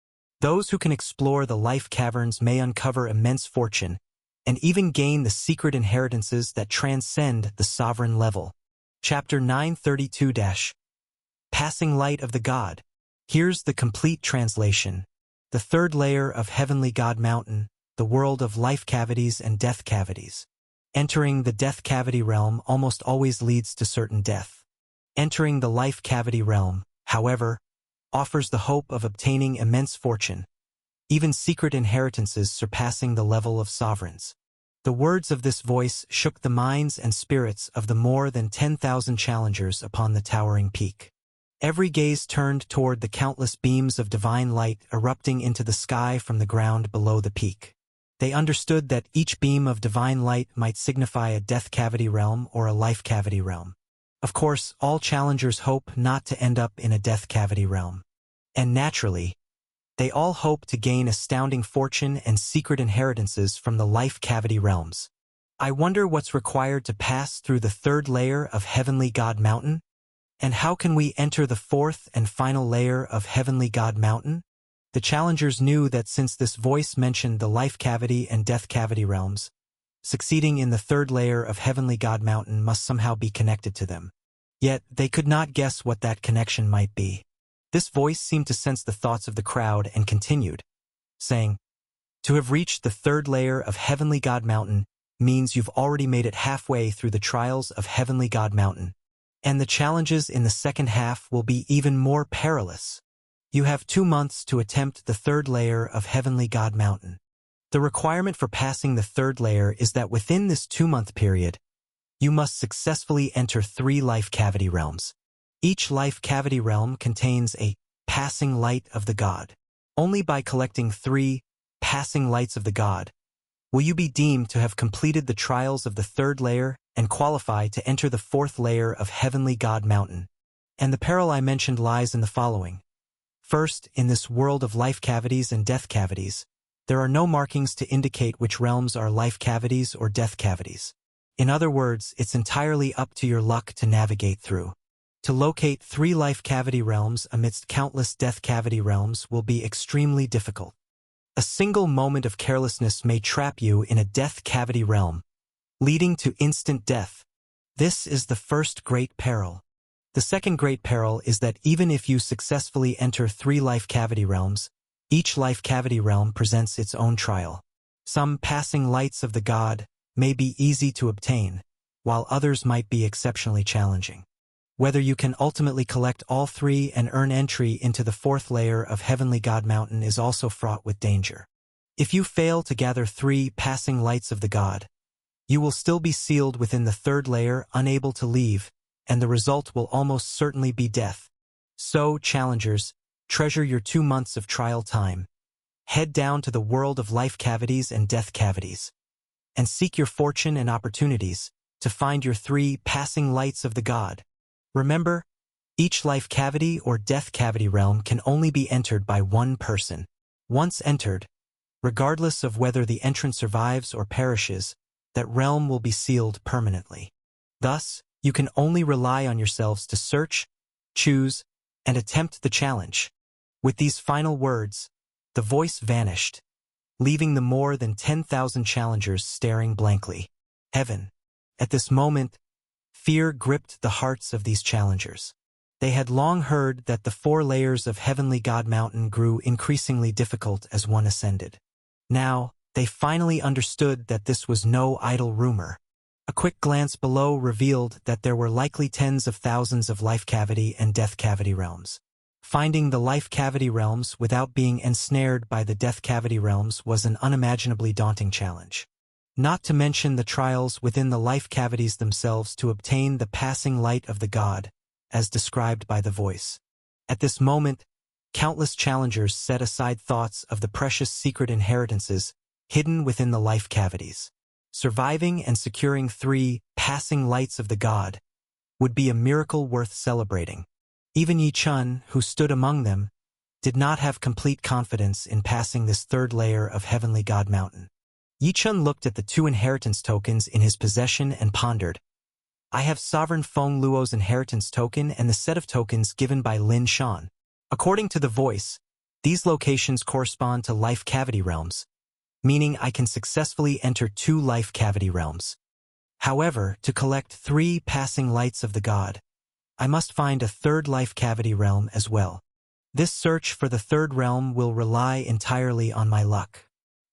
Those who can explore the life caverns may uncover immense fortune, and even gain the secret inheritances that transcend the sovereign level. Chapter 932 Passing Light of the God. Here's the complete translation. The third layer of Heavenly God Mountain, the world of life cavities and death cavities. Entering the death cavity realm almost always leads to certain death. Entering the life cavity realm, however, offers the hope of obtaining immense fortune, even secret inheritances surpassing the level of sovereigns. The words of this voice shook the minds and spirits of the more than 10,000 challengers upon the towering peak. Every gaze turned toward the countless beams of divine light erupting into the sky from the ground below the peak. They understood that each beam of divine light might signify a death cavity realm or a life cavity realm. Of course, all challengers hope not to end up in a death cavity realm. And naturally, they all hope to gain astounding fortune and secret inheritances from the life cavity realms. I wonder what's required to pass through the third layer of Heavenly God Mountain? And how can we enter the fourth and final layer of Heavenly God Mountain? The challengers knew that since this voice mentioned the life cavity and death cavity realms, succeeding in the third layer of Heavenly God Mountain must somehow be connected to them. Yet, they could not guess what that connection might be. This voice seemed to sense the thoughts of the crowd and continued, saying, "To have reached the third layer of Heavenly God Mountain means you've already made it halfway through the trials of Heavenly God Mountain. And the challenges in the second half will be even more perilous. You have 2 months to attempt the third layer of Heavenly God Mountain. The requirement for passing the third layer is that within this 2-month period, you must successfully enter 3 life cavity realms. Each life cavity realm contains a passing light of the God. Only by collecting 3 passing lights of the God will you be deemed to have completed the trials of the third layer and qualify to enter the fourth layer of Heavenly God Mountain. And the peril I mentioned lies in the following. First, in this world of life cavities and death cavities, there are no markings to indicate which realms are life cavities or death cavities. In other words, it's entirely up to your luck to navigate through. To locate 3 life cavity realms amidst countless death cavity realms will be extremely difficult. A single moment of carelessness may trap you in a death cavity realm, leading to instant death. This is the first great peril. The second great peril is that even if you successfully enter 3 life cavity realms, each life cavity realm presents its own trial. Some passing lights of the God may be easy to obtain, while others might be exceptionally challenging. Whether you can ultimately collect all 3 and earn entry into the fourth layer of Heavenly God Mountain is also fraught with danger. If you fail to gather 3 passing lights of the God, you will still be sealed within the third layer, unable to leave, and the result will almost certainly be death. So, challengers, treasure your 2 months of trial time. Head down to the world of life cavities and death cavities, and seek your fortune and opportunities to find your 3 passing lights of the God. Remember, each life cavity or death cavity realm can only be entered by 1 person. Once entered, regardless of whether the entrant survives or perishes, that realm will be sealed permanently. Thus, you can only rely on yourselves to search, choose, and attempt the challenge. With these final words, the voice vanished, leaving the more than 10,000 challengers staring blankly. Heaven. At this moment, fear gripped the hearts of these challengers. They had long heard that the 4 layers of Heavenly God Mountain grew increasingly difficult as one ascended. Now, they finally understood that this was no idle rumor. A quick glance below revealed that there were likely tens of thousands of life cavity and death cavity realms. Finding the life cavity realms without being ensnared by the death cavity realms was an unimaginably daunting challenge. Not to mention the trials within the life cavities themselves to obtain the passing light of the god, as described by the voice. At this moment, countless challengers set aside thoughts of the precious secret inheritances hidden within the life cavities. Surviving and securing 3 passing lights of the god would be a miracle worth celebrating. Even Yi Chun, who stood among them, did not have complete confidence in passing this 3rd layer of Heavenly God Mountain. Yi Chun looked at the 2 inheritance tokens in his possession and pondered. I have Sovereign Feng Luo's inheritance token and the set of tokens given by Lin Shan. According to the voice, these locations correspond to life cavity realms, meaning I can successfully enter 2 life cavity realms. However, to collect 3 passing lights of the god, I must find a 3rd life cavity realm as well. This search for the 3rd realm will rely entirely on my luck.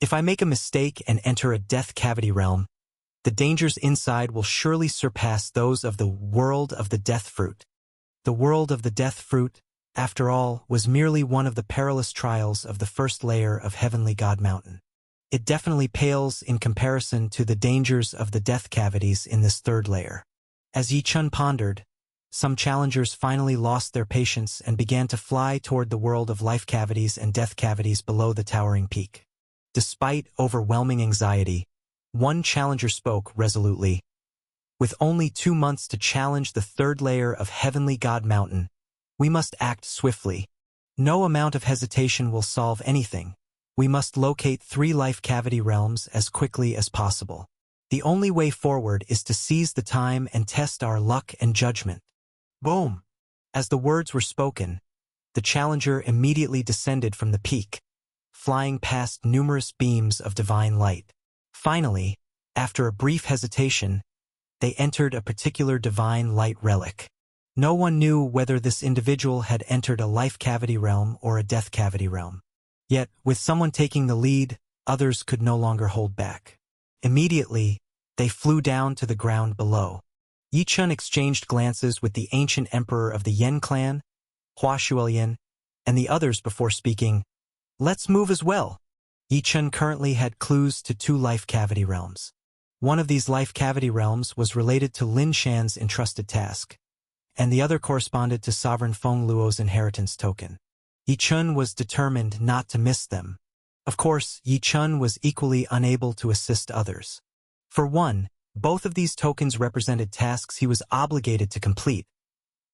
If I make a mistake and enter a death cavity realm, the dangers inside will surely surpass those of the world of the death fruit. The world of the death fruit, after all, was merely one of the perilous trials of the 1st layer of Heavenly God Mountain. It definitely pales in comparison to the dangers of the death cavities in this 3rd layer. As Yi Chun pondered, some challengers finally lost their patience and began to fly toward the world of life cavities and death cavities below the towering peak. Despite overwhelming anxiety, one challenger spoke resolutely. With only 2 months to challenge the 3rd layer of Heavenly God Mountain, we must act swiftly. No amount of hesitation will solve anything. We must locate 3 life cavity realms as quickly as possible. The only way forward is to seize the time and test our luck and judgment. Boom! As the words were spoken, the challenger immediately descended from the peak, flying past numerous beams of divine light. Finally, after a brief hesitation, they entered a particular divine light relic. No one knew whether this individual had entered a life cavity realm or a death cavity realm. Yet, with someone taking the lead, others could no longer hold back. Immediately, they flew down to the ground below. Yi Chun exchanged glances with the ancient emperor of the Yen clan, Hua Shuolian, and the others before speaking. Let's move as well. Yi Chun currently had clues to 2 life cavity realms. One of these life cavity realms was related to Lin Shan's entrusted task, and the other corresponded to Sovereign Feng Luo's inheritance token. Yi Chun was determined not to miss them. Of course, Yi Chun was equally unable to assist others. For one, both of these tokens represented tasks he was obligated to complete.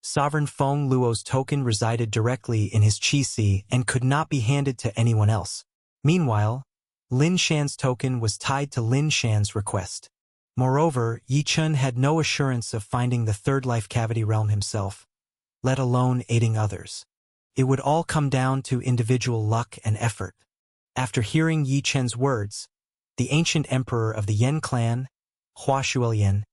Sovereign Feng Luo's token resided directly in his Qi and could not be handed to anyone else. Meanwhile, Lin Shan's token was tied to Lin Shan's request. Moreover, Yi Chun had no assurance of finding the 3rd life cavity realm himself, let alone aiding others. It would all come down to individual luck and effort. After hearing Yi Chun's words, the ancient emperor of the Yen clan, Hua Shuolian,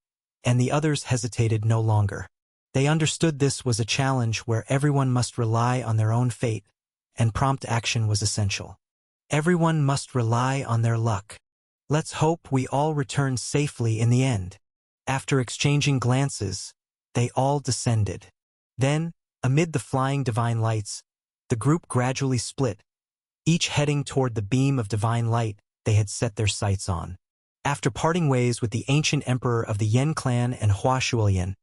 and the others hesitated no longer. They understood this was a challenge where everyone must rely on their own fate, and prompt action was essential. Everyone must rely on their luck. Let's hope we all return safely in the end. After exchanging glances, they all descended. Then, amid the flying divine lights, the group gradually split, each heading toward the beam of divine light they had set their sights on. After parting ways with the ancient emperor of the Yen clan and Hua Shuolian,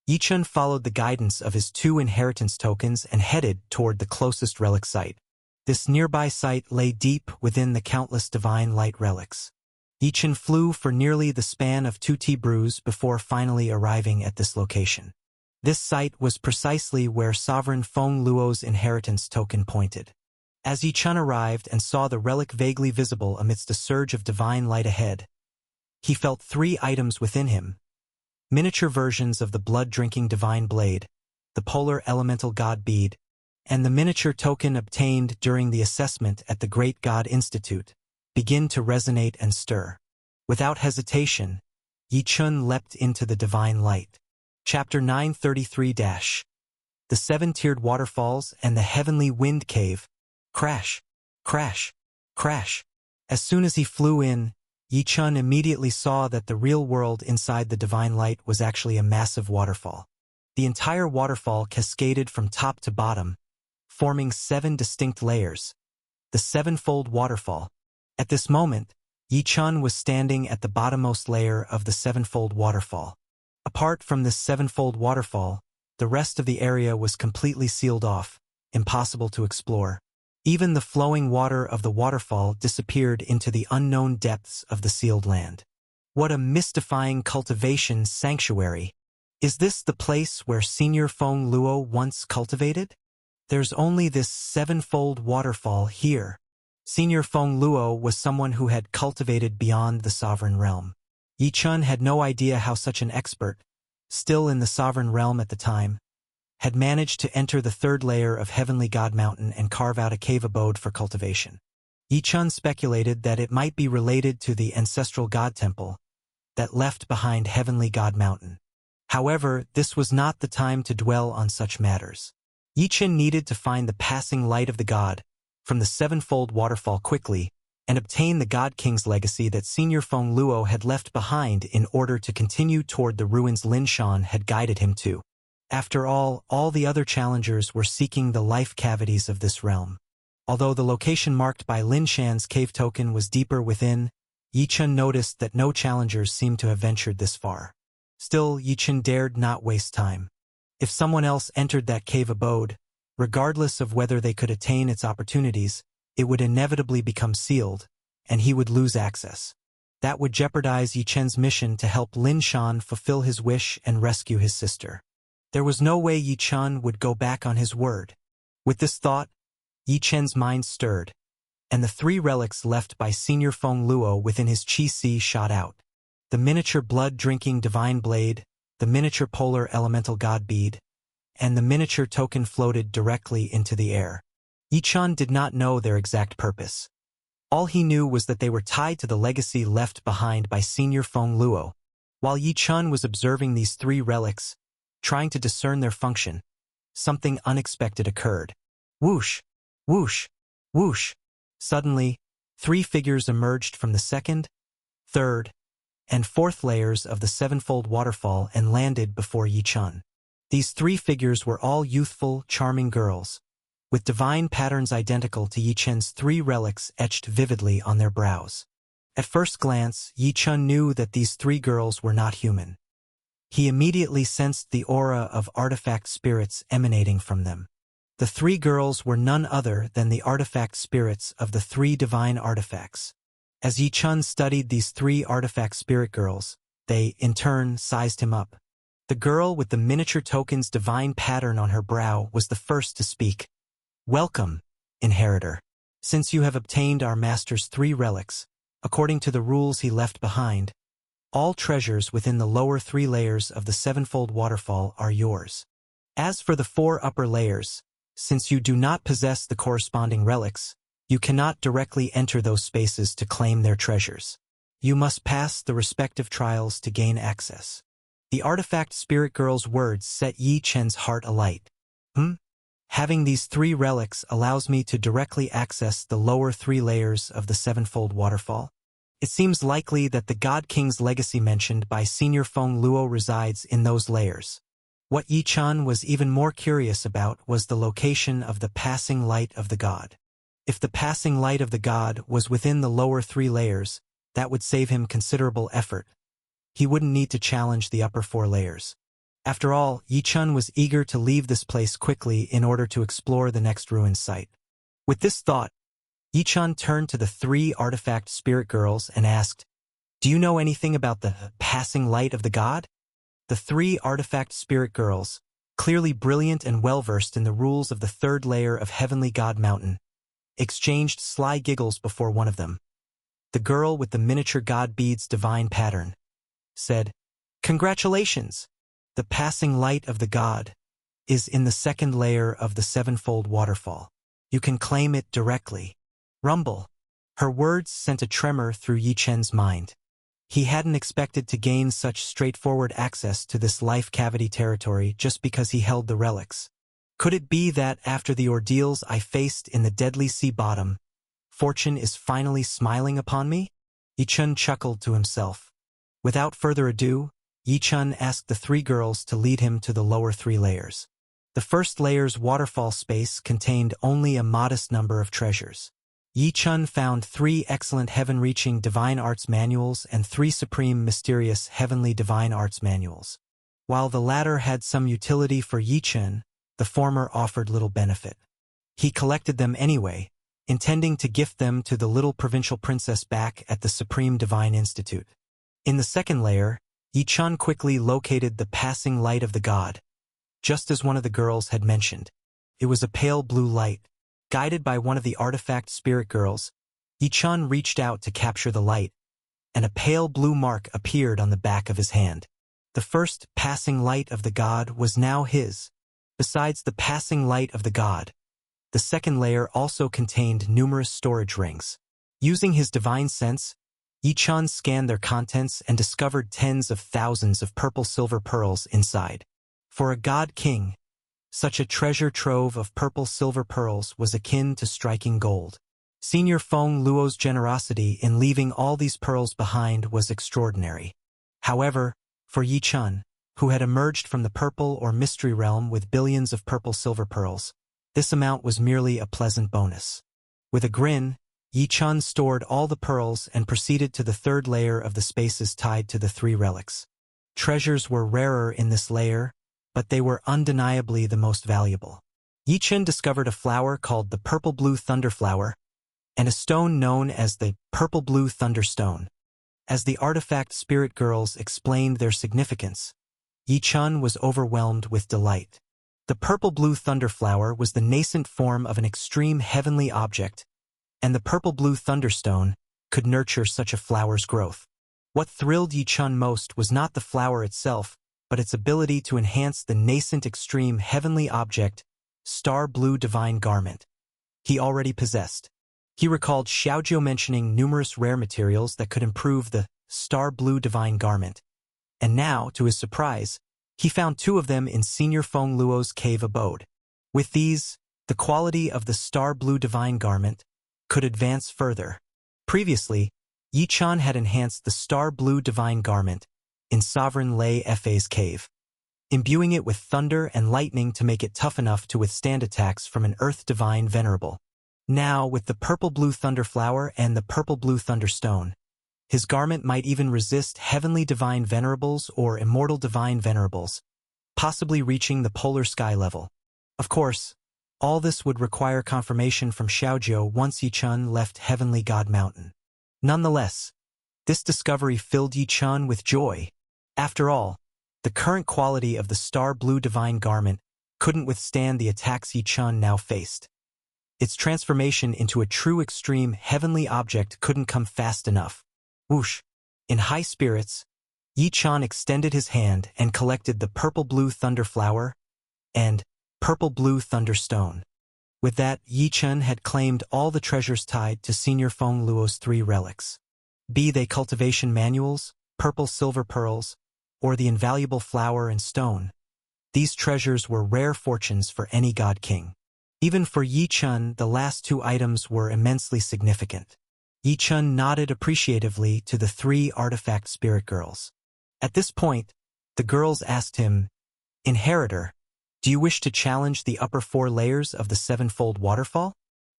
Yi Chun followed the guidance of his 2 inheritance tokens and headed toward the closest relic site. This nearby site lay deep within the countless divine light relics. Yi Chun flew for nearly the span of 2 T-brews before finally arriving at this location. This site was precisely where Sovereign Feng Luo's inheritance token pointed. As Yi Chun arrived and saw the relic vaguely visible amidst a surge of divine light ahead, he felt 3 items within him: miniature versions of the blood-drinking divine blade, the polar elemental god bead, and the miniature token obtained during the assessment at the Great God Institute, begin to resonate and stir. Without hesitation, Yi Chun leapt into the divine light. Chapter 933 The 7-tiered waterfalls and the heavenly wind cave. Crash, crash, crash. As soon as he flew in, Yi Chun immediately saw that the real world inside the divine light was actually a massive waterfall. The entire waterfall cascaded from top to bottom, forming 7 distinct layers. The sevenfold waterfall. At this moment, Yi-chun was standing at the bottommost layer of the sevenfold waterfall. Apart from this sevenfold waterfall, the rest of the area was completely sealed off, impossible to explore. Even the flowing water of the waterfall disappeared into the unknown depths of the sealed land. What a mystifying cultivation sanctuary! Is this the place where Senior Feng Luo once cultivated? There's only this sevenfold waterfall here. Senior Feng Luo was someone who had cultivated beyond the sovereign realm. Yi-chun had no idea how such an expert, still in the sovereign realm at the time, had managed to enter the 3rd layer of Heavenly God Mountain and carve out a cave abode for cultivation. Yi-chun speculated that it might be related to the ancestral God Temple that left behind Heavenly God Mountain. However, this was not the time to dwell on such matters. Yi-chun needed to find the passing light of the god from the sevenfold waterfall quickly and obtain the God King's legacy that Senior Feng Luo had left behind in order to continue toward the ruins Lin Shan had guided him to. After all the other challengers were seeking the life cavities of this realm. Although the location marked by Lin Shan's cave token was deeper within, Yi-chun noticed that no challengers seemed to have ventured this far. Still, Yi-chun dared not waste time. If someone else entered that cave abode, regardless of whether they could attain its opportunities, it would inevitably become sealed, and he would lose access. That would jeopardize Yi-chun's mission to help Lin Shan fulfill his wish and rescue his sister. There was no way Yi-chun would go back on his word. With this thought, Yi-chun's mind stirred, and the 3 relics left by Senior Feng Luo within his chi-si shot out. The miniature blood-drinking divine blade, the miniature polar elemental god bead, and the miniature token floated directly into the air. Yi-chun did not know their exact purpose. All he knew was that they were tied to the legacy left behind by Senior Feng Luo. While Yi-chun was observing these 3 relics, trying to discern their function, something unexpected occurred. Whoosh! Whoosh! Whoosh! Suddenly, 3 figures emerged from the 2nd, 3rd, and 4th layers of the sevenfold waterfall and landed before Yi-chun. These 3 figures were all youthful, charming girls, with divine patterns identical to Yi-chun's 3 relics etched vividly on their brows. At first glance, Yi-chun knew that these 3 girls were not human. He immediately sensed the aura of artifact spirits emanating from them. The 3 girls were none other than the artifact spirits of the 3 divine artifacts. As Yi-chun studied these 3 artifact spirit girls, they, in turn, sized him up. The girl with the miniature token's divine pattern on her brow was the first to speak. "Welcome, inheritor. Since you have obtained our master's 3 relics, according to the rules he left behind, all treasures within the lower 3 layers of the sevenfold waterfall are yours. As for the 4 upper layers, since you do not possess the corresponding relics, you cannot directly enter those spaces to claim their treasures. You must pass the respective trials to gain access." The artifact spirit girl's words set Yi-chun's heart alight. Having these 3 relics allows me to directly access the lower 3 layers of the sevenfold waterfall. It seems likely that the God King's legacy mentioned by Senior Feng Luo resides in those layers. What Yi-chun was even more curious about was the location of the passing light of the god. If the passing light of the god was within the lower 3 layers, that would save him considerable effort. He wouldn't need to challenge the upper 4 layers. After all, Yi-chun was eager to leave this place quickly in order to explore the next ruin site. With this thought, Yi-chun turned to the 3 artifact spirit girls and asked, "Do you know anything about the passing light of the god?" The 3 artifact spirit girls, clearly brilliant and well-versed in the rules of the 3rd layer of Heavenly God Mountain, exchanged sly giggles before one of them. The girl with the miniature god bead's divine pattern said, "Congratulations! The passing light of the god is in the 2nd layer of the sevenfold waterfall. You can claim it directly." Rumble. Her words sent a tremor through Yi-chun's mind. He hadn't expected to gain such straightforward access to this life cavity territory just because he held the relics. Could it be that after the ordeals I faced in the deadly sea bottom, fortune is finally smiling upon me? Yi-chun chuckled to himself. Without further ado, Yi-chun asked the 3 girls to lead him to the lower 3 layers. The first layer's waterfall space contained only a modest number of treasures. Yi-chun found 3 excellent heaven-reaching divine arts manuals and 3 supreme mysterious heavenly divine arts manuals. While the latter had some utility for Yi-chun, the former offered little benefit. He collected them anyway, intending to gift them to the little provincial princess back at the Supreme Divine Institute. In the second layer, Yi-chun quickly located the passing light of the god, just as one of the girls had mentioned. It was a pale blue light. Guided by one of the artifact spirit girls, Yi-chun reached out to capture the light, and a pale blue mark appeared on the back of his hand. The first passing light of the god was now his. Besides the passing light of the god, the second layer also contained numerous storage rings. Using his divine sense, Yi-chun scanned their contents and discovered tens of thousands of purple silver pearls inside. For a god king, such a treasure trove of purple silver pearls was akin to striking gold. Senior Feng Luo's generosity in leaving all these pearls behind was extraordinary. However, for Yi-chun, who had emerged from the purple or mystery realm with billions of purple silver pearls, this amount was merely a pleasant bonus. With a grin, Yi-chun stored all the pearls and proceeded to the third layer of the spaces tied to the 3 relics. Treasures were rarer in this layer, but they were undeniably the most valuable. Yi-chun discovered a flower called the purple-blue thunder flower, and a stone known as the purple-blue thunderstone. As the artifact spirit girls explained their significance, Yi-chun was overwhelmed with delight. The purple-blue thunder flower was the nascent form of an extreme heavenly object, and the purple-blue thunderstone could nurture such a flower's growth. What thrilled Yi-chun most was not the flower itself, but its ability to enhance the nascent extreme heavenly object, star blue divine garment, he already possessed. He recalled Xiaojiu mentioning numerous rare materials that could improve the star blue divine garment, and now, to his surprise, he found 2 of them in Senior Feng Luo's cave abode. With these, the quality of the star blue divine garment could advance further. Previously, Yi-chun had enhanced the star blue divine garment in Sovereign Lei Fei's cave, imbuing it with thunder and lightning to make it tough enough to withstand attacks from an earth divine venerable. Now, with the purple-blue thunder flower and the purple-blue thunderstone, his garment might even resist heavenly divine venerables or immortal divine venerables, possibly reaching the polar sky level. Of course, all this would require confirmation from Xiaojiu once Yi-chun left Heavenly God Mountain. Nonetheless, this discovery filled Yi-chun with joy. After all, the current quality of the star blue divine garment couldn't withstand the attacks Yi-chun now faced. Its transformation into a true extreme heavenly object couldn't come fast enough. Whoosh! In high spirits, Yi-chun extended his hand and collected the purple-blue thunder flower and purple-blue thunderstone. With that, Yi-chun had claimed all the treasures tied to Senior Feng Luo's 3 relics. Be they cultivation manuals, purple silver pearls, or the invaluable flower and stone, these treasures were rare fortunes for any god king. Even for Yi-chun, the last 2 items were immensely significant. Yi-chun nodded appreciatively to the 3 artifact spirit girls. At this point, the girls asked him, "Inheritor, do you wish to challenge the upper 4 layers of the 7-fold waterfall?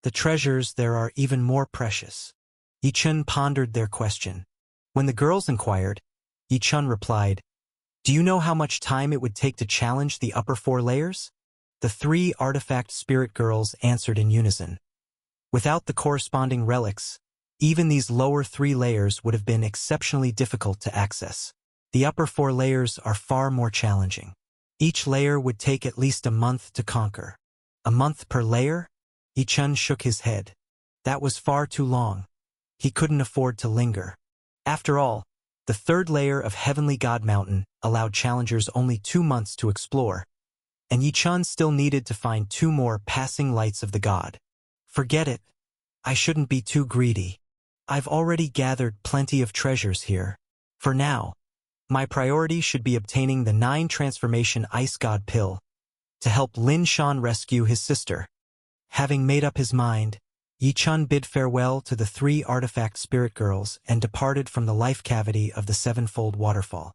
The treasures there are even more precious." Yi-chun pondered their question. When the girls inquired, Yi-chun replied, "Do you know how much time it would take to challenge the upper 4 layers?" The 3 artifact spirit girls answered in unison. Without the corresponding relics, even these lower 3 layers would have been exceptionally difficult to access. The upper 4 layers are far more challenging. Each layer would take at least a month to conquer. A month per layer? Yi-chun shook his head. That was far too long. He couldn't afford to linger. After all, the 3rd layer of Heavenly God Mountain allowed challengers only 2 months to explore, and Yi-chun still needed to find 2 more passing lights of the god. Forget it. I shouldn't be too greedy. I've already gathered plenty of treasures here. For now, my priority should be obtaining the 9 transformation ice god pill to help Lin Shan rescue his sister. Having made up his mind, Yi-chun bid farewell to the 3 artifact spirit girls and departed from the life cavity of the 7-fold waterfall.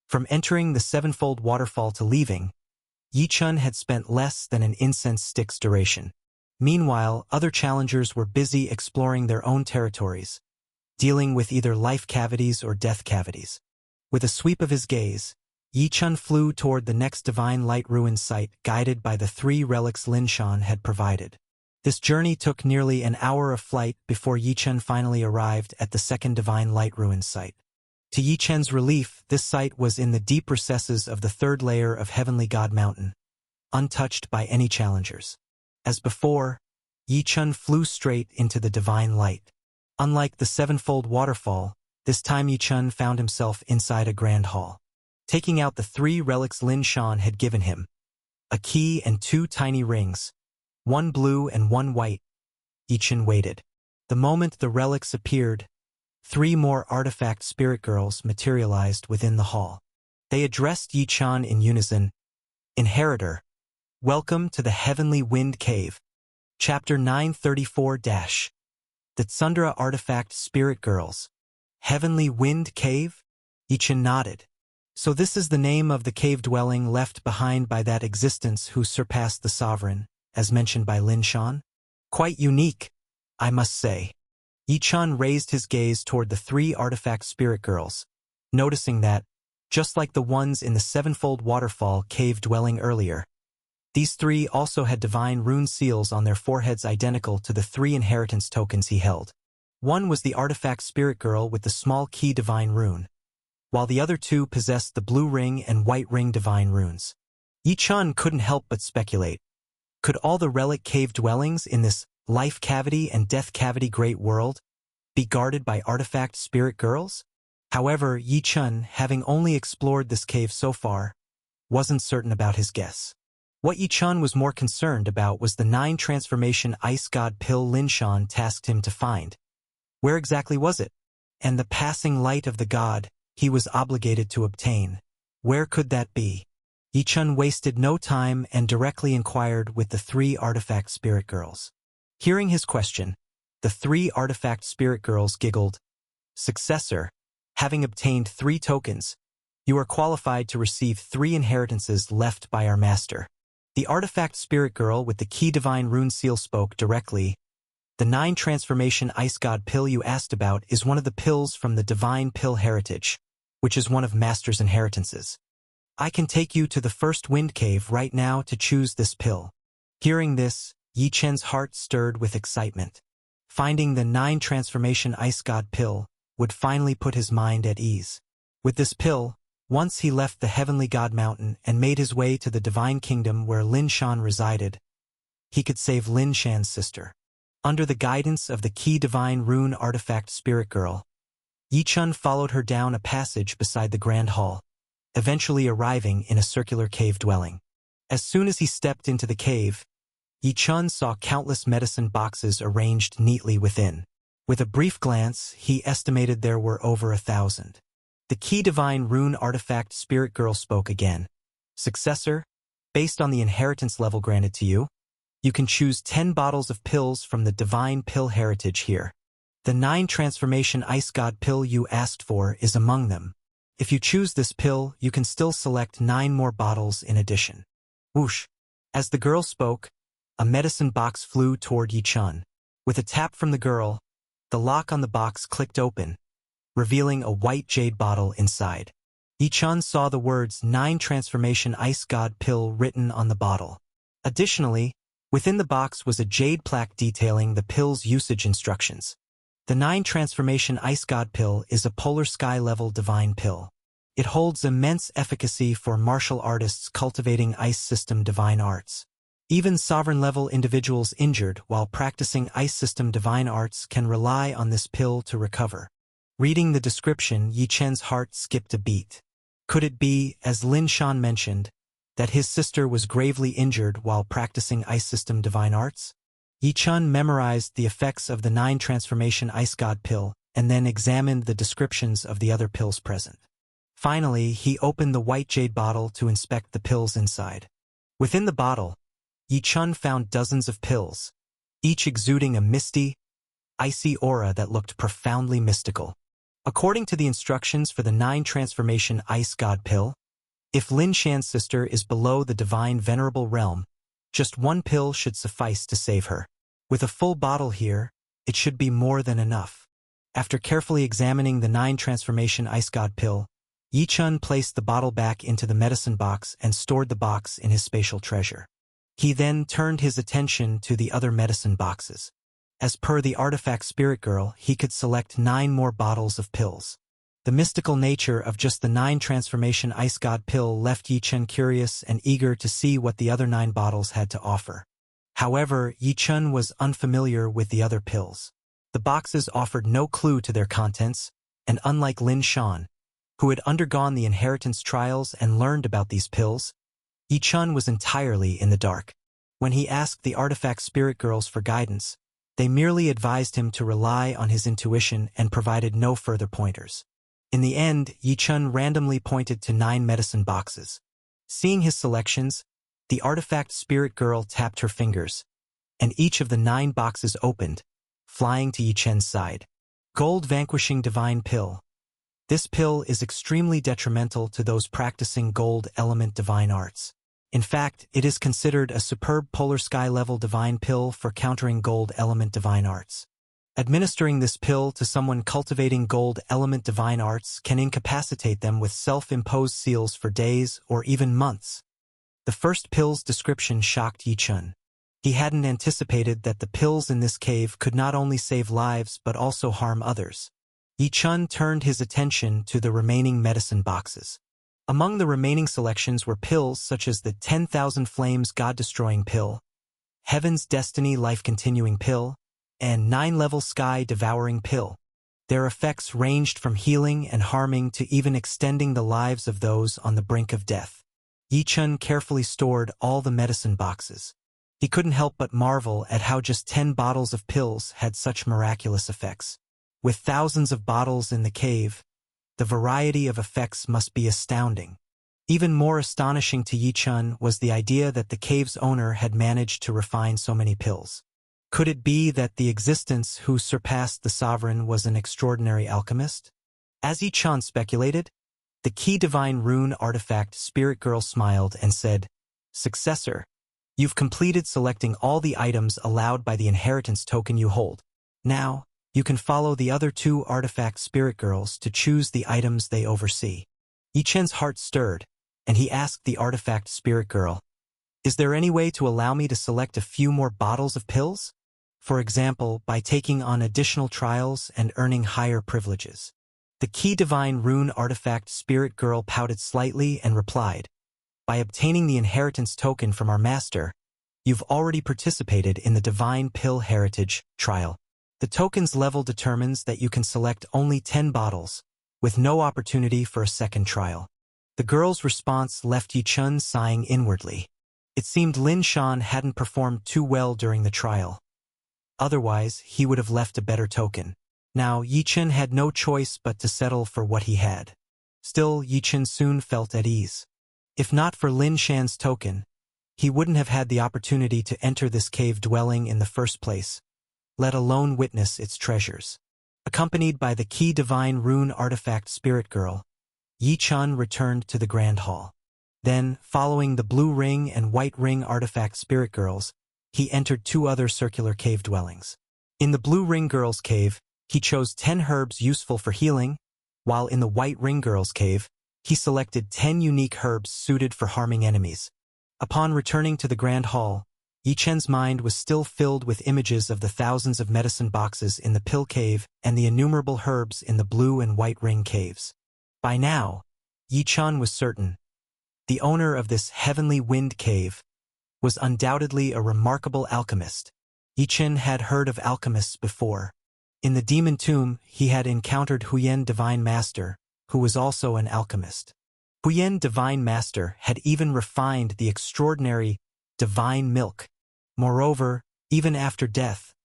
From entering the 7-fold waterfall to leaving, Yi Chun had spent less than an incense stick's duration. Meanwhile, other challengers were busy exploring their own territories, dealing with either life cavities or death cavities. With a sweep of his gaze, Yi Chun flew toward the next divine light ruin site, guided by the 3 relics Lin Shan had provided. This journey took nearly an hour of flight before Yi Chun finally arrived at the second divine light ruin site. To Yi Chun's relief, this site was in the deep recesses of the 3rd layer of Heavenly God Mountain, untouched by any challengers. As before, Yi Chun flew straight into the divine light. Unlike the 7-fold waterfall, this time Yi Chun found himself inside a grand hall. Taking out the 3 relics Lin Shan had given him, a key and 2 tiny rings, 1 blue and 1 white, Yi Chun waited. The moment the relics appeared, 3 more artifact spirit girls materialized within the hall. They addressed Yi Chun in unison, "Inheritor, welcome to the Heavenly Wind Cave." Chapter 934- The Tsundra Artifact Spirit Girls. Heavenly Wind Cave? Yi Chun nodded. So this is the name of the cave dwelling left behind by that existence who surpassed the sovereign, as mentioned by Lin Shan? Quite unique, I must say. Yi Chun raised his gaze toward the 3 artifact spirit girls, noticing that, just like the ones in the 7-fold waterfall cave dwelling earlier, these 3 also had divine rune seals on their foreheads identical to the 3 inheritance tokens he held. One was the artifact spirit girl with the small key divine rune, while the other 2 possessed the blue ring and white ring divine runes. Yi Chun couldn't help but speculate. Could all the relic cave dwellings in this life cavity and death cavity great world be guarded by artifact spirit girls? However, Yi Chun, having only explored this cave so far, wasn't certain about his guess. What Yi Chun was more concerned about was the 9 transformation ice god pill Lin Shan tasked him to find. Where exactly was it? And the passing light of the god he was obligated to obtain. Where could that be? Yi Chun wasted no time and directly inquired with the 3 artifact spirit girls. Hearing his question, the 3 artifact spirit girls giggled. "Successor, having obtained 3 tokens, you are qualified to receive 3 inheritances left by our master." The artifact spirit girl with the key divine rune seal spoke directly. "The 9 transformation ice god pill you asked about is one of the pills from the divine pill heritage, which is one of master's inheritances. I can take you to the first wind cave right now to choose this pill." Hearing this, Yi Chun's heart stirred with excitement. Finding the 9 transformation ice god pill would finally put his mind at ease. With this pill, once he left the Heavenly God Mountain and made his way to the Divine Kingdom where Lin Shan resided, he could save Lin Shan's sister. Under the guidance of the key divine rune artifact spirit girl, Yi Chun followed her down a passage beside the grand hall, eventually arriving in a circular cave dwelling. As soon as he stepped into the cave, Yi Chun saw countless medicine boxes arranged neatly within. With a brief glance, he estimated there were over 1,000. The key divine rune artifact spirit girl spoke again. "Successor, based on the inheritance level granted to you, you can choose 10 bottles of pills from the divine pill heritage here. The 9 transformation ice god pill you asked for is among them. If you choose this pill, you can still select 9 more bottles in addition." Whoosh! As the girl spoke, a medicine box flew toward Yi Chun. With a tap from the girl, the lock on the box clicked open, revealing a white jade bottle inside. Yi Chun saw the words 9 transformation ice god pill written on the bottle. Additionally, within the box was a jade plaque detailing the pill's usage instructions. The 9 transformation ice god pill is a polar sky level divine pill. It holds immense efficacy for martial artists cultivating ice system divine arts. Even sovereign-level individuals injured while practicing ice system divine arts can rely on this pill to recover. Reading the description, Yi Chun's heart skipped a beat. Could it be, as Lin Shan mentioned, that his sister was gravely injured while practicing ice system divine arts? Yi Chun memorized the effects of the 9 transformation ice god pill and then examined the descriptions of the other pills present. Finally, he opened the white jade bottle to inspect the pills inside. Within the bottle, Yi Chun found dozens of pills, each exuding a misty, icy aura that looked profoundly mystical. According to the instructions for the 9 transformation ice god pill, If Lin Shan's sister is below the divine venerable realm, just one pill should suffice to save her. With a full bottle here, it should be more than enough. After carefully examining the 9 transformation ice god pill, Yi Chun placed the bottle back into the medicine box and stored the box in his spatial treasure. He then turned his attention to the other medicine boxes. As per the artifact spirit girl, he could select 9 more bottles of pills. The mystical nature of just the 9 transformation ice god pill left Yi Chun curious and eager to see what the other 9 bottles had to offer. However, Yi Chun was unfamiliar with the other pills. The boxes offered no clue to their contents, and unlike Lin Shan, who had undergone the inheritance trials and learned about these pills, Yi Chun was entirely in the dark. When he asked the artifact spirit girls for guidance, they merely advised him to rely on his intuition and provided no further pointers. In the end, Yi Chun randomly pointed to 9 medicine boxes. Seeing his selections, the artifact spirit girl tapped her fingers, and each of the 9 boxes opened, flying to Yi Chun's side. Gold Vanquishing Divine Pill. This pill is extremely detrimental to those practicing gold element divine arts. In fact, it is considered a superb polar sky level divine pill for countering gold element divine arts. Administering this pill to someone cultivating gold element divine arts can incapacitate them with self-imposed seals for days or even months. The first pill's description shocked Yi Chun. He hadn't anticipated that the pills in this cave could not only save lives but also harm others. Yi Chun turned his attention to the remaining medicine boxes. Among the remaining selections were pills such as the 10,000 Flames God-Destroying Pill, Heaven's Destiny Life-Continuing Pill, and 9-Level Sky Devouring Pill. Their effects ranged from healing and harming to even extending the lives of those on the brink of death. Yi Chun carefully stored all the medicine boxes. He couldn't help but marvel at how just 10 bottles of pills had such miraculous effects. With thousands of bottles in the cave, the variety of effects must be astounding. Even more astonishing to Yi Chun was the idea that the cave's owner had managed to refine so many pills. Could it be that the existence who surpassed the sovereign was an extraordinary alchemist? As Yi Chun speculated, the key divine rune artifact spirit girl smiled and said, "Successor, you've completed selecting all the items allowed by the inheritance token you hold. Now, you can follow the other 2 artifact spirit girls to choose the items they oversee." Yi Chun's heart stirred, and he asked the artifact spirit girl, "Is there any way to allow me to select a few more bottles of pills? For example, by taking on additional trials and earning higher privileges?" The key divine rune artifact spirit girl pouted slightly and replied, "By obtaining the inheritance token from our master, you've already participated in the divine pill heritage trial. The token's level determines that you can select only 10 bottles, with no opportunity for a second trial." The girl's response left Yi Chun sighing inwardly. It seemed Lin Shan hadn't performed too well during the trial. Otherwise, he would have left a better token. Now, Yi Chun had no choice but to settle for what he had. Still, Yi Chun soon felt at ease. If not for Lin Shan's token, he wouldn't have had the opportunity to enter this cave dwelling in the first place, let alone witness its treasures. Accompanied by the key divine rune artifact spirit girl, Yi Chun returned to the Grand Hall. Then, following the blue ring and white ring artifact spirit girls, he entered 2 other circular cave dwellings. In the blue ring girls' cave, he chose 10 herbs useful for healing, while in the white ring girls' cave, he selected 10 unique herbs suited for harming enemies. Upon returning to the Grand Hall, Yi Chun's mind was still filled with images of the thousands of medicine boxes in the pill cave and the innumerable herbs in the blue and white ring caves. By now, Yi Chun was certain the owner of this heavenly wind cave was undoubtedly a remarkable alchemist. Yi Chun had heard of alchemists before. In the Demon Tomb, he had encountered Huyen Divine Master, who was also an alchemist. Huyen Divine Master had even refined the extraordinary divine milk. Moreover, even after death,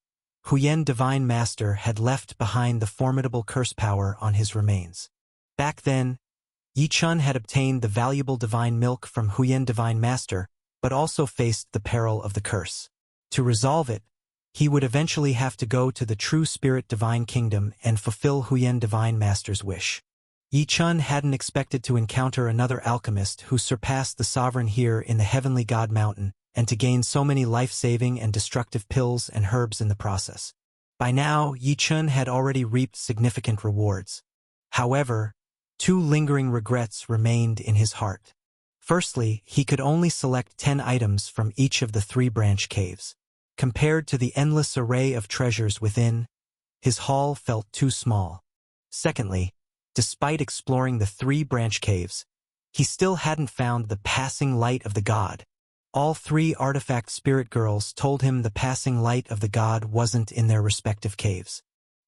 Huyen Divine Master had left behind the formidable curse power on his remains. Back then, Yi Chun had obtained the valuable divine milk from Huyen Divine Master, but also faced the peril of the curse. To resolve it, he would eventually have to go to the True Spirit Divine Kingdom and fulfill Huyen Divine Master's wish. Yi Chun hadn't expected to encounter another alchemist who surpassed the sovereign here in the heavenly God Mountain, and to gain so many life-saving and destructive pills and herbs in the process. By now, Yi Chun had already reaped significant rewards. However, 2 lingering regrets remained in his heart. Firstly, he could only select 10 items from each of the 3 branch caves. Compared to the endless array of treasures within, his haul felt too small. Secondly, despite exploring the 3 branch caves, he still hadn't found the passing light of the god. All 3 artifact spirit girls told him the passing light of the god wasn't in their respective caves.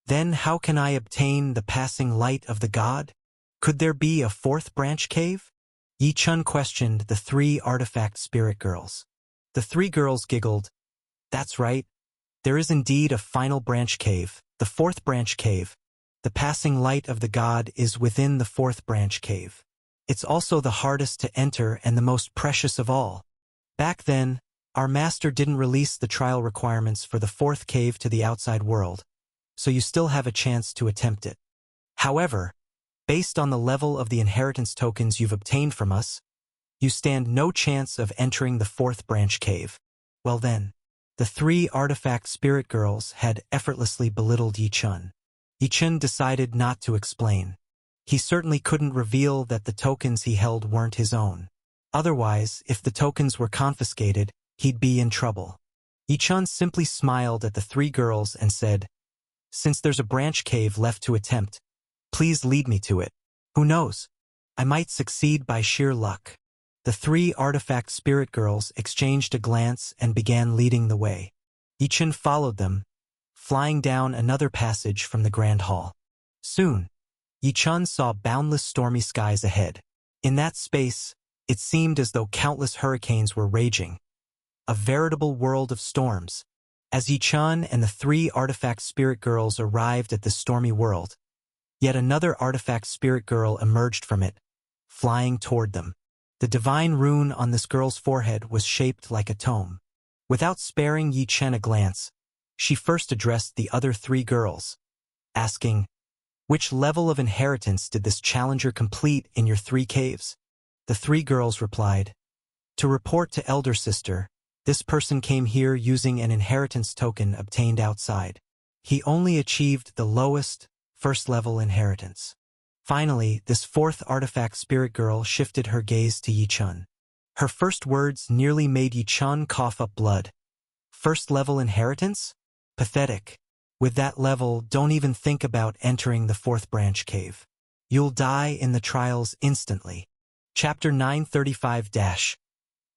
Then how can I obtain the passing light of the god? Could there be a 4th branch cave? Yi Chun questioned the 3 artifact spirit girls. The 3 girls giggled. That's right. There is indeed a final branch cave, the 4th branch cave. The passing light of the god is within the 4th branch cave. It's also the hardest to enter and the most precious of all. Back then, our master didn't release the trial requirements for the 4th cave to the outside world, so you still have a chance to attempt it. However, based on the level of the inheritance tokens you've obtained from us, you stand no chance of entering the 4th branch cave. Well then, the 3 artifact spirit girls had effortlessly belittled Yi Chun. Yi Chun decided not to explain. He certainly couldn't reveal that the tokens he held weren't his own. Otherwise, if the tokens were confiscated, he'd be in trouble. Yi Chun simply smiled at the 3 girls and said, "Since there's a branch cave left to attempt, please lead me to it. Who knows? I might succeed by sheer luck." The 3 artifact spirit girls exchanged a glance and began leading the way. Yi Chun followed them, flying down another passage from the grand hall. Soon, Yi Chun saw boundless stormy skies ahead. In that space, it seemed as though countless hurricanes were raging. A veritable world of storms. As Yi Chun and the 3 artifact spirit girls arrived at the stormy world, yet another artifact spirit girl emerged from it, flying toward them. The divine rune on this girl's forehead was shaped like a tome. Without sparing Yi Chun a glance, she first addressed the other 3 girls, asking, "Which level of inheritance did this challenger complete in your 3 caves?" The 3 girls replied, "To report to Elder Sister, this person came here using an inheritance token obtained outside. He only achieved the lowest, 1st level inheritance." Finally, this 4th artifact spirit girl shifted her gaze to Yi Chun. Her first words nearly made Yi Chun cough up blood. 1st level inheritance? Pathetic. With that level, don't even think about entering the 4th branch cave. You'll die in the trials instantly. Chapter 935-.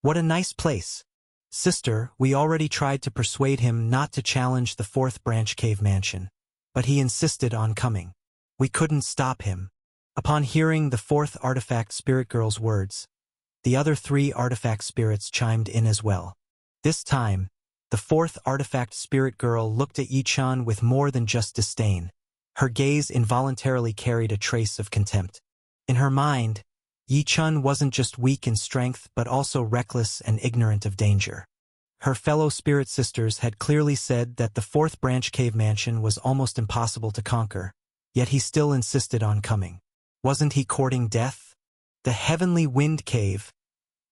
What a nice place. Sister, we already tried to persuade him not to challenge the 4th branch cave mansion, but he insisted on coming. We couldn't stop him. Upon hearing the 4th artifact spirit girl's words, the other 3 artifact spirits chimed in as well. This time, the 4th artifact spirit girl looked at Yi Chun with more than just disdain. Her gaze involuntarily carried a trace of contempt. In her mind, Yi Chun wasn't just weak in strength but also reckless and ignorant of danger. Her fellow spirit sisters had clearly said that the 4th branch cave mansion was almost impossible to conquer, yet he still insisted on coming. Wasn't he courting death? The heavenly wind cave,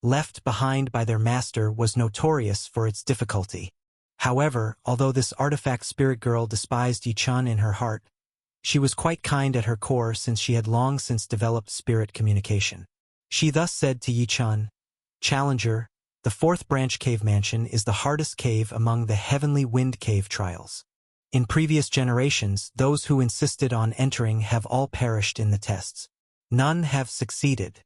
left behind by their master, was notorious for its difficulty. However, although this artifact spirit girl despised Yi Chun in her heart, she was quite kind at her core since she had long since developed spirit communication. She thus said to Yi Chun, "Challenger, the 4th branch cave mansion is the hardest cave among the heavenly wind cave trials. In previous generations, those who insisted on entering have all perished in the tests. None have succeeded.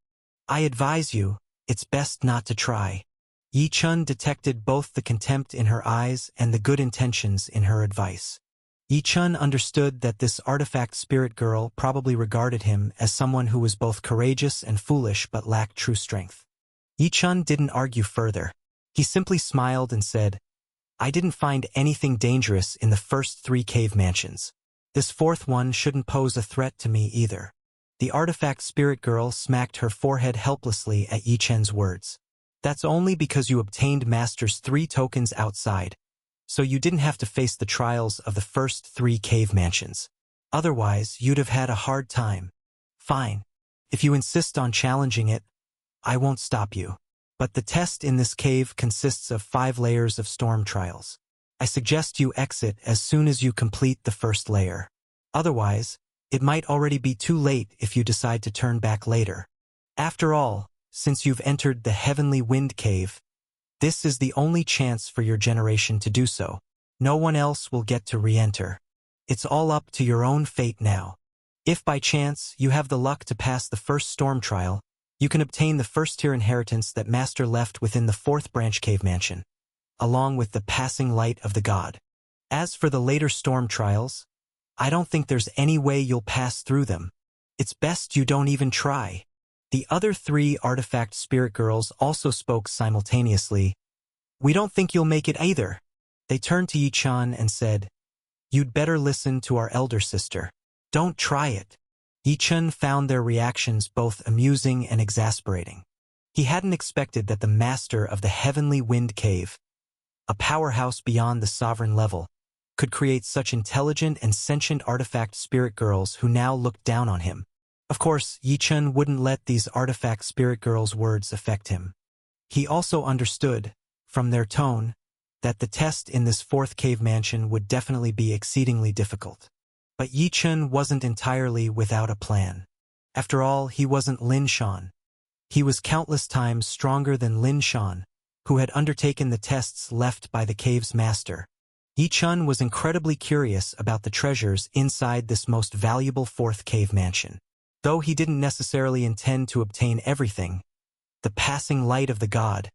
I advise you, it's best not to try." Yi Chun detected both the contempt in her eyes and the good intentions in her advice. Yi Chun understood that this artifact spirit girl probably regarded him as someone who was both courageous and foolish but lacked true strength. Yi Chun didn't argue further. He simply smiled and said, "I didn't find anything dangerous in the first 3 cave mansions. This 4th one shouldn't pose a threat to me either." The artifact spirit girl smacked her forehead helplessly at Yi Chun's words. "That's only because you obtained Master's 3 tokens outside, so you didn't have to face the trials of the first 3 cave mansions. Otherwise, you'd have had a hard time. Fine. If you insist on challenging it, I won't stop you. But the test in this cave consists of 5 layers of storm trials. I suggest you exit as soon as you complete the first layer. Otherwise, it might already be too late if you decide to turn back later. After all, since you've entered the Heavenly Wind Cave, this is the only chance for your generation to do so. No one else will get to re-enter. It's all up to your own fate now. If by chance you have the luck to pass the first storm trial, you can obtain the first-tier inheritance that Master left within the 4th branch cave mansion, along with the passing light of the god. As for the later storm trials, I don't think there's any way you'll pass through them. It's best you don't even try. The other 3 artifact spirit girls also spoke simultaneously. We don't think you'll make it either. They turned to Yi-chan and said, You'd better listen to our elder sister. Don't try it. Yi-chan found their reactions both amusing and exasperating. He hadn't expected that the master of the Heavenly Wind Cave, a powerhouse beyond the sovereign level, could create such intelligent and sentient artifact spirit girls who now looked down on him. Of course, Yi-chan wouldn't let these artifact spirit girls' words affect him. He also understood, from their tone, that the test in this 4th cave mansion would definitely be exceedingly difficult. But Yi-chan wasn't entirely without a plan. After all, he wasn't Lin Shan. He was countless times stronger than Lin Shan, who had undertaken the tests left by the cave's master. Yi-chan was incredibly curious about the treasures inside this most valuable 4th cave mansion. Though he didn't necessarily intend to obtain everything, the passing light of the god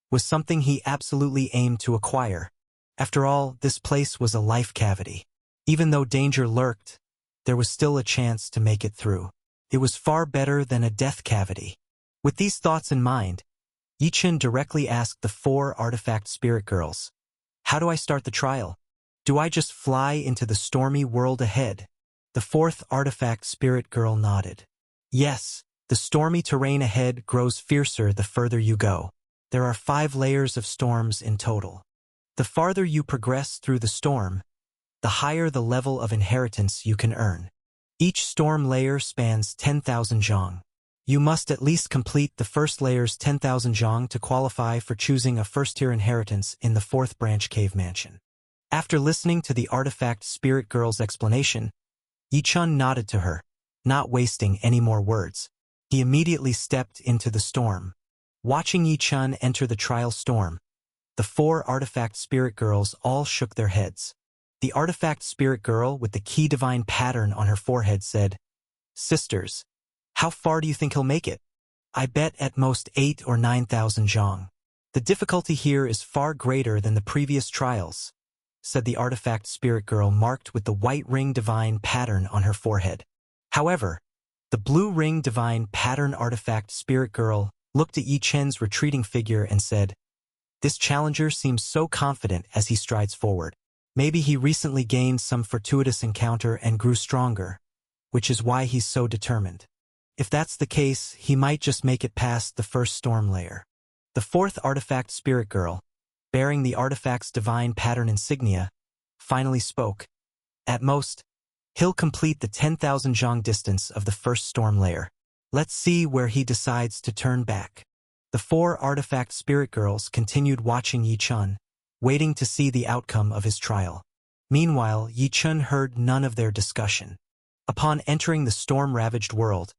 was something he absolutely aimed to acquire. After all, this place was a life cavity. Even though danger lurked, there was still a chance to make it through. It was far better than a death cavity. With these thoughts in mind, Yi-chan directly asked the 4 artifact spirit girls, How do I start the trial? Do I just fly into the stormy world ahead? The 4th artifact spirit girl nodded. Yes, the stormy terrain ahead grows fiercer the further you go. There are 5 layers of storms in total. The farther you progress through the storm, the higher the level of inheritance you can earn. Each storm layer spans 10,000 zhong. You must at least complete the first layer's 10,000 zhong to qualify for choosing a first-tier inheritance in the 4th branch cave mansion. After listening to the artifact spirit girl's explanation, Yi-chan nodded to her, not wasting any more words. He immediately stepped into the storm. Watching Yi-chan enter the trial storm, the 4 artifact spirit girls all shook their heads. The artifact spirit girl with the key divine pattern on her forehead said, Sisters, how far do you think he'll make it? I bet at most 8 or 9,000 zhong. The difficulty here is far greater than the previous trials, said the artifact spirit girl marked with the white ring divine pattern on her forehead. However, the blue ring divine pattern artifact spirit girl looked at Yi-chan's retreating figure and said, This challenger seems so confident as he strides forward. Maybe he recently gained some fortuitous encounter and grew stronger, which is why he's so determined. If that's the case, he might just make it past the first storm layer. The 4th artifact spirit girl, bearing the artifact's divine pattern insignia, finally spoke. At most, he'll complete the 10,000 zhong distance of the first storm layer. Let's see where he decides to turn back. The 4 artifact spirit girls continued watching Yi-chan, waiting to see the outcome of his trial. Meanwhile, Yi-chan heard none of their discussion. Upon entering the storm-ravaged world,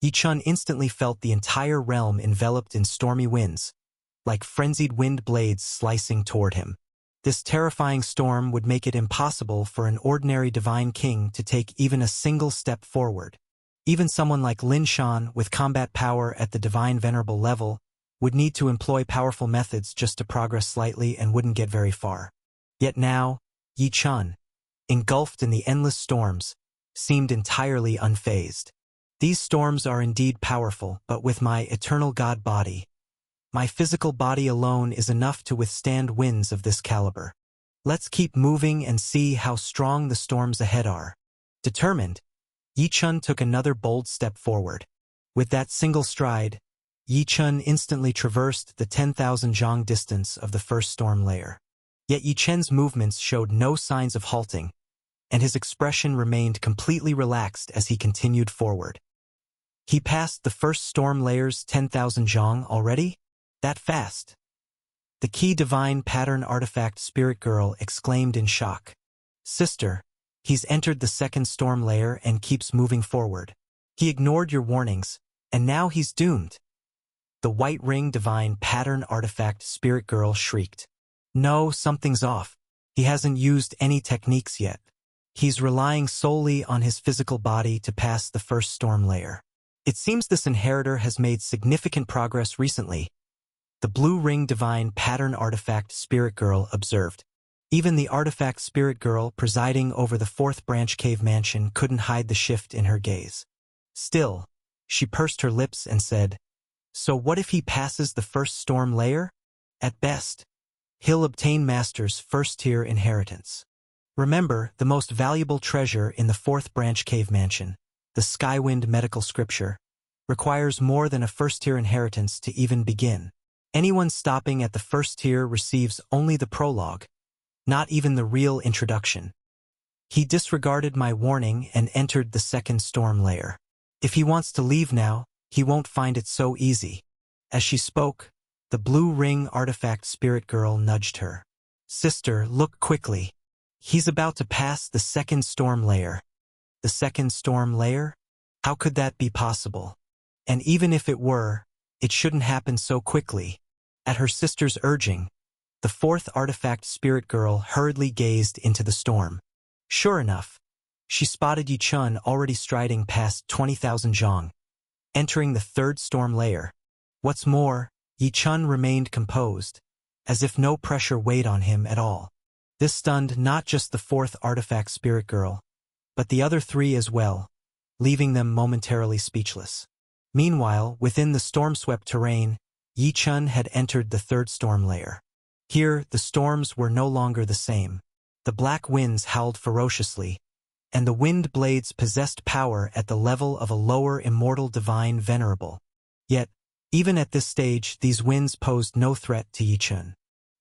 Yi-chan instantly felt the entire realm enveloped in stormy winds, like frenzied wind blades slicing toward him. This terrifying storm would make it impossible for an ordinary divine king to take even a single step forward. Even someone like Lin Shan, with combat power at the divine venerable level, would need to employ powerful methods just to progress slightly and wouldn't get very far. Yet now, Yi-chan, engulfed in the endless storms, seemed entirely unfazed. These storms are indeed powerful, but with my eternal god body, my physical body alone is enough to withstand winds of this caliber. Let's keep moving and see how strong the storms ahead are. Determined, Yi-chan took another bold step forward. With that single stride, Yi-chan instantly traversed the 10,000 zhong distance of the first storm layer. Yet Yi-chan's movements showed no signs of halting, and his expression remained completely relaxed as he continued forward. He passed the first storm layer's 10,000 zhang already? That fast? The key divine pattern artifact spirit girl exclaimed in shock. Sister, he's entered the second storm layer and keeps moving forward. He ignored your warnings, and now he's doomed. The white ring divine pattern artifact spirit girl shrieked. No, something's off. He hasn't used any techniques yet. He's relying solely on his physical body to pass the first storm layer. It seems this inheritor has made significant progress recently. The blue ring divine pattern artifact spirit girl observed. Even the artifact spirit girl presiding over the fourth branch cave mansion couldn't hide the shift in her gaze. Still, she pursed her lips and said, so what if he passes the first storm layer? At best, he'll obtain Master's first-tier inheritance. Remember, the most valuable treasure in the fourth branch cave mansion, the Skywind medical scripture, requires more than a first-tier inheritance to even begin. Anyone stopping at the first tier receives only the prologue, not even the real introduction. He disregarded my warning and entered the second storm layer. If he wants to leave now, he won't find it so easy. As she spoke, the blue ring artifact spirit girl nudged her. Sister, look quickly. He's about to pass the second storm layer. The second storm layer? How could that be possible? And even if it were, it shouldn't happen so quickly. At her sister's urging, the fourth artifact spirit girl hurriedly gazed into the storm. Sure enough, she spotted Yi Chun already striding past 20,000 zhang, entering the third storm layer. What's more, Yi Chun remained composed, as if no pressure weighed on him at all. This stunned not just the fourth artifact spirit girl, but the other three as well, leaving them momentarily speechless. Meanwhile, within the storm-swept terrain, Yi Chun had entered the third storm layer. Here, the storms were no longer the same. The black winds howled ferociously, and the wind blades possessed power at the level of a lower immortal divine venerable. Yet, even at this stage, these winds posed no threat to Yi Chun.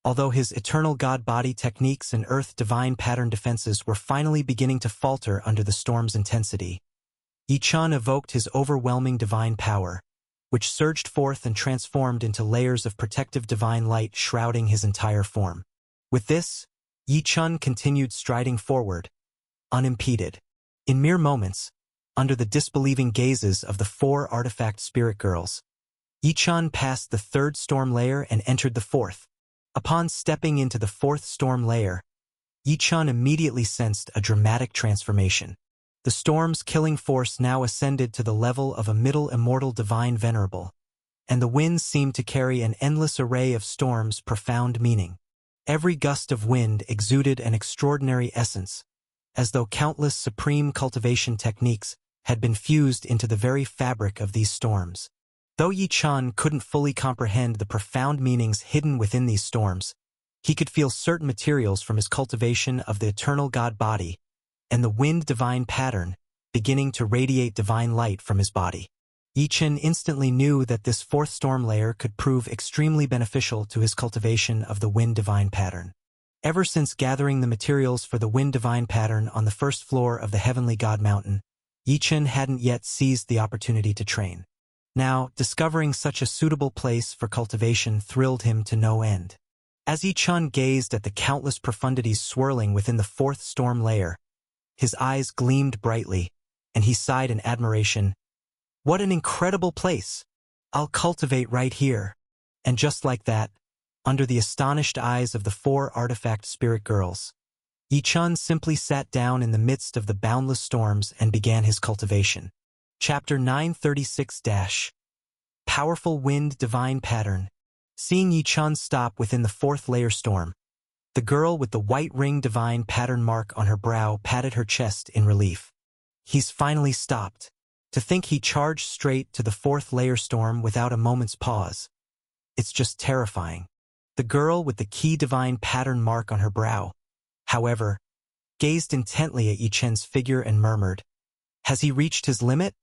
Although his eternal god body techniques and earth divine pattern defenses were finally beginning to falter under the storm's intensity, Yi Chun evoked his overwhelming divine power, which surged forth and transformed into layers of protective divine light shrouding his entire form. With this, Yi Chun continued striding forward, unimpeded. In mere moments, under the disbelieving gazes of the four artifact spirit girls, Yi Chun passed the third storm layer and entered the fourth. Upon stepping into the fourth storm layer, Yi Chun immediately sensed a dramatic transformation. The storm's killing force now ascended to the level of a middle immortal divine venerable, and the winds seemed to carry an endless array of storms' profound meaning. Every gust of wind exuded an extraordinary essence, as though countless supreme cultivation techniques had been fused into the very fabric of these storms. Though Yi Chun couldn't fully comprehend the profound meanings hidden within these storms, he could feel certain materials from his cultivation of the eternal god body and the wind divine pattern beginning to radiate divine light from his body. Yi Chun instantly knew that this fourth storm layer could prove extremely beneficial to his cultivation of the wind divine pattern. Ever since gathering the materials for the wind divine pattern on the first floor of the Heavenly God Mountain, Yi Chun hadn't yet seized the opportunity to train. Now, discovering such a suitable place for cultivation thrilled him to no end. As Yi Chun gazed at the countless profundities swirling within the fourth storm layer, his eyes gleamed brightly, and he sighed in admiration. What an incredible place! I'll cultivate right here. And just like that, under the astonished eyes of the four artifact spirit girls, Yi Chun simply sat down in the midst of the boundless storms and began his cultivation. Chapter 936 Powerful Wind Divine Pattern. Seeing Yi Chun stop within the fourth layer storm, the girl with the white ring divine pattern mark on her brow patted her chest in relief. He's finally stopped. To think he charged straight to the fourth layer storm without a moment's pause. It's just terrifying. The girl with the key divine pattern mark on her brow, however, gazed intently at Yi Chun's figure and murmured, "Has he reached his limit?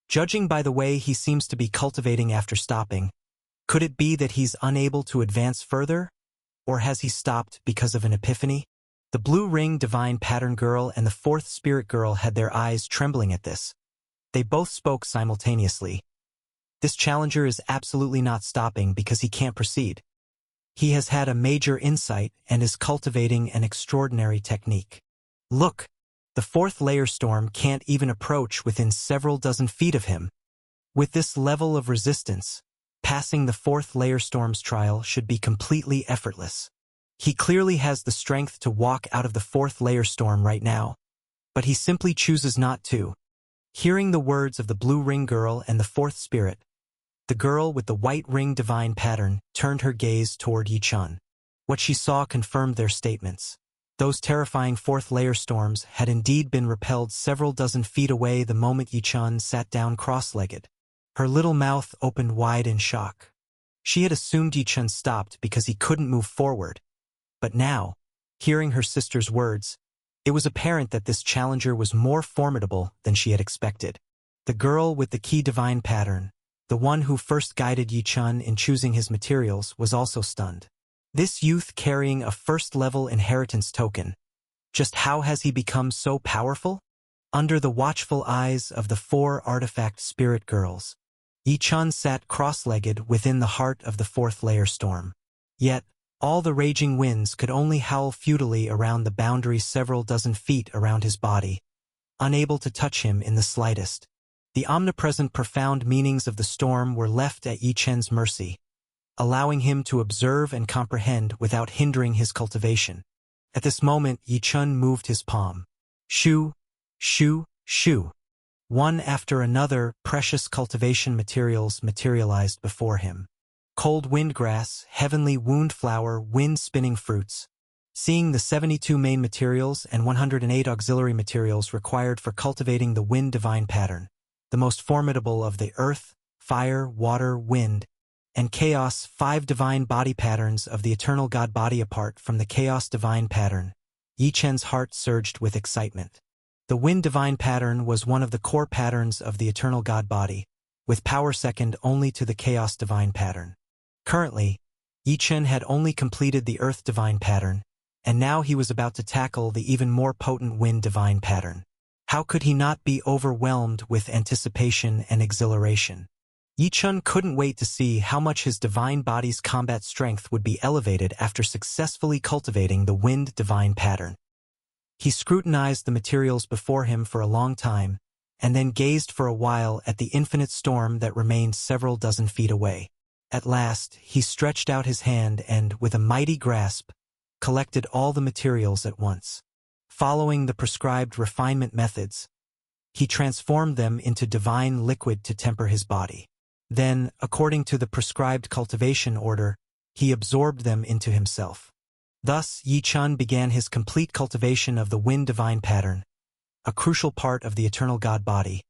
Judging by the way he seems to be cultivating after stopping, could it be that he's unable to advance further? Or has he stopped because of an epiphany?" The blue ring divine pattern girl and the fourth spirit girl had their eyes trembling at this. They both spoke simultaneously. This challenger is absolutely not stopping because he can't proceed. He has had a major insight and is cultivating an extraordinary technique. Look, the fourth layer storm can't even approach within several dozen feet of him. With this level of resistance, passing the fourth layer storm's trial should be completely effortless. He clearly has the strength to walk out of the fourth layer storm right now, but he simply chooses not to. Hearing the words of the blue ring girl and the fourth spirit, the girl with the white ring divine pattern turned her gaze toward Yi-chun. What she saw confirmed their statements. Those terrifying fourth layer storms had indeed been repelled several dozen feet away the moment Yi-chun sat down cross-legged. Her little mouth opened wide in shock. She had assumed Yi-chun stopped because he couldn't move forward. But now, hearing her sister's words, it was apparent that this challenger was more formidable than she had expected. The girl with the key divine pattern, the one who first guided Yi-chun in choosing his materials, was also stunned. This youth carrying a first-level inheritance token. Just how has he become so powerful? Under the watchful eyes of the four artifact spirit girls, Yi-chun sat cross-legged within the heart of the fourth layer storm. Yet, all the raging winds could only howl futilely around the boundary several dozen feet around his body, unable to touch him in the slightest. The omnipresent profound meanings of the storm were left at Yi-chun's mercy, allowing him to observe and comprehend without hindering his cultivation. At this moment, Yi-chun moved his palm. Shoo, shoo, shoo. One after another, precious cultivation materials materialized before him. Cold windgrass, heavenly woundflower, wind-spinning fruits. Seeing the 72 main materials and 108 auxiliary materials required for cultivating the wind divine pattern, the most formidable of the earth, fire, water, wind, and chaos, 5 divine body patterns of the eternal God body apart from the chaos divine pattern, Yi-chun's heart surged with excitement. The wind divine pattern was one of the core patterns of the eternal God body, with power second only to the chaos divine pattern. Currently, Yi-chun had only completed the earth divine pattern, and now he was about to tackle the even more potent wind divine pattern. How could he not be overwhelmed with anticipation and exhilaration? Yi-chun couldn't wait to see how much his divine body's combat strength would be elevated after successfully cultivating the wind divine pattern. He scrutinized the materials before him for a long time, and then gazed for a while at the infinite storm that remained several dozen feet away. At last, he stretched out his hand and, with a mighty grasp, collected all the materials at once. Following the prescribed refinement methods, he transformed them into divine liquid to temper his body. Then, according to the prescribed cultivation order, he absorbed them into himself. Thus, Yi-chun began his complete cultivation of the wind divine pattern, a crucial part of the eternal God body,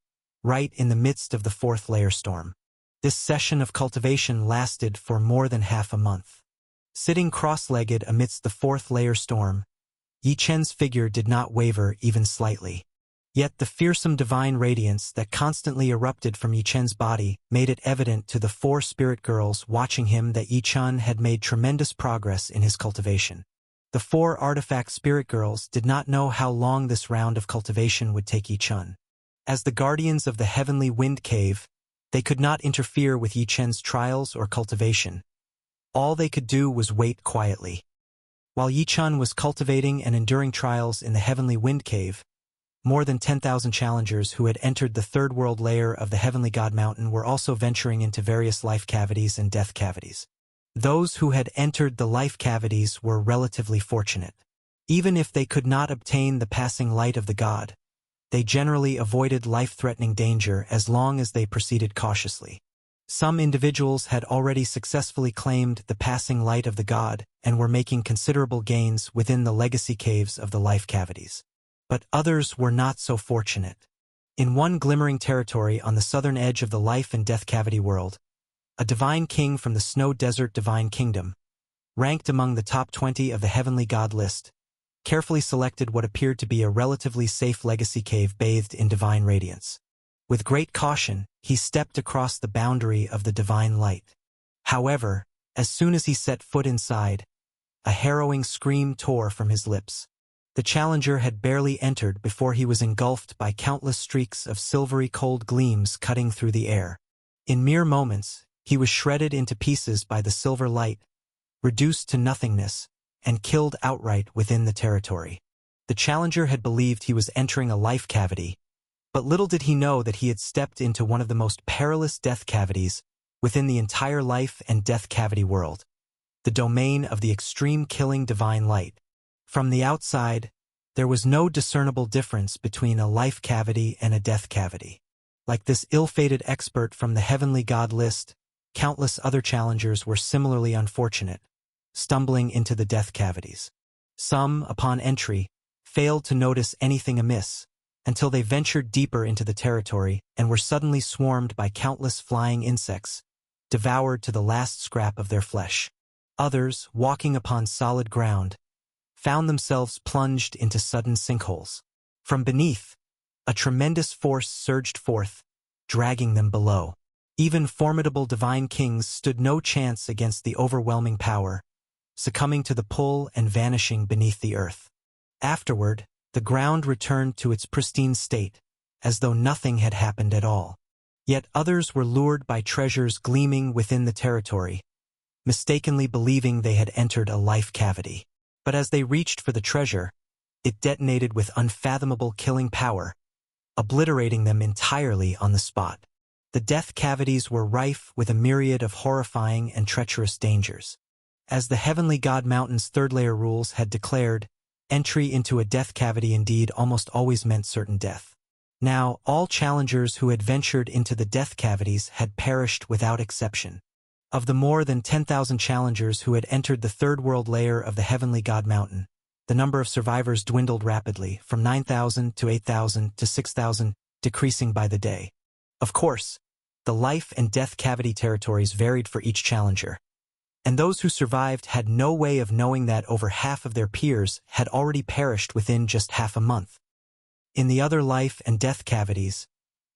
right in the midst of the fourth layer storm. This session of cultivation lasted for more than half a month. Sitting cross-legged amidst the fourth layer storm, Yi-chun's figure did not waver even slightly. Yet the fearsome divine radiance that constantly erupted from Yi-chun's body made it evident to the 4 spirit girls watching him that Yi-chun had made tremendous progress in his cultivation. The 4 artifact spirit girls did not know how long this round of cultivation would take Yi-chun. As the guardians of the heavenly wind cave, they could not interfere with Yi-chun's trials or cultivation. All they could do was wait quietly. While Yi-chun was cultivating and enduring trials in the heavenly wind cave, more than 10,000 challengers who had entered the third world layer of the heavenly God mountain were also venturing into various life cavities and death cavities. Those who had entered the life cavities were relatively fortunate. Even if they could not obtain the passing light of the God, they generally avoided life-threatening danger as long as they proceeded cautiously. Some individuals had already successfully claimed the passing light of the God and were making considerable gains within the legacy caves of the life cavities. But others were not so fortunate. In one glimmering territory on the southern edge of the life and death cavity world, a divine king from the snow desert divine kingdom, ranked among the top 20 of the heavenly God list, carefully selected what appeared to be a relatively safe legacy cave bathed in divine radiance. With great caution, he stepped across the boundary of the divine light. However, as soon as he set foot inside, a harrowing scream tore from his lips. The challenger had barely entered before he was engulfed by countless streaks of silvery cold gleams cutting through the air. In mere moments, he was shredded into pieces by the silver light, reduced to nothingness, and killed outright within the territory. The challenger had believed he was entering a life cavity, but little did he know that he had stepped into one of the most perilous death cavities within the entire life and death cavity world, the domain of the extreme killing divine light. From the outside, there was no discernible difference between a life cavity and a death cavity. Like this ill-fated expert from the heavenly god list, countless other challengers were similarly unfortunate, stumbling into the death cavities. Some, upon entry, failed to notice anything amiss, until they ventured deeper into the territory and were suddenly swarmed by countless flying insects, devoured to the last scrap of their flesh. Others, walking upon solid ground, found themselves plunged into sudden sinkholes. From beneath, a tremendous force surged forth, dragging them below. Even formidable divine kings stood no chance against the overwhelming power, succumbing to the pull and vanishing beneath the earth. Afterward, the ground returned to its pristine state, as though nothing had happened at all. Yet others were lured by treasures gleaming within the territory, mistakenly believing they had entered a life cavity. But as they reached for the treasure, it detonated with unfathomable killing power, obliterating them entirely on the spot. The death cavities were rife with a myriad of horrifying and treacherous dangers. As the heavenly god mountain's third-layer rules had declared, entry into a death cavity indeed almost always meant certain death. Now, all challengers who had ventured into the death cavities had perished without exception. Of the more than 10,000 challengers who had entered the third world layer of the heavenly god mountain, the number of survivors dwindled rapidly, from 9,000 to 8,000 to 6,000, decreasing by the day. Of course, the life and death cavity territories varied for each challenger, and those who survived had no way of knowing that over half of their peers had already perished within just half a month. In the other life and death cavities,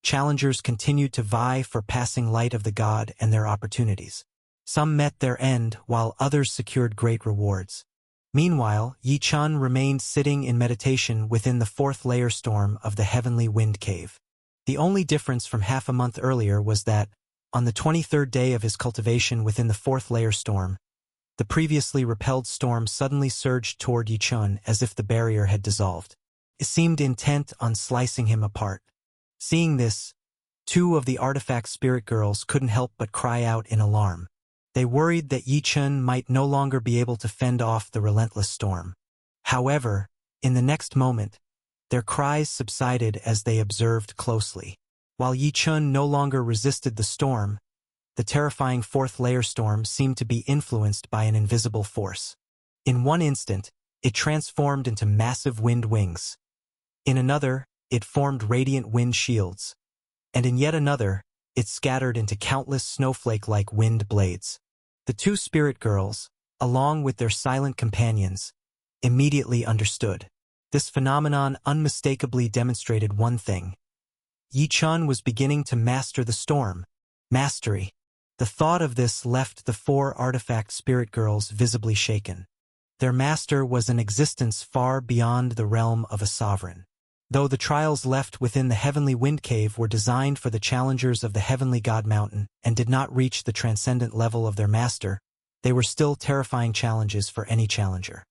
challengers continued to vie for passing light of the god and their opportunities. Some met their end, while others secured great rewards. Meanwhile, Yi Chun remained sitting in meditation within the fourth layer storm of the heavenly wind cave. The only difference from half a month earlier was that, on the 23rd day of his cultivation within the fourth layer storm, the previously repelled storm suddenly surged toward Yi Chun as if the barrier had dissolved. It seemed intent on slicing him apart. Seeing this, two of the artifact spirit girls couldn't help but cry out in alarm. They worried that Yi Chun might no longer be able to fend off the relentless storm. However, in the next moment, their cries subsided as they observed closely. While Yi Chun no longer resisted the storm, the terrifying fourth layer storm seemed to be influenced by an invisible force. In one instant, it transformed into massive wind wings. In another, it formed radiant wind shields. And in yet another, it scattered into countless snowflake-like wind blades. The two spirit girls, along with their silent companions, immediately understood. This phenomenon unmistakably demonstrated one thing. Yi Chun was beginning to master the storm. Mastery. The thought of this left the four artifact spirit girls visibly shaken. Their master was an existence far beyond the realm of a sovereign. Though the trials left within the heavenly wind cave were designed for the challengers of the heavenly god mountain and did not reach the transcendent level of their master, they were still terrifying challenges for any challenger.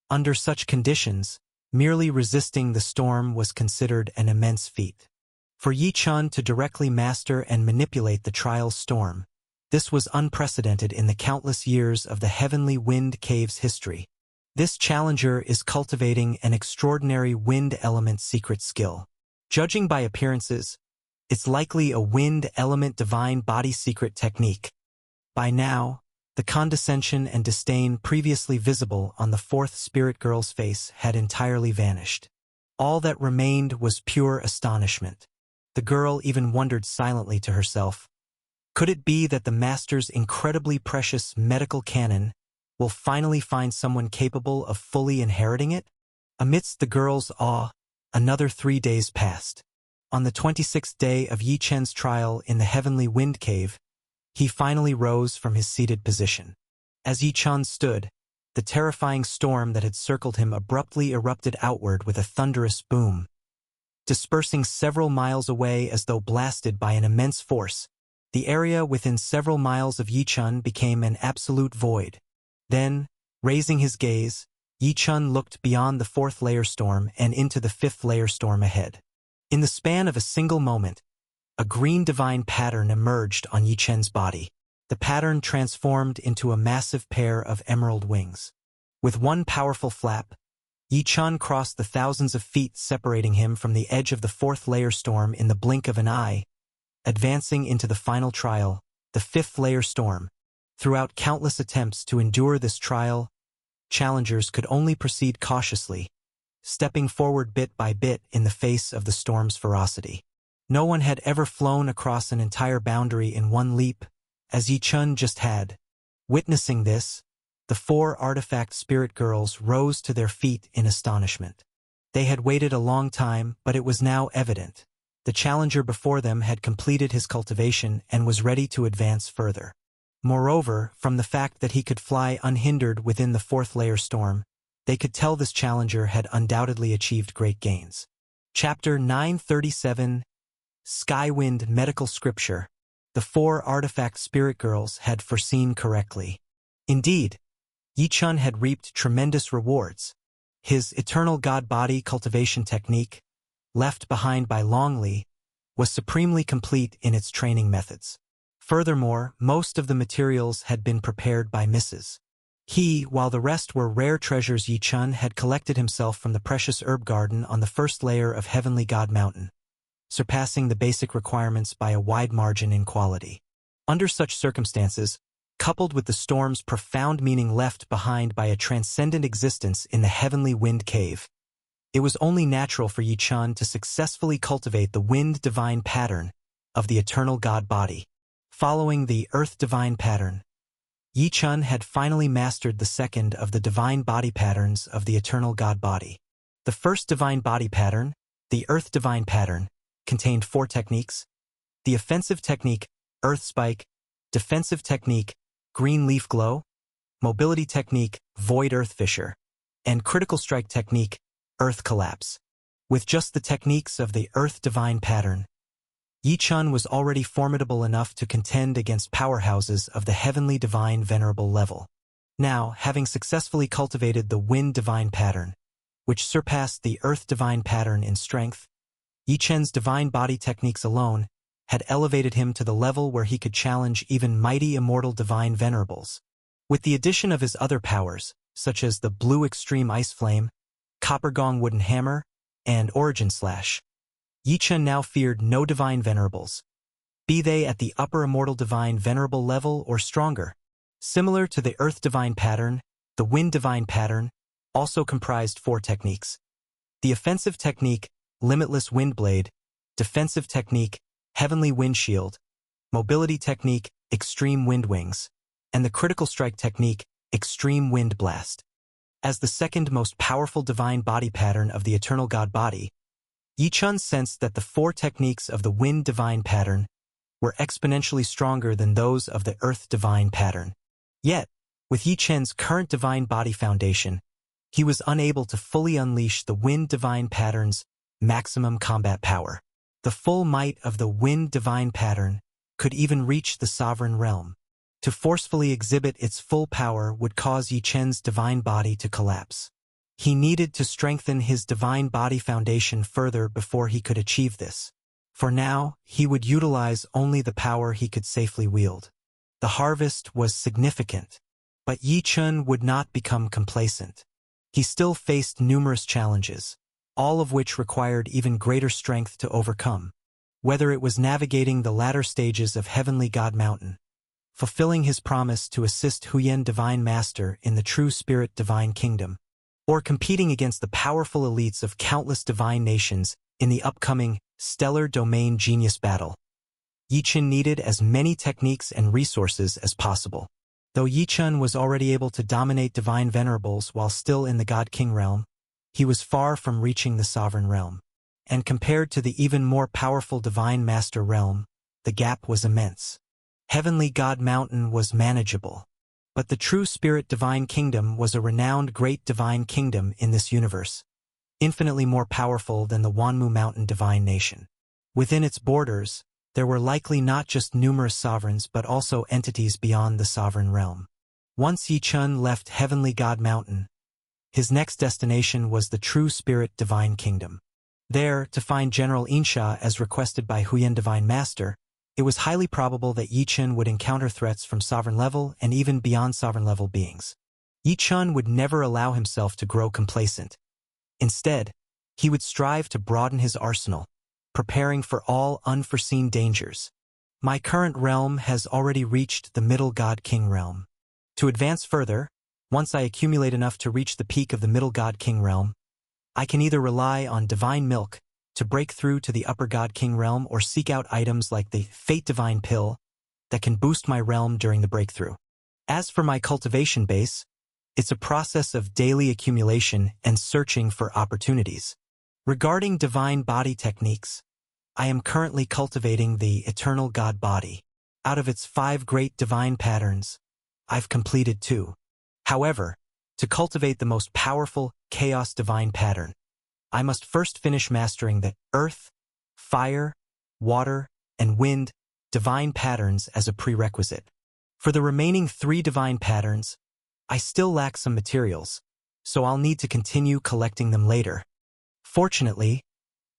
Under such conditions, merely resisting the storm was considered an immense feat. For Yi Chun to directly master and manipulate the trial's storm, this was unprecedented in the countless years of the heavenly wind cave's history. This challenger is cultivating an extraordinary wind element secret skill. Judging by appearances, it's likely a wind element divine body secret technique. By now, the condescension and disdain previously visible on the fourth spirit girl's face had entirely vanished. All that remained was pure astonishment. The girl even wondered silently to herself, could it be that the master's incredibly precious medical canon will finally find someone capable of fully inheriting it? Amidst the girl's awe, another 3 days passed. On the 26th day of Yi Chen's trial in the heavenly wind cave, he finally rose from his seated position. As Yi Chen stood, the terrifying storm that had circled him abruptly erupted outward with a thunderous boom, dispersing several miles away as though blasted by an immense force. The area within several miles of Yichun became an absolute void. Then, raising his gaze, Yichun looked beyond the fourth layer storm and into the fifth layer storm ahead. In the span of a single moment, a green divine pattern emerged on Yichun's body. The pattern transformed into a massive pair of emerald wings. With one powerful flap, Yichun crossed the thousands of feet separating him from the edge of the fourth layer storm in the blink of an eye, advancing into the final trial, the fifth layer storm. Throughout countless attempts to endure this trial, challengers could only proceed cautiously, stepping forward bit by bit in the face of the storm's ferocity. No one had ever flown across an entire boundary in one leap, as Yichun just had. Witnessing this, the four artifact spirit girls rose to their feet in astonishment. They had waited a long time, but it was now evident. The challenger before them had completed his cultivation and was ready to advance further. Moreover, from the fact that he could fly unhindered within the fourth layer storm, they could tell this challenger had undoubtedly achieved great gains. Chapter 937 Skywind Medical Scripture. The four artifact spirit girls had foreseen correctly. Indeed, Yichun had reaped tremendous rewards. His eternal god body cultivation technique, left behind by Longley, was supremely complete in its training methods. Furthermore, most of the materials had been prepared by Mrs. He, while the rest were rare treasures Yichun had collected himself from the precious herb garden on the first layer of Heavenly God Mountain, surpassing the basic requirements by a wide margin in quality. Under such circumstances, coupled with the storm's profound meaning left behind by a transcendent existence in the heavenly wind cave, it was only natural for Yichun to successfully cultivate the wind divine pattern of the eternal god body. Following the earth divine pattern, Yichun had finally mastered the second of the divine body patterns of the eternal god body. The first divine body pattern, the earth divine pattern, contained four techniques: the offensive technique, earth spike; defensive technique, green leaf glow; mobility technique, void earth fissure; and critical strike technique, earth collapse. With just the techniques of the earth divine pattern, Yichun was already formidable enough to contend against powerhouses of the heavenly divine venerable level. Now, having successfully cultivated the wind divine pattern, which surpassed the earth divine pattern in strength, Yichun's divine body techniques alone had elevated him to the level where he could challenge even mighty immortal divine venerables. With the addition of his other powers, such as the blue extreme ice flame, copper gong wooden hammer, and origin slash, Yichun now feared no divine venerables, be they at the upper immortal divine venerable level or stronger. Similar to the earth divine pattern, the wind divine pattern also comprised four techniques: the offensive technique, limitless wind blade; defensive technique, heavenly windshield; mobility technique, extreme wind wings; and the critical strike technique, extreme wind blast. As the second most powerful divine body pattern of the eternal god body, Yichun sensed that the four techniques of the wind divine pattern were exponentially stronger than those of the earth divine pattern. Yet, with Yichun's current divine body foundation, he was unable to fully unleash the wind divine pattern's maximum combat power. The full might of the wind divine pattern could even reach the sovereign realm. To forcefully exhibit its full power would cause Yichun's divine body to collapse. He needed to strengthen his divine body foundation further before he could achieve this. For now, he would utilize only the power he could safely wield. The harvest was significant, but Yichun would not become complacent. He still faced numerous challenges, all of which required even greater strength to overcome. Whether it was navigating the latter stages of Heavenly God Mountain, fulfilling his promise to assist Huyen Divine Master in the True Spirit Divine Kingdom, or competing against the powerful elites of countless divine nations in the upcoming Stellar Domain Genius Battle, Yichun needed as many techniques and resources as possible. Though Yichun was already able to dominate divine venerables while still in the God King realm, he was far from reaching the sovereign realm. And compared to the even more powerful divine master realm, the gap was immense. Heavenly God Mountain was manageable, But the true spirit divine kingdom was a renowned great divine kingdom in this universe, infinitely more powerful than the Wanmu Mountain divine nation. Within its borders, there were likely not just numerous sovereigns but also entities beyond the sovereign realm. Once Yi Chun left Heavenly God Mountain, his next destination was the true spirit divine kingdom. There, to find General Insha as requested by Huyen Divine Master, it was highly probable that Yi Chun would encounter threats from sovereign-level and even beyond sovereign-level beings. Yi Chun would never allow himself to grow complacent. Instead, he would strive to broaden his arsenal, preparing for all unforeseen dangers. My current realm has already reached the Middle God King realm. To advance further, once I accumulate enough to reach the peak of the Middle God King realm, I can either rely on divine milk to break through to the Upper God King realm or seek out items like the Fate Divine Pill that can boost my realm during the breakthrough. As for my cultivation base, it's a process of daily accumulation and searching for opportunities. Regarding divine body techniques, I am currently cultivating the Eternal God Body. Out of its 5 great divine patterns, I've completed 2. However, to cultivate the most powerful Chaos Divine pattern, I must first finish mastering the Earth, Fire, Water, and Wind divine patterns as a prerequisite. For the remaining 3 divine patterns, I still lack some materials, so I'll need to continue collecting them later. Fortunately,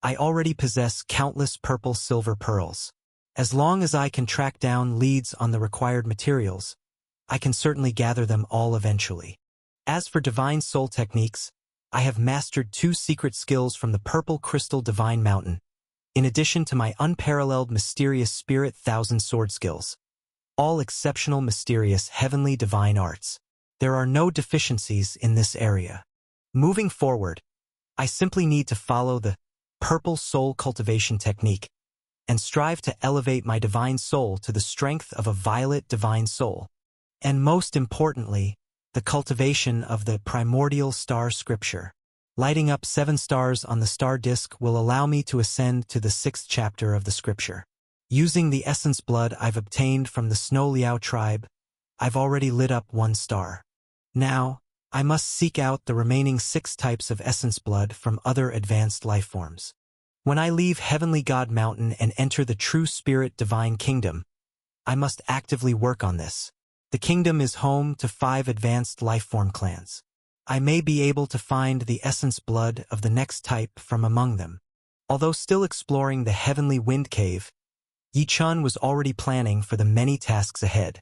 I already possess countless purple silver pearls. As long as I can track down leads on the required materials, I can certainly gather them all eventually. As for divine soul techniques, I have mastered 2 secret skills from the Purple Crystal Divine Mountain, in addition to my unparalleled Mysterious Spirit Thousand Sword skills. All exceptional mysterious heavenly divine arts. There are no deficiencies in this area. Moving forward, I simply need to follow the Purple Soul Cultivation technique and strive to elevate my divine soul to the strength of a violet divine soul. And most importantly, the cultivation of the primordial star scripture. Lighting up 7 stars on the star disk will allow me to ascend to the 6th chapter of the scripture. Using the essence blood I've obtained from the Snow Liao tribe, I've already lit up 1 star. Now, I must seek out the remaining 6 types of essence blood from other advanced lifeforms. When I leave Heavenly God Mountain and enter the true spirit divine kingdom, I must actively work on this. The kingdom is home to 5 advanced lifeform clans. I may be able to find the essence blood of the next type from among them. Although still exploring the Heavenly Wind Cave, Yi Chun was already planning for the many tasks ahead.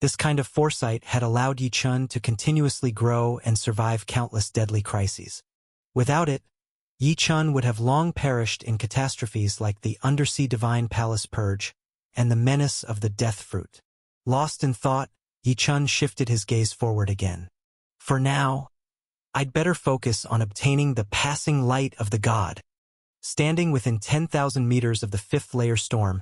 This kind of foresight had allowed Yi Chun to continuously grow and survive countless deadly crises. Without it, Yi Chun would have long perished in catastrophes like the Undersea Divine Palace Purge and the menace of the Death Fruit. Lost in thought, Yi Chun shifted his gaze forward again. For now, I'd better focus on obtaining the passing light of the god. Standing within 10,000 meters of the 5th layer storm,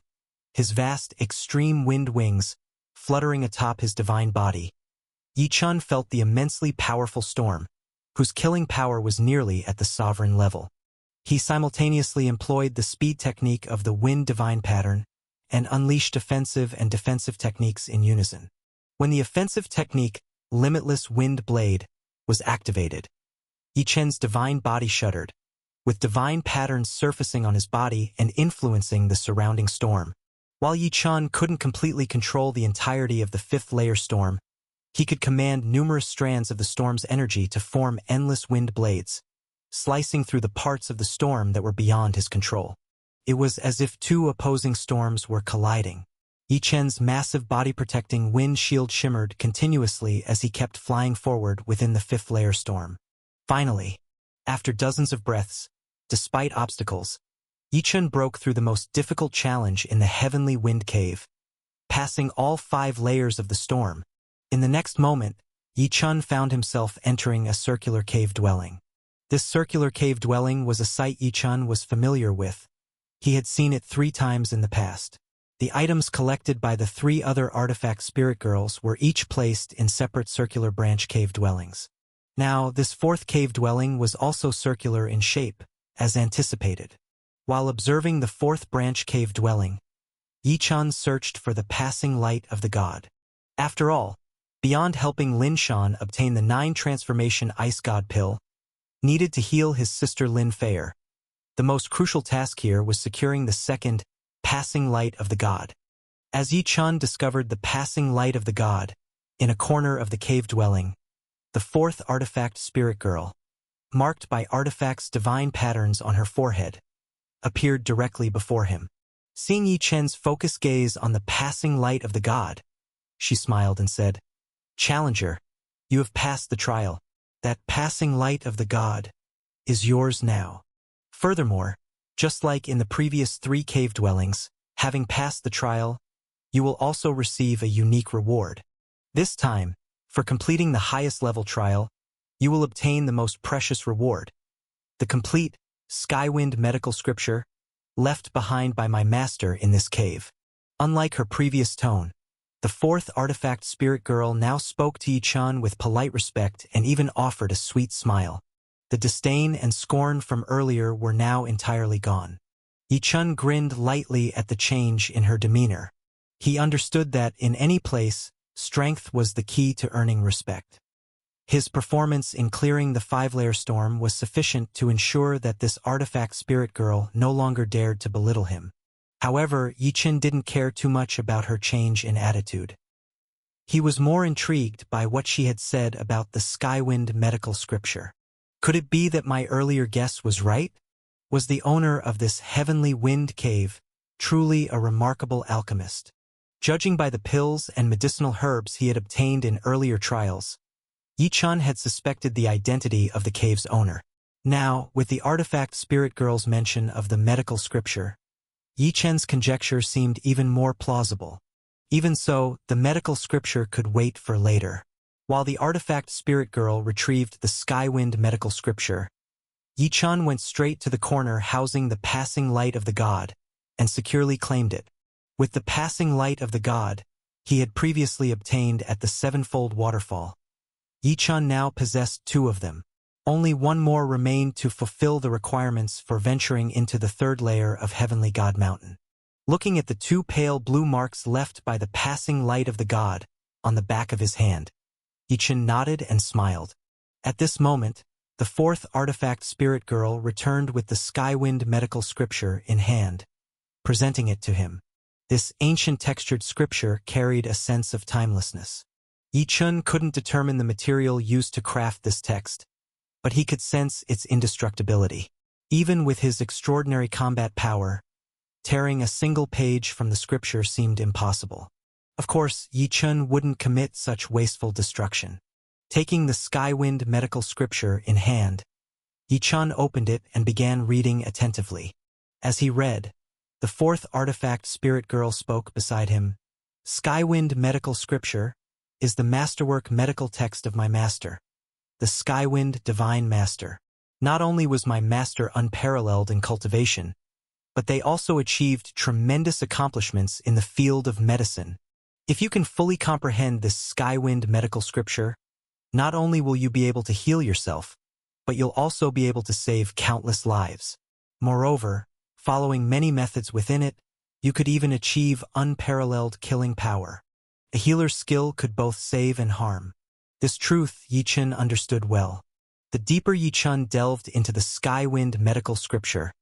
his vast extreme wind wings fluttering atop his divine body, Yi Chun felt the immensely powerful storm, whose killing power was nearly at the sovereign level. He simultaneously employed the speed technique of the wind divine pattern and unleashed offensive and defensive techniques in unison. When the offensive technique, Limitless Wind Blade, was activated, Yi Chun's divine body shuddered, with divine patterns surfacing on his body and influencing the surrounding storm. While Yi Chun couldn't completely control the entirety of the 5th layer storm, he could command numerous strands of the storm's energy to form endless wind blades, slicing through the parts of the storm that were beyond his control. It was as if 2 opposing storms were colliding. Yi Chun's massive body-protecting wind shield shimmered continuously as he kept flying forward within the 5th layer storm. Finally, after dozens of breaths, despite obstacles, Yi Chun broke through the most difficult challenge in the Heavenly Wind Cave, passing all 5 layers of the storm. In the next moment, Yi Chun found himself entering a circular cave dwelling. This circular cave dwelling was a sight Yi Chun was familiar with. He had seen it 3 times in the past. The items collected by the 3 other artifact spirit girls were each placed in separate circular branch cave dwellings. Now, this 4th cave dwelling was also circular in shape, as anticipated. While observing the 4th branch cave dwelling, Yi Chun searched for the passing light of the god. After all, Beyond helping Lin Shan obtain the 9-transformation Ice God pill, needed to heal his sister Lin Feier, the most crucial task here was securing the second, passing light of the god. As Yi Chun discovered the passing light of the god, in a corner of the cave dwelling, the fourth artifact spirit girl, marked by artifacts' divine patterns on her forehead, appeared directly before him. Seeing Yi Chen's focused gaze on the passing light of the god, she smiled and said, "Challenger, you have passed the trial. That passing light of the god is yours now." Furthermore, just like in the previous 3 cave dwellings, having passed the trial, you will also receive a unique reward. This time, for completing the highest level trial, you will obtain the most precious reward, the complete Skywind medical scripture left behind by my master in this cave. Unlike her previous tone, the fourth artifact spirit girl now spoke to Yi Chun with polite respect and even offered a sweet smile. The disdain and scorn from earlier were now entirely gone. Yi Chun grinned lightly at the change in her demeanor. He understood that in any place, strength was the key to earning respect. His performance in clearing the 5-layer storm was sufficient to ensure that this artifact spirit girl no longer dared to belittle him. However, Yi Chun didn't care too much about her change in attitude. He was more intrigued by what she had said about the Skywind medical scripture. Could it be that my earlier guess was right? Was the owner of this heavenly wind cave truly a remarkable alchemist? Judging by the pills and medicinal herbs he had obtained in earlier trials, Yi Chun had suspected the identity of the cave's owner. Now, with the artifact spirit girl's mention of the medical scripture, Yi Chun's conjecture seemed even more plausible. Even so, the medical scripture could wait for later. While the artifact spirit girl retrieved the Skywind medical scripture, Yi Chun went straight to the corner housing the passing light of the god and securely claimed it. With the passing light of the god he had previously obtained at the 7-fold waterfall, Yi Chun now possessed 2 of them. Only one more remained to fulfill the requirements for venturing into the 3rd layer of Heavenly God Mountain. Looking at the 2 pale blue marks left by the passing light of the god on the back of his hand, Yi Chun nodded and smiled. At this moment, the 4th artifact spirit girl returned with the Skywind medical scripture in hand, presenting it to him. This ancient textured scripture carried a sense of timelessness. Yi Chun couldn't determine the material used to craft this text, but he could sense its indestructibility. Even with his extraordinary combat power, tearing a single page from the scripture seemed impossible. Of course, Yi Chun wouldn't commit such wasteful destruction. Taking the Skywind medical scripture in hand, Yi Chun opened it and began reading attentively. As he read, the 4th artifact spirit girl spoke beside him. Skywind medical scripture is the masterwork medical text of my master, the Skywind divine master. Not only was my master unparalleled in cultivation, but they also achieved tremendous accomplishments in the field of medicine. If you can fully comprehend this Skywind medical scripture, not only will you be able to heal yourself, but you'll also be able to save countless lives. Moreover, following many methods within it, you could even achieve unparalleled killing power. A healer's skill could both save and harm. This truth Yi Chun understood well. The deeper Yi Chun delved into the Skywind medical scripture,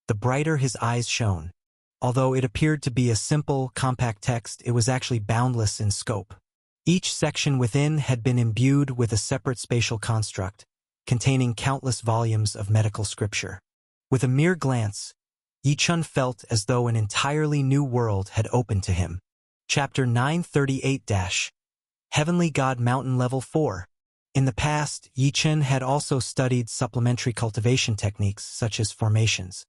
the brighter his eyes shone. Although it appeared to be a simple, compact text, it was actually boundless in scope. Each section within had been imbued with a separate spatial construct, containing countless volumes of medical scripture. With a mere glance, Yi Chun felt as though an entirely new world had opened to him. Chapter 938 Heavenly God Mountain Level 4. In the past, Yi Chun had also studied supplementary cultivation techniques such as formations.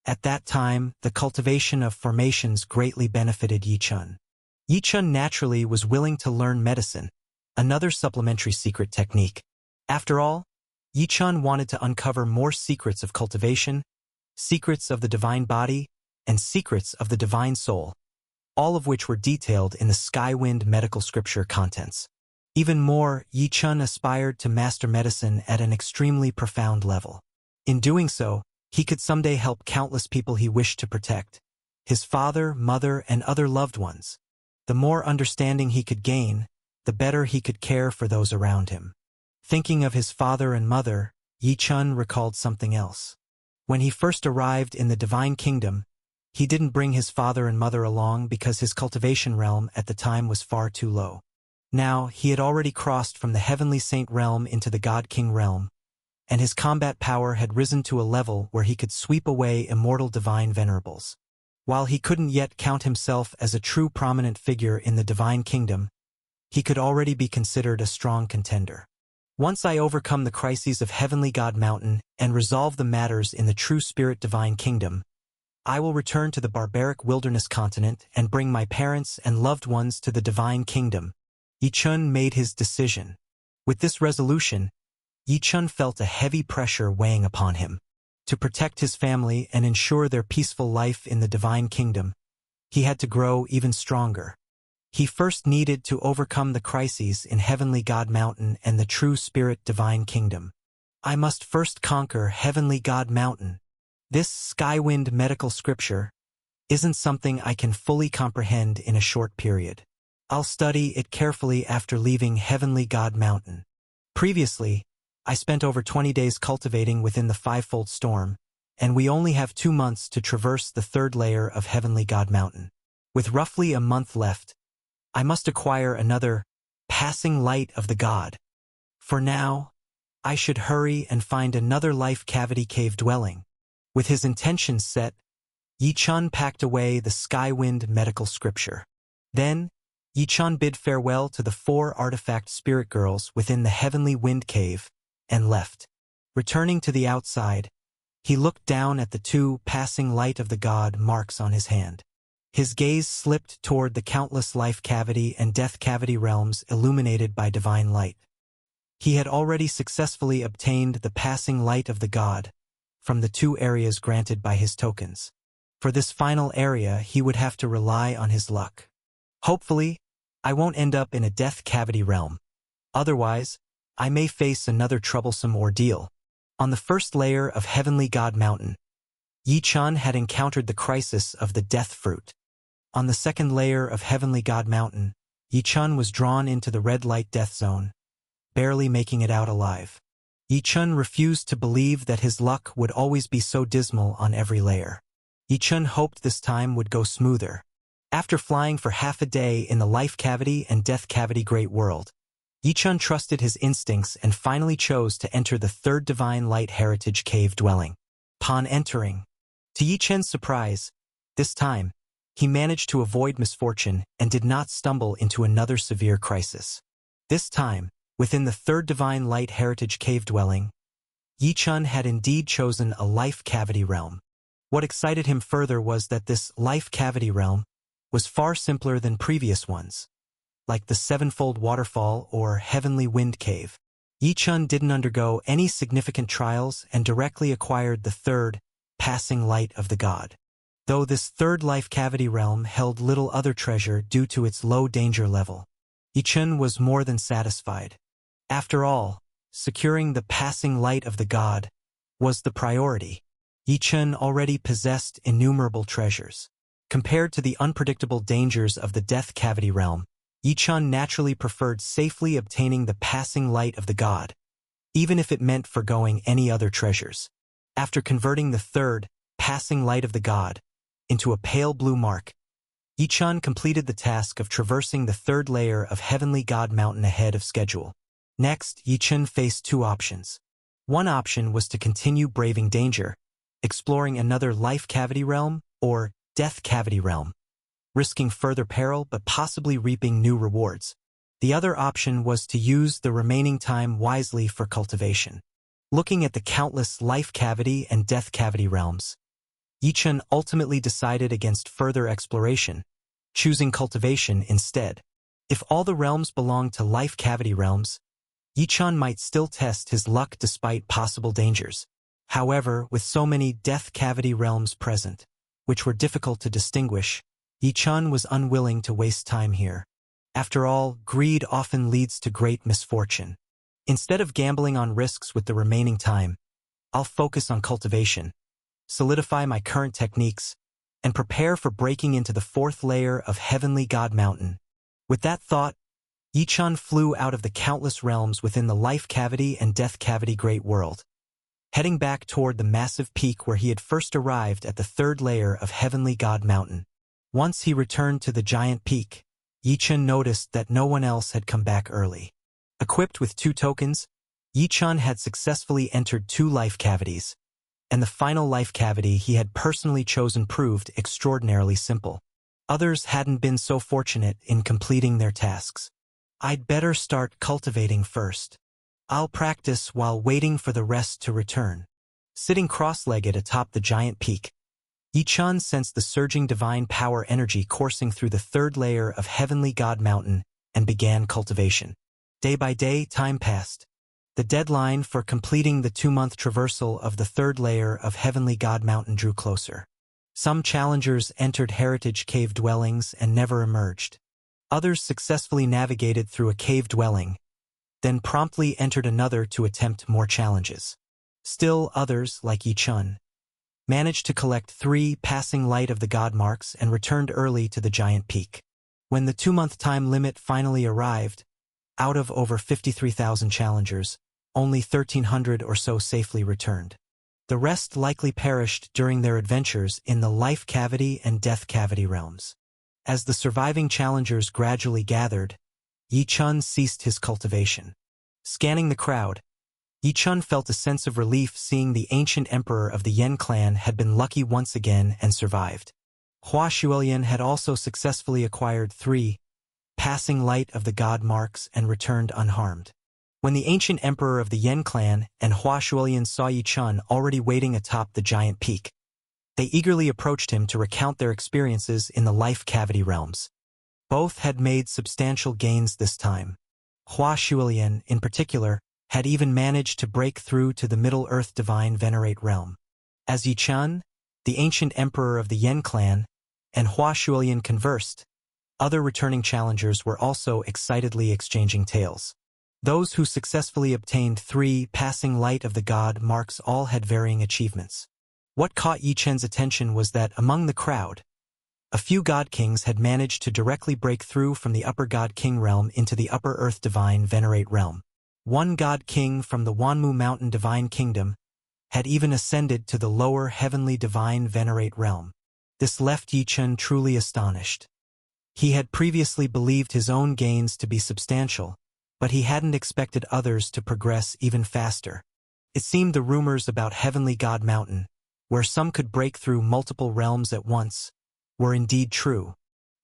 At that time, the cultivation of formations greatly benefited Yi Chun. Yi Chun naturally was willing to learn medicine, another supplementary secret technique. After all, Yi Chun wanted to uncover more secrets of cultivation, secrets of the divine body, and secrets of the divine soul, all of which were detailed in the Skywind medical scripture contents. Even more, Yi Chun aspired to master medicine at an extremely profound level. In doing so, he could someday help countless people he wished to protect, his father, mother, and other loved ones. The more understanding he could gain, the better he could care for those around him. Thinking of his father and mother, Yi-chun recalled something else. When he first arrived in the Divine Kingdom, he didn't bring his father and mother along because his cultivation realm at the time was far too low. Now, he had already crossed from the Heavenly Saint realm into the God King realm, and his combat power had risen to a level where he could sweep away immortal divine venerables. While he couldn't yet count himself as a true prominent figure in the Divine Kingdom, he could already be considered a strong contender. Once I overcome the crises of Heavenly God Mountain and resolve the matters in the true spirit Divine Kingdom, I will return to the barbaric wilderness continent and bring my parents and loved ones to the Divine Kingdom. Yi-chun made his decision. With this resolution, Yi-chun felt a heavy pressure weighing upon him. To protect his family and ensure their peaceful life in the Divine Kingdom, he had to grow even stronger. He first needed to overcome the crises in Heavenly God Mountain and the true spirit Divine Kingdom. I must first conquer Heavenly God Mountain. This Skywind medical scripture isn't something I can fully comprehend in a short period. I'll study it carefully after leaving Heavenly God Mountain. Previously, I spent over 20 days cultivating within the fivefold storm, and we only have 2 months to traverse the third layer of Heavenly God Mountain. With roughly a month left, I must acquire another passing light of the God. For now, I should hurry and find another life cavity cave dwelling. With his intentions set, Yi-chun packed away the Skywind medical scripture. Then, Yi-chun bid farewell to the 4 artifact spirit girls within the Heavenly Wind Cave and left. Returning to the outside, he looked down at the 2 passing light of the God marks on his hand. His gaze slipped toward the countless life cavity and death cavity realms illuminated by divine light. He had already successfully obtained the passing light of the God from the 2 areas granted by his tokens. For this final area, he would have to rely on his luck. Hopefully, I won't end up in a death cavity realm. Otherwise, I may face another troublesome ordeal. On the first layer of Heavenly God Mountain, Yi-chun had encountered the crisis of the death fruit. On the second layer of Heavenly God Mountain, Yi-chun was drawn into the red light death zone, barely making it out alive. Yi-chun refused to believe that his luck would always be so dismal on every layer. Yi-chun hoped this time would go smoother. After flying for half a day in the life cavity and death cavity great world, Yi-chun trusted his instincts and finally chose to enter the third divine light heritage cave dwelling. Upon entering, to Yi-chun's surprise, this time, he managed to avoid misfortune and did not stumble into another severe crisis. This time, within the third divine light heritage cave dwelling, Yi-chun had indeed chosen a life cavity realm. What excited him further was that this life cavity realm was far simpler than previous ones, like the sevenfold waterfall or heavenly wind cave. Yi-chun didn't undergo any significant trials and directly acquired the third passing light of the God. Though this third life cavity realm held little other treasure due to its low danger level, Yi-chun was more than satisfied. After all, securing the passing light of the God was the priority. Yi-chun already possessed innumerable treasures. Compared to the unpredictable dangers of the death cavity realm, Yi-chun naturally preferred safely obtaining the passing light of the God, even if it meant forgoing any other treasures. After converting the third passing light of the God into a pale blue mark, Yi-chun completed the task of traversing the third layer of Heavenly God Mountain ahead of schedule. Next, Yi-chun faced 2 options. One option was to continue braving danger, exploring another life cavity realm or death cavity realm, risking further peril but possibly reaping new rewards. The other option was to use the remaining time wisely for cultivation. Looking at the countless life cavity and death cavity realms, Yi-chun ultimately decided against further exploration, choosing cultivation instead. If all the realms belonged to life cavity realms, Yi-chun might still test his luck despite possible dangers. However, with so many death cavity realms present, which were difficult to distinguish, Yi-chun was unwilling to waste time here. After all, greed often leads to great misfortune. Instead of gambling on risks with the remaining time, I'll focus on cultivation, solidify my current techniques, and prepare for breaking into the 4th layer of Heavenly God Mountain. With that thought, Yichun flew out of the countless realms within the life cavity and death cavity great world, heading back toward the massive peak where he had first arrived at the third layer of Heavenly God Mountain. Once he returned to the giant peak, Yichun noticed that no one else had come back early. Equipped with 2 tokens, Yichun had successfully entered 2 life cavities, and the final life cavity he had personally chosen proved extraordinarily simple. Others hadn't been so fortunate in completing their tasks. I'd better start cultivating first. I'll practice while waiting for the rest to return. Sitting cross-legged atop the giant peak, Yichun sensed the surging divine power energy coursing through the third layer of Heavenly God Mountain and began cultivation. Day by day, time passed. The deadline for completing the 2-month traversal of the third layer of Heavenly God Mountain drew closer. Some challengers entered heritage cave dwellings and never emerged. Others successfully navigated through a cave dwelling, then promptly entered another to attempt more challenges. Still others, like Yichun, managed to collect 3 passing light of the God marks and returned early to the giant peak. When the 2-month time limit finally arrived, out of over 53,000 challengers, only 1,300 or so safely returned. The rest likely perished during their adventures in the life cavity and death cavity realms. As the surviving challengers gradually gathered, Yichun ceased his cultivation. Scanning the crowd, Yichun felt a sense of relief seeing the ancient emperor of the Yen clan had been lucky once again and survived. Hua Shuilian had also successfully acquired 3 passing light of the God marks and returned unharmed. When the ancient emperor of the Yen clan and Hua Shuilian saw Yichun already waiting atop the giant peak, they eagerly approached him to recount their experiences in the life cavity realms. Both had made substantial gains this time. Hua Shuilian, in particular, had even managed to break through to the Middle-earth Divine Venerate realm. As Yichun, the ancient emperor of the Yen clan, and Hua Shuilian conversed, other returning challengers were also excitedly exchanging tales. Those who successfully obtained 3 passing light of the God marks all had varying achievements. What caught Yichun's attention was that among the crowd, a few God Kings had managed to directly break through from the Upper God King realm into the Upper Earth Divine Venerate realm. One God King from the Wanmu Mountain Divine Kingdom had even ascended to the Lower Heavenly Divine Venerate realm. This left Yichun truly astonished. He had previously believed his own gains to be substantial, but he hadn't expected others to progress even faster. It seemed the rumors about Heavenly God Mountain, where some could break through multiple realms at once, were indeed true.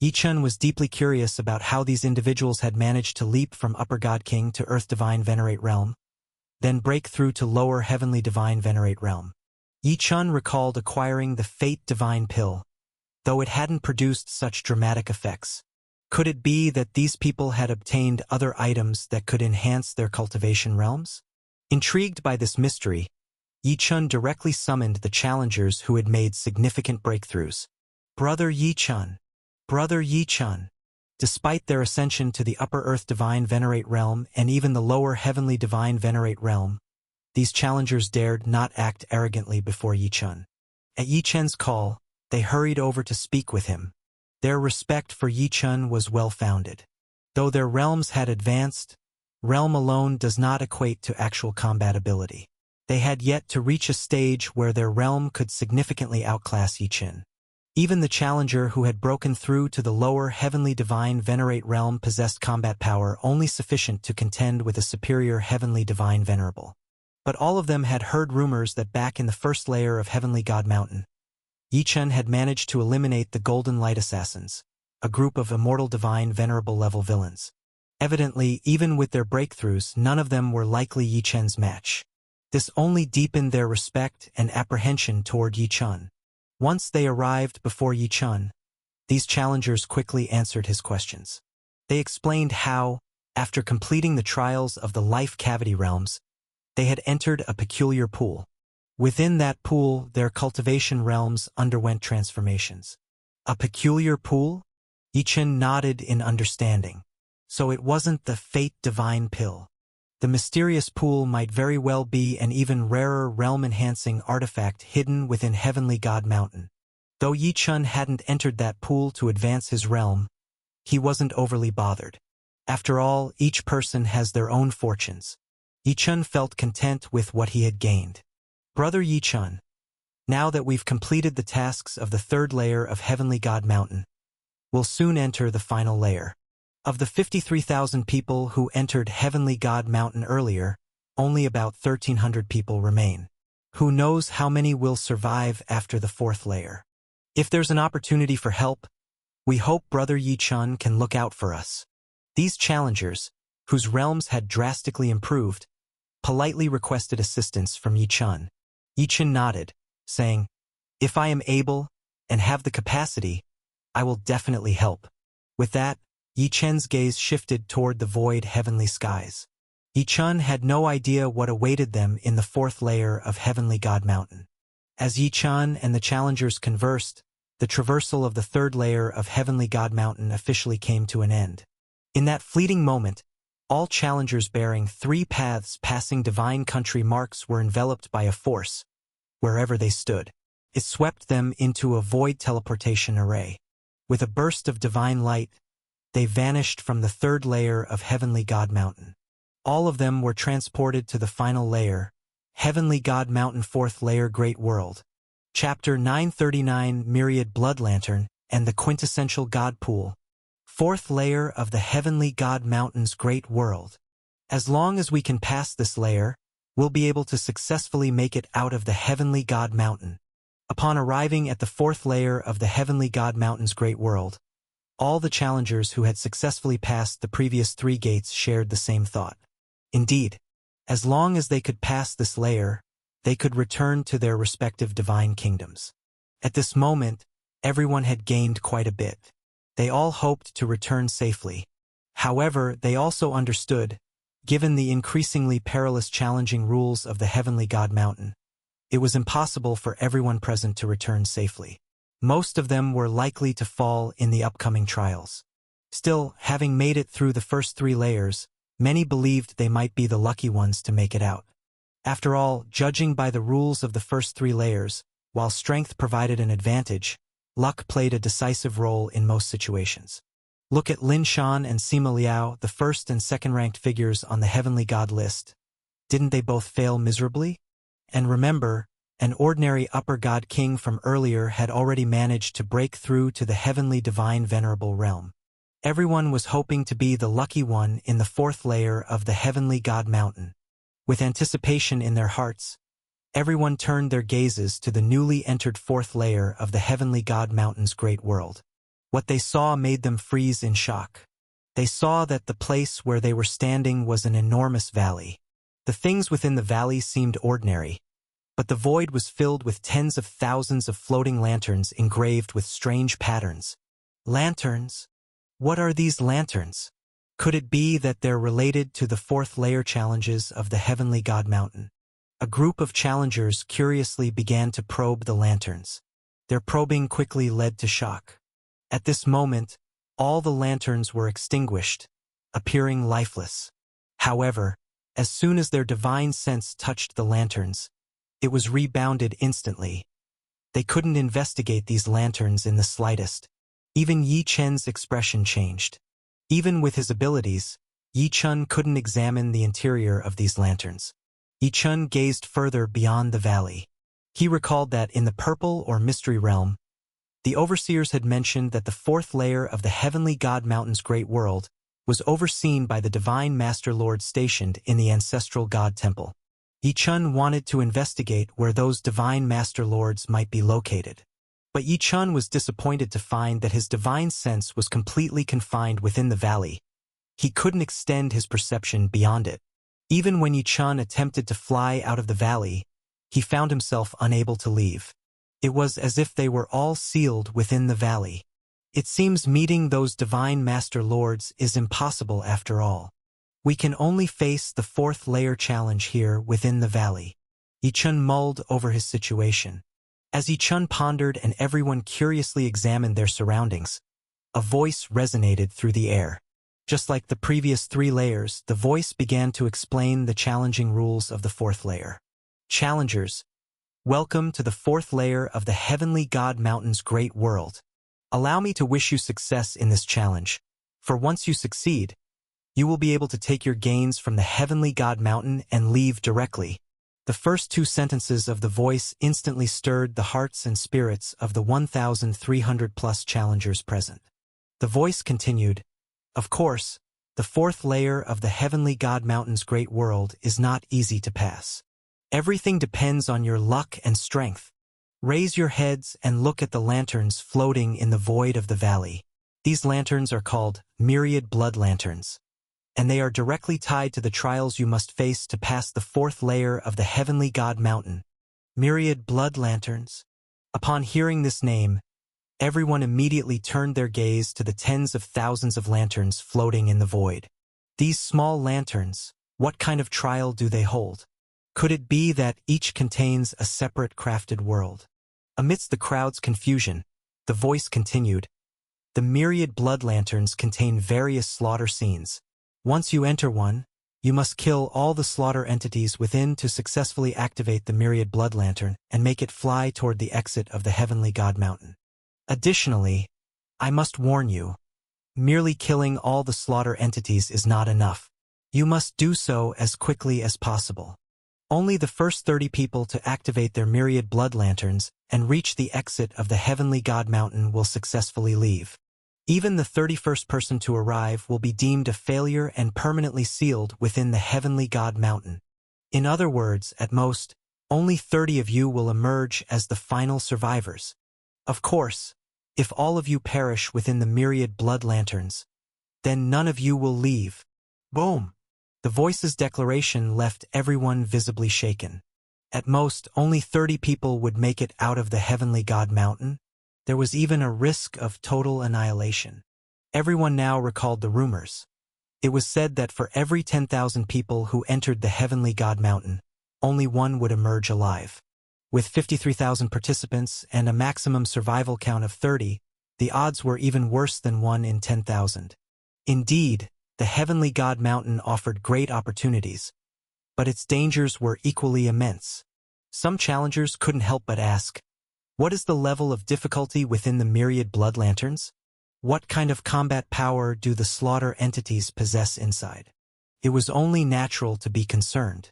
Yichun was deeply curious about how these individuals had managed to leap from Upper God King to Earth Divine Venerate realm, then break through to Lower Heavenly Divine Venerate realm. Yichun recalled acquiring the Fate Divine Pill, though it hadn't produced such dramatic effects. Could it be that these people had obtained other items that could enhance their cultivation realms? Intrigued by this mystery, Yichun directly summoned the challengers who had made significant breakthroughs. Brother Yichun! Brother Yichun! Despite their ascension to the Upper Earth Divine Venerate realm and even the Lower Heavenly Divine Venerate realm, these challengers dared not act arrogantly before Yichun. At Yichun's call, they hurried over to speak with him. Their respect for Yichun was well-founded. Though their realms had advanced, realm alone does not equate to actual combat ability. They had yet to reach a stage where their realm could significantly outclass Yichun. Even the challenger who had broken through to the Lower Heavenly Divine Venerate realm possessed combat power only sufficient to contend with a superior Heavenly Divine Venerable. But all of them had heard rumors that back in the first layer of Heavenly God Mountain, Yichun had managed to eliminate the Golden Light Assassins, a group of immortal Divine Venerable level villains. Evidently, even with their breakthroughs, none of them were likely Yichun's match. This only deepened their respect and apprehension toward Yichun. Once they arrived before Yichun, these challengers quickly answered his questions. They explained how, after completing the trials of the life cavity realms, they had entered a peculiar pool. Within that pool, their cultivation realms underwent transformations. A peculiar pool? Yichun nodded in understanding. So it wasn't the Fate Divine Pill. The mysterious pool might very well be an even rarer realm-enhancing artifact hidden within Heavenly God Mountain. Though Yichun hadn't entered that pool to advance his realm, he wasn't overly bothered. After all, each person has their own fortunes. Yichun felt content with what he had gained. Brother Yichun, now that we've completed the tasks of the third layer of Heavenly God Mountain, we'll soon enter the final layer. Of the 53,000 people who entered Heavenly God Mountain earlier, only about 1,300 people remain. Who knows how many will survive after the fourth layer? If there's an opportunity for help, we hope Brother Yichun can look out for us. These challengers, whose realms had drastically improved, politely requested assistance from Yichun. Yichun nodded, saying, "If I am able and have the capacity, I will definitely help." With that, Yichun's gaze shifted toward the void heavenly skies. Yichun had no idea what awaited them in the fourth layer of Heavenly God Mountain. As Yichun and the challengers conversed, the traversal of the third layer of Heavenly God Mountain officially came to an end. In that fleeting moment, all challengers bearing 3 paths passing divine country marks were enveloped by a force, wherever they stood. It swept them into a void teleportation array. With a burst of divine light, they vanished from the third layer of Heavenly God Mountain. All of them were transported to the final layer, Heavenly God Mountain Fourth Layer Great World. Chapter 939 Myriad Blood Lantern and the Quintessential God Pool. Fourth layer of the Heavenly God Mountain's Great World. As long as we can pass this layer, we'll be able to successfully make it out of the Heavenly God Mountain. Upon arriving at the fourth layer of the Heavenly God Mountain's Great World, all the challengers who had successfully passed the previous 3 gates shared the same thought. Indeed, as long as they could pass this layer, they could return to their respective divine kingdoms. At this moment, everyone had gained quite a bit. They all hoped to return safely. However, they also understood, given the increasingly perilous challenging rules of the Heavenly God Mountain, it was impossible for everyone present to return safely. Most of them were likely to fall in the upcoming trials. Still, having made it through the first 3 layers, many believed they might be the lucky ones to make it out. After all, judging by the rules of the first 3 layers, while strength provided an advantage, luck played a decisive role in most situations. Look at Lin Shan and Sima Liao, the first and second-ranked figures on the Heavenly God list. Didn't they both fail miserably? And remember, an ordinary upper god king from earlier had already managed to break through to the Heavenly Divine Venerable realm. Everyone was hoping to be the lucky one in the fourth layer of the Heavenly God Mountain. With anticipation in their hearts, everyone turned their gazes to the newly entered fourth layer of the Heavenly God Mountain's Great World. What they saw made them freeze in shock. They saw that the place where they were standing was an enormous valley. The things within the valley seemed ordinary, but the void was filled with tens of thousands of floating lanterns engraved with strange patterns. Lanterns? What are these lanterns? Could it be that they're related to the fourth layer challenges of the Heavenly God Mountain? A group of challengers curiously began to probe the lanterns. Their probing quickly led to shock. At this moment, all the lanterns were extinguished, appearing lifeless. However, as soon as their divine sense touched the lanterns, it was rebounded instantly. They couldn't investigate these lanterns in the slightest. Even Yi Chen's expression changed. Even with his abilities, Yi Chen couldn't examine the interior of these lanterns. Yi Chen gazed further beyond the valley. He recalled that in the purple or mystery realm, the overseers had mentioned that the fourth layer of the Heavenly God Mountain's Great World was overseen by the Divine Master Lord stationed in the Ancestral God Temple. Yi Chen wanted to investigate where those Divine Master Lords might be located. But Yi Chen was disappointed to find that his divine sense was completely confined within the valley. He couldn't extend his perception beyond it. Even when Yi Chen attempted to fly out of the valley, he found himself unable to leave. It was as if they were all sealed within the valley. It seems meeting those Divine Master Lords is impossible after all. We can only face the fourth layer challenge here within the valley. Yi Chen mulled over his situation. As Yi Chen pondered and everyone curiously examined their surroundings, a voice resonated through the air. Just like the previous 3 layers, the voice began to explain the challenging rules of the fourth layer. Challengers, welcome to the fourth layer of the Heavenly God Mountain's Great World. Allow me to wish you success in this challenge, for once you succeed, you will be able to take your gains from the Heavenly God Mountain and leave directly. The first two sentences of the voice instantly stirred the hearts and spirits of the 1,300+ challengers present. The voice continued, "Of course, the fourth layer of the Heavenly God Mountain's great world is not easy to pass. Everything depends on your luck and strength. Raise your heads and look at the lanterns floating in the void of the valley. These lanterns are called myriad blood lanterns, and they are directly tied to the trials you must face to pass the fourth layer of the Heavenly God Mountain. Myriad blood lanterns." Upon hearing this name, everyone immediately turned their gaze to the tens of thousands of lanterns floating in the void. These small lanterns, what kind of trial do they hold? Could it be that each contains a separate crafted world? Amidst the crowd's confusion, the voice continued, "The myriad blood lanterns contain various slaughter scenes. Once you enter one, you must kill all the slaughter entities within to successfully activate the myriad blood lantern and make it fly toward the exit of the Heavenly God Mountain. Additionally, I must warn you, merely killing all the slaughter entities is not enough. You must do so as quickly as possible. Only the first 30 people to activate their myriad blood lanterns and reach the exit of the Heavenly God Mountain will successfully leave. Even the 31st person to arrive will be deemed a failure and permanently sealed within the Heavenly God Mountain. In other words, at most, only 30 of you will emerge as the final survivors. Of course, if all of you perish within the myriad blood lanterns, then none of you will leave." Boom! The voice's declaration left everyone visibly shaken. At most, only 30 people would make it out of the Heavenly God Mountain. There was even a risk of total annihilation. Everyone now recalled the rumors. It was said that for every 10,000 people who entered the Heavenly God Mountain, only one would emerge alive. With 53,000 participants and a maximum survival count of 30, the odds were even worse than 1 in 10,000. Indeed, the Heavenly God Mountain offered great opportunities, but its dangers were equally immense. Some challengers couldn't help but ask, what is the level of difficulty within the myriad blood lanterns? What kind of combat power do the slaughter entities possess inside? It was only natural to be concerned.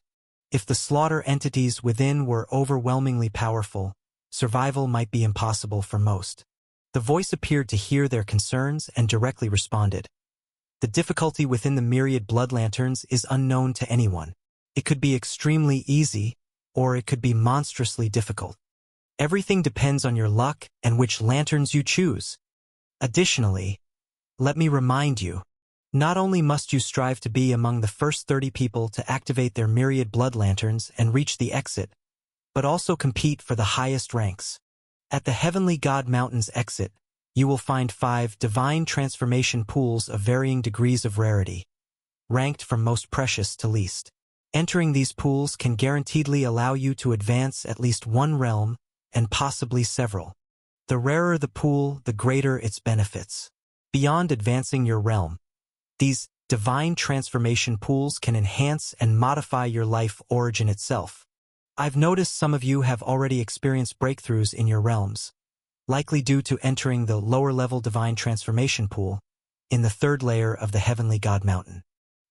If the slaughter entities within were overwhelmingly powerful, survival might be impossible for most. The voice appeared to hear their concerns and directly responded. The difficulty within the myriad blood lanterns is unknown to anyone. It could be extremely easy, or it could be monstrously difficult. Everything depends on your luck and which lanterns you choose. Additionally, let me remind you, not only must you strive to be among the first 30 people to activate their myriad blood lanterns and reach the exit, but also compete for the highest ranks. At the Heavenly God Mountain's exit, you will find 5 divine transformation pools of varying degrees of rarity, ranked from most precious to least. Entering these pools can guaranteedly allow you to advance at least one realm, and possibly several. The rarer the pool, the greater its benefits. Beyond advancing your realm, these divine transformation pools can enhance and modify your life origin itself. I've noticed some of you have already experienced breakthroughs in your realms, likely due to entering the lower-level divine transformation pool in the 3rd layer of the Heavenly God Mountain.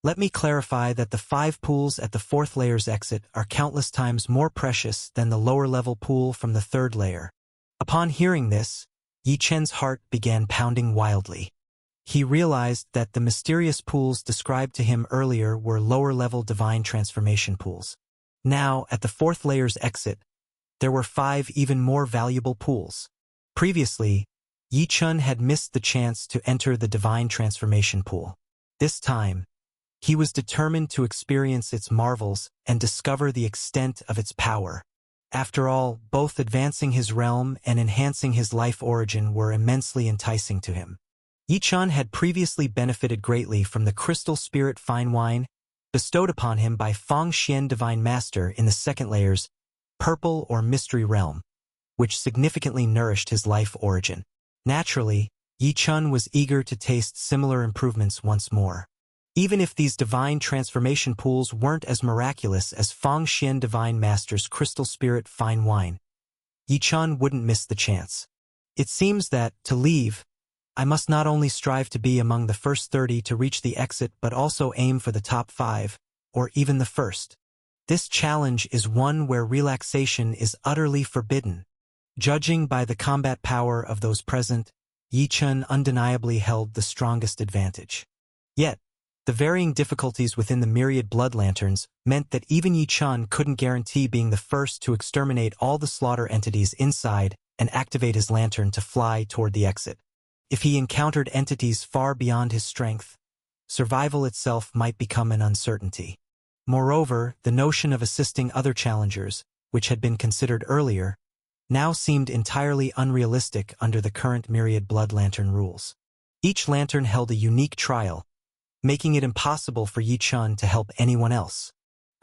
Let me clarify that the 5 pools at the 4th layer's exit are countless times more precious than the lower-level pool from the 3rd layer. Upon hearing this, Yi Chen's heart began pounding wildly. He realized that the mysterious pools described to him earlier were lower-level divine transformation pools. Now, at the 4th layer's exit, there were 5 even more valuable pools. Previously, Yi Chen had missed the chance to enter the divine transformation pool. This time, he was determined to experience its marvels and discover the extent of its power. After all, both advancing his realm and enhancing his life origin were immensely enticing to him. Yi Chen had previously benefited greatly from the crystal spirit fine wine bestowed upon him by Feng Xian Divine Master in the 2nd layer's purple or mystery realm, which significantly nourished his life origin. Naturally, Yi Chen was eager to taste similar improvements once more. Even if these divine transformation pools weren't as miraculous as Feng Xian Divine Master's crystal spirit fine wine, Yi Chen wouldn't miss the chance. It seems that, to leave, I must not only strive to be among the first 30 to reach the exit but also aim for the top 5, or even the first. This challenge is one where relaxation is utterly forbidden. Judging by the combat power of those present, Yi Chun undeniably held the strongest advantage. Yet, the varying difficulties within the myriad blood lanterns meant that even Yi Chun couldn't guarantee being the first to exterminate all the slaughter entities inside and activate his lantern to fly toward the exit. If he encountered entities far beyond his strength, survival itself might become an uncertainty. Moreover, the notion of assisting other challengers, which had been considered earlier, now seemed entirely unrealistic under the current myriad blood lantern rules. Each lantern held a unique trial, making it impossible for Yi Chun to help anyone else.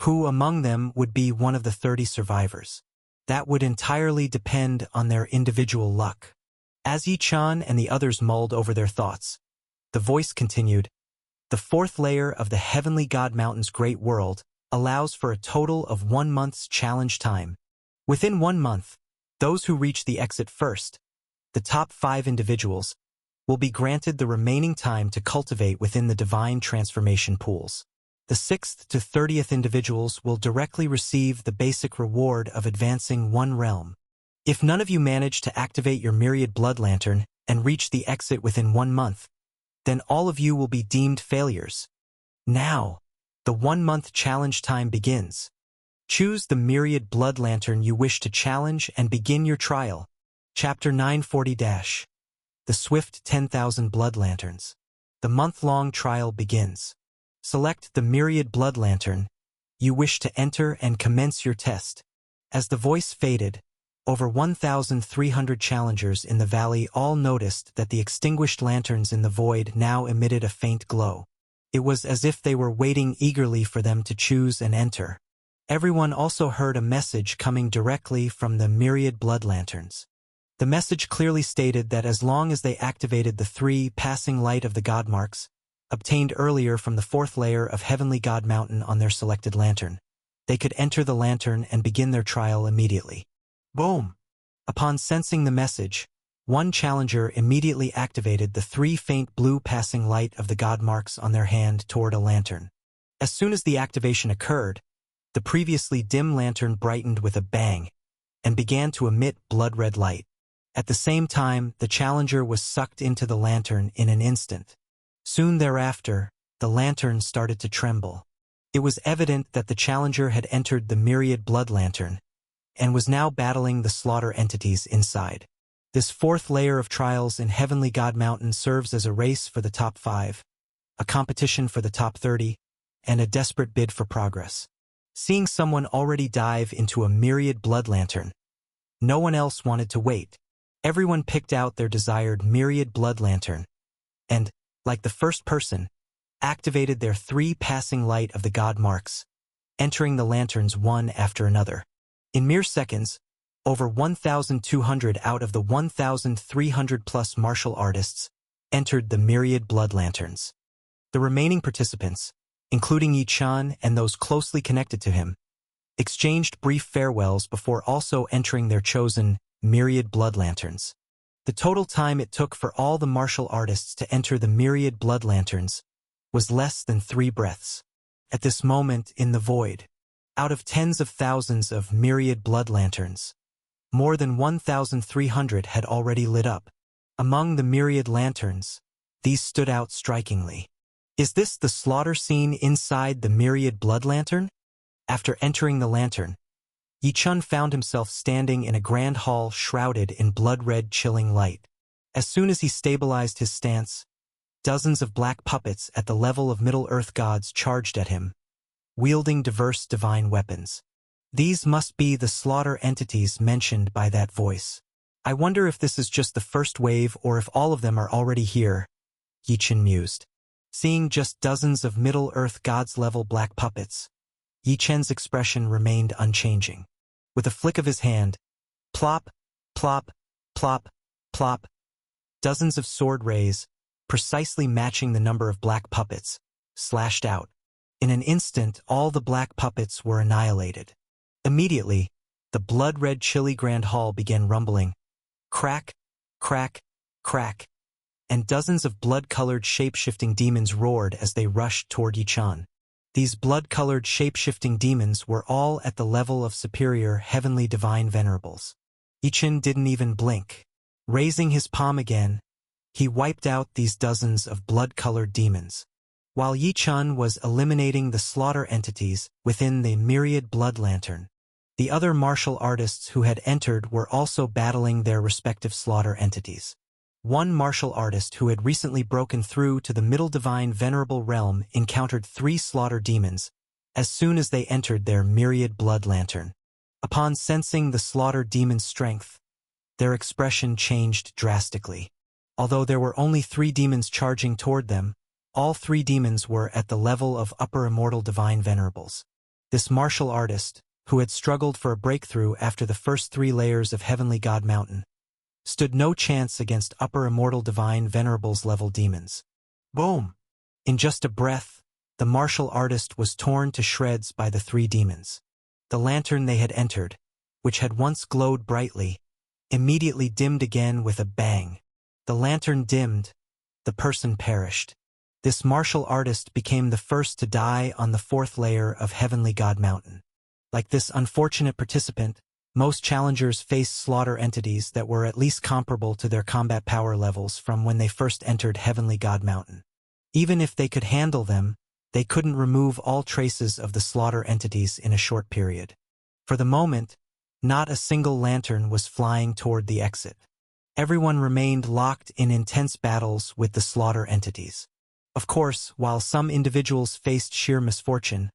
Who among them would be one of the 30 survivors? That would entirely depend on their individual luck. As Yi Chun and the others mulled over their thoughts, the voice continued, "The fourth layer of the Heavenly God Mountain's great world allows for a total of 1 month's challenge time. Within 1 month, those who reach the exit first, the top 5 individuals, will be granted the remaining time to cultivate within the divine transformation pools. The 6th to 30th individuals will directly receive the basic reward of advancing 1 realm. If none of you manage to activate your myriad blood lantern and reach the exit within 1 month, then all of you will be deemed failures. Now, the 1-month challenge time begins. Choose the myriad blood lantern you wish to challenge and begin your trial." Chapter 940-. The Swift 10,000 Blood Lanterns. The month-long trial begins. Select the myriad blood lantern you wish to enter and commence your test. As the voice faded, over 1,300 challengers in the valley all noticed that the extinguished lanterns in the void now emitted a faint glow. It was as if they were waiting eagerly for them to choose and enter. Everyone also heard a message coming directly from the myriad blood lanterns. The message clearly stated that as long as they activated the 3 passing light of the God marks, obtained earlier from the 4th layer of Heavenly God Mountain on their selected lantern, they could enter the lantern and begin their trial immediately. Boom! Upon sensing the message, one challenger immediately activated the 3 faint blue passing light of the God marks on their hand toward a lantern. As soon as the activation occurred, the previously dim lantern brightened with a bang and began to emit blood-red light. At the same time, the challenger was sucked into the lantern in an instant. Soon thereafter, the lantern started to tremble. It was evident that the challenger had entered the myriad blood lantern and was now battling the slaughter entities inside. This 4th layer of trials in Heavenly God Mountain serves as a race for the top 5, a competition for the top 30, and a desperate bid for progress. Seeing someone already dive into a myriad blood lantern, no one else wanted to wait. Everyone picked out their desired myriad blood lantern, and, like the first person, activated their 3 passing light of the God marks, entering the lanterns one after another. In mere seconds, over 1,200 out of the 1,300-plus martial artists entered the myriad blood lanterns. The remaining participants, including Yi Chun and those closely connected to him, exchanged brief farewells before also entering their chosen myriad blood lanterns. The total time it took for all the martial artists to enter the myriad blood lanterns was less than 3 breaths. At this moment in the void, out of tens of thousands of myriad blood lanterns, more than 1,300 had already lit up. Among the myriad lanterns, these stood out strikingly. Is this the slaughter scene inside the myriad blood lantern? After entering the lantern, Yi Chun found himself standing in a grand hall shrouded in blood-red chilling light. As soon as he stabilized his stance, dozens of black puppets at the level of Middle-earth gods charged at him, wielding diverse divine weapons. These must be the slaughter entities mentioned by that voice. I wonder if this is just the first wave or if all of them are already here, Yi Chun mused. Seeing just dozens of Middle-earth gods-level black puppets, Yi Chun's expression remained unchanging. With a flick of his hand, plop, plop, plop, plop, dozens of sword rays, precisely matching the number of black puppets, slashed out. In an instant, all the black puppets were annihilated. Immediately, the blood-red chilly grand hall began rumbling. Crack, crack, crack. and dozens of blood-colored shape-shifting demons roared as they rushed toward Yi-chan. These blood-colored shape-shifting demons were all at the level of superior heavenly divine venerables. Yi-chan didn't even blink. Raising his palm again, he wiped out these dozens of blood-colored demons. While Yi-chan was eliminating the slaughter entities within the myriad blood lantern, the other martial artists who had entered were also battling their respective slaughter entities. One martial artist who had recently broken through to the middle divine venerable realm encountered 3 slaughter demons as soon as they entered their myriad blood lantern. Upon sensing the slaughter demon's strength, their expression changed drastically. Although there were only 3 demons charging toward them, all 3 demons were at the level of upper immortal divine venerables. This martial artist, who had struggled for a breakthrough after the first 3 layers of Heavenly God Mountain, stood no chance against upper immortal divine venerables level demons. Boom! In just a breath, the martial artist was torn to shreds by the 3 demons. The lantern they had entered, which had once glowed brightly, immediately dimmed again with a bang. The lantern dimmed, the person perished. This martial artist became the first to die on the 4th layer of Heavenly God Mountain. Like this unfortunate participant, most challengers faced slaughter entities that were at least comparable to their combat power levels from when they first entered Heavenly God Mountain. Even if they could handle them, they couldn't remove all traces of the slaughter entities in a short period. For the moment, not a single lantern was flying toward the exit. Everyone remained locked in intense battles with the slaughter entities. Of course, while some individuals faced sheer misfortune,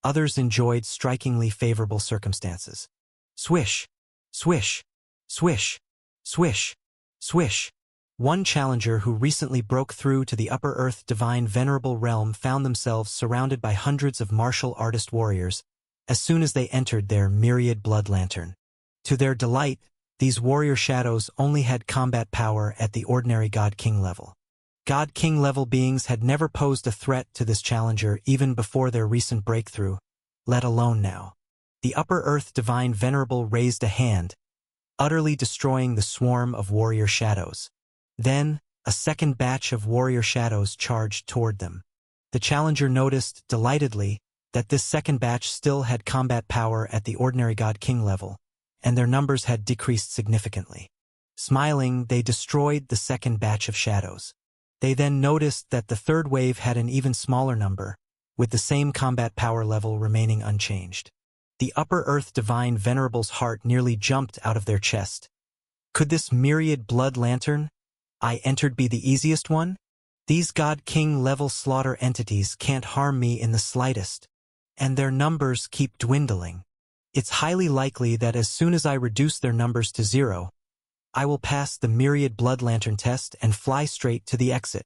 others enjoyed strikingly favorable circumstances. Swish, swish, swish, swish, swish. One challenger who recently broke through to the upper earth divine venerable realm found themselves surrounded by hundreds of martial artist warriors as soon as they entered their myriad blood lantern. To their delight, these warrior shadows only had combat power at the ordinary God King level. God King level beings had never posed a threat to this challenger even before their recent breakthrough, let alone now. The upper earth divine venerable raised a hand, utterly destroying the swarm of warrior shadows. Then, a second batch of warrior shadows charged toward them. The challenger noticed, delightedly, that this second batch still had combat power at the ordinary God King level, and their numbers had decreased significantly. Smiling, they destroyed the second batch of shadows. They then noticed that the third wave had an even smaller number, with the same combat power level remaining unchanged. The upper earth divine venerable's heart nearly jumped out of their chest. Could this myriad blood lantern I entered be the easiest one? These God King level slaughter entities can't harm me in the slightest, and their numbers keep dwindling. It's highly likely that as soon as I reduce their numbers to 0, I will pass the myriad blood lantern test and fly straight to the exit.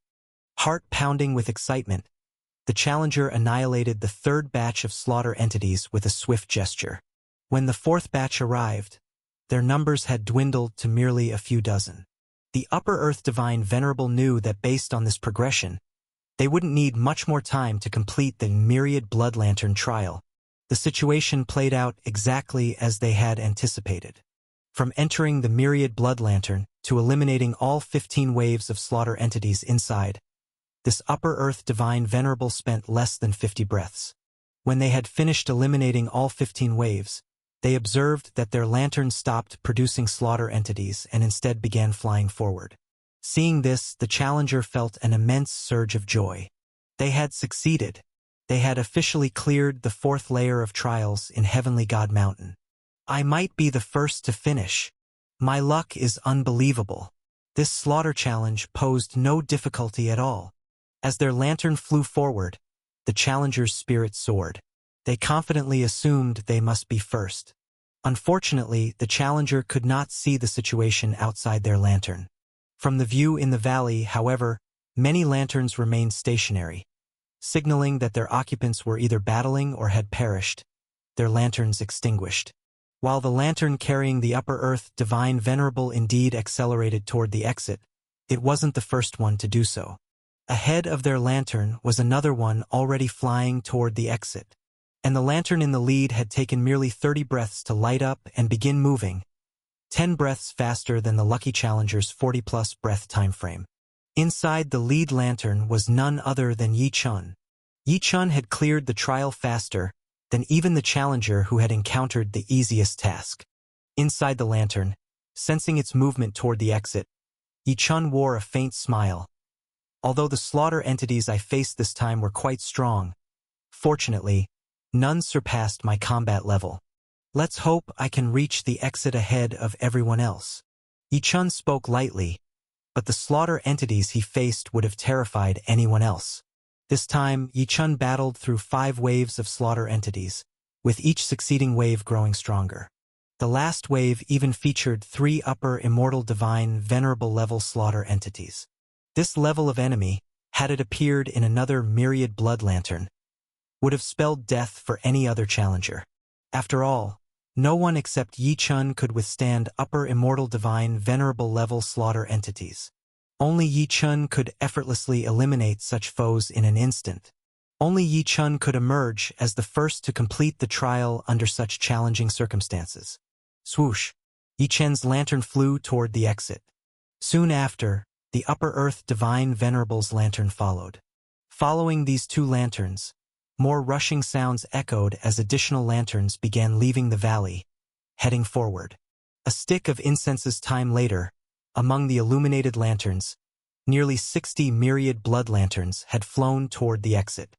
Heart pounding with excitement, the challenger annihilated the third batch of slaughter entities with a swift gesture. When the 4th batch arrived, their numbers had dwindled to merely a few dozen. The upper earth divine venerable knew that based on this progression, they wouldn't need much more time to complete the myriad blood lantern trial. The situation played out exactly as they had anticipated. From entering the myriad blood lantern to eliminating all 15 waves of slaughter entities inside, this upper earth divine venerable spent less than 50 breaths. When they had finished eliminating all 15 waves, they observed that their lantern stopped producing slaughter entities and instead began flying forward. Seeing this, the challenger felt an immense surge of joy. They had succeeded. They had officially cleared the 4th layer of trials in Heavenly God Mountain. I might be the first to finish. My luck is unbelievable. This slaughter challenge posed no difficulty at all. As their lantern flew forward, the challenger's spirit soared. They confidently assumed they must be first. Unfortunately, the challenger could not see the situation outside their lantern. From the view in the valley, however, many lanterns remained stationary, signaling that their occupants were either battling or had perished, their lanterns extinguished. While the lantern carrying the upper earth divine venerable indeed accelerated toward the exit, it wasn't the first one to do so. Ahead of their lantern was another one already flying toward the exit, and the lantern in the lead had taken merely 30 breaths to light up and begin moving, 10 breaths faster than the lucky challenger's 40-plus breath time frame. Inside the lead lantern was none other than Yi Chun. Yi Chun had cleared the trial faster than even the challenger who had encountered the easiest task. Inside the lantern, sensing its movement toward the exit, Yi Chun wore a faint smile. Although the slaughter entities I faced this time were quite strong, fortunately, none surpassed my combat level. Let's hope I can reach the exit ahead of everyone else. Yi Chun spoke lightly, but the slaughter entities he faced would have terrified anyone else. This time, Yi Chun battled through 5 waves of slaughter entities, with each succeeding wave growing stronger. The last wave even featured 3 upper immortal divine venerable level slaughter entities. This level of enemy, had it appeared in another myriad blood lantern, would have spelled death for any other challenger. After all, no one except Yi Chun could withstand upper immortal divine venerable level slaughter entities. Only Yi Chun could effortlessly eliminate such foes in an instant. Only Yi Chun could emerge as the first to complete the trial under such challenging circumstances. Swoosh! Yi Chun's lantern flew toward the exit. Soon after, the Upper Earth Divine Venerable's lantern followed. Following these 2 lanterns, more rushing sounds echoed as additional lanterns began leaving the valley, heading forward. A stick of incense's time later, among the illuminated lanterns, nearly 60 myriad blood lanterns had flown toward the exit.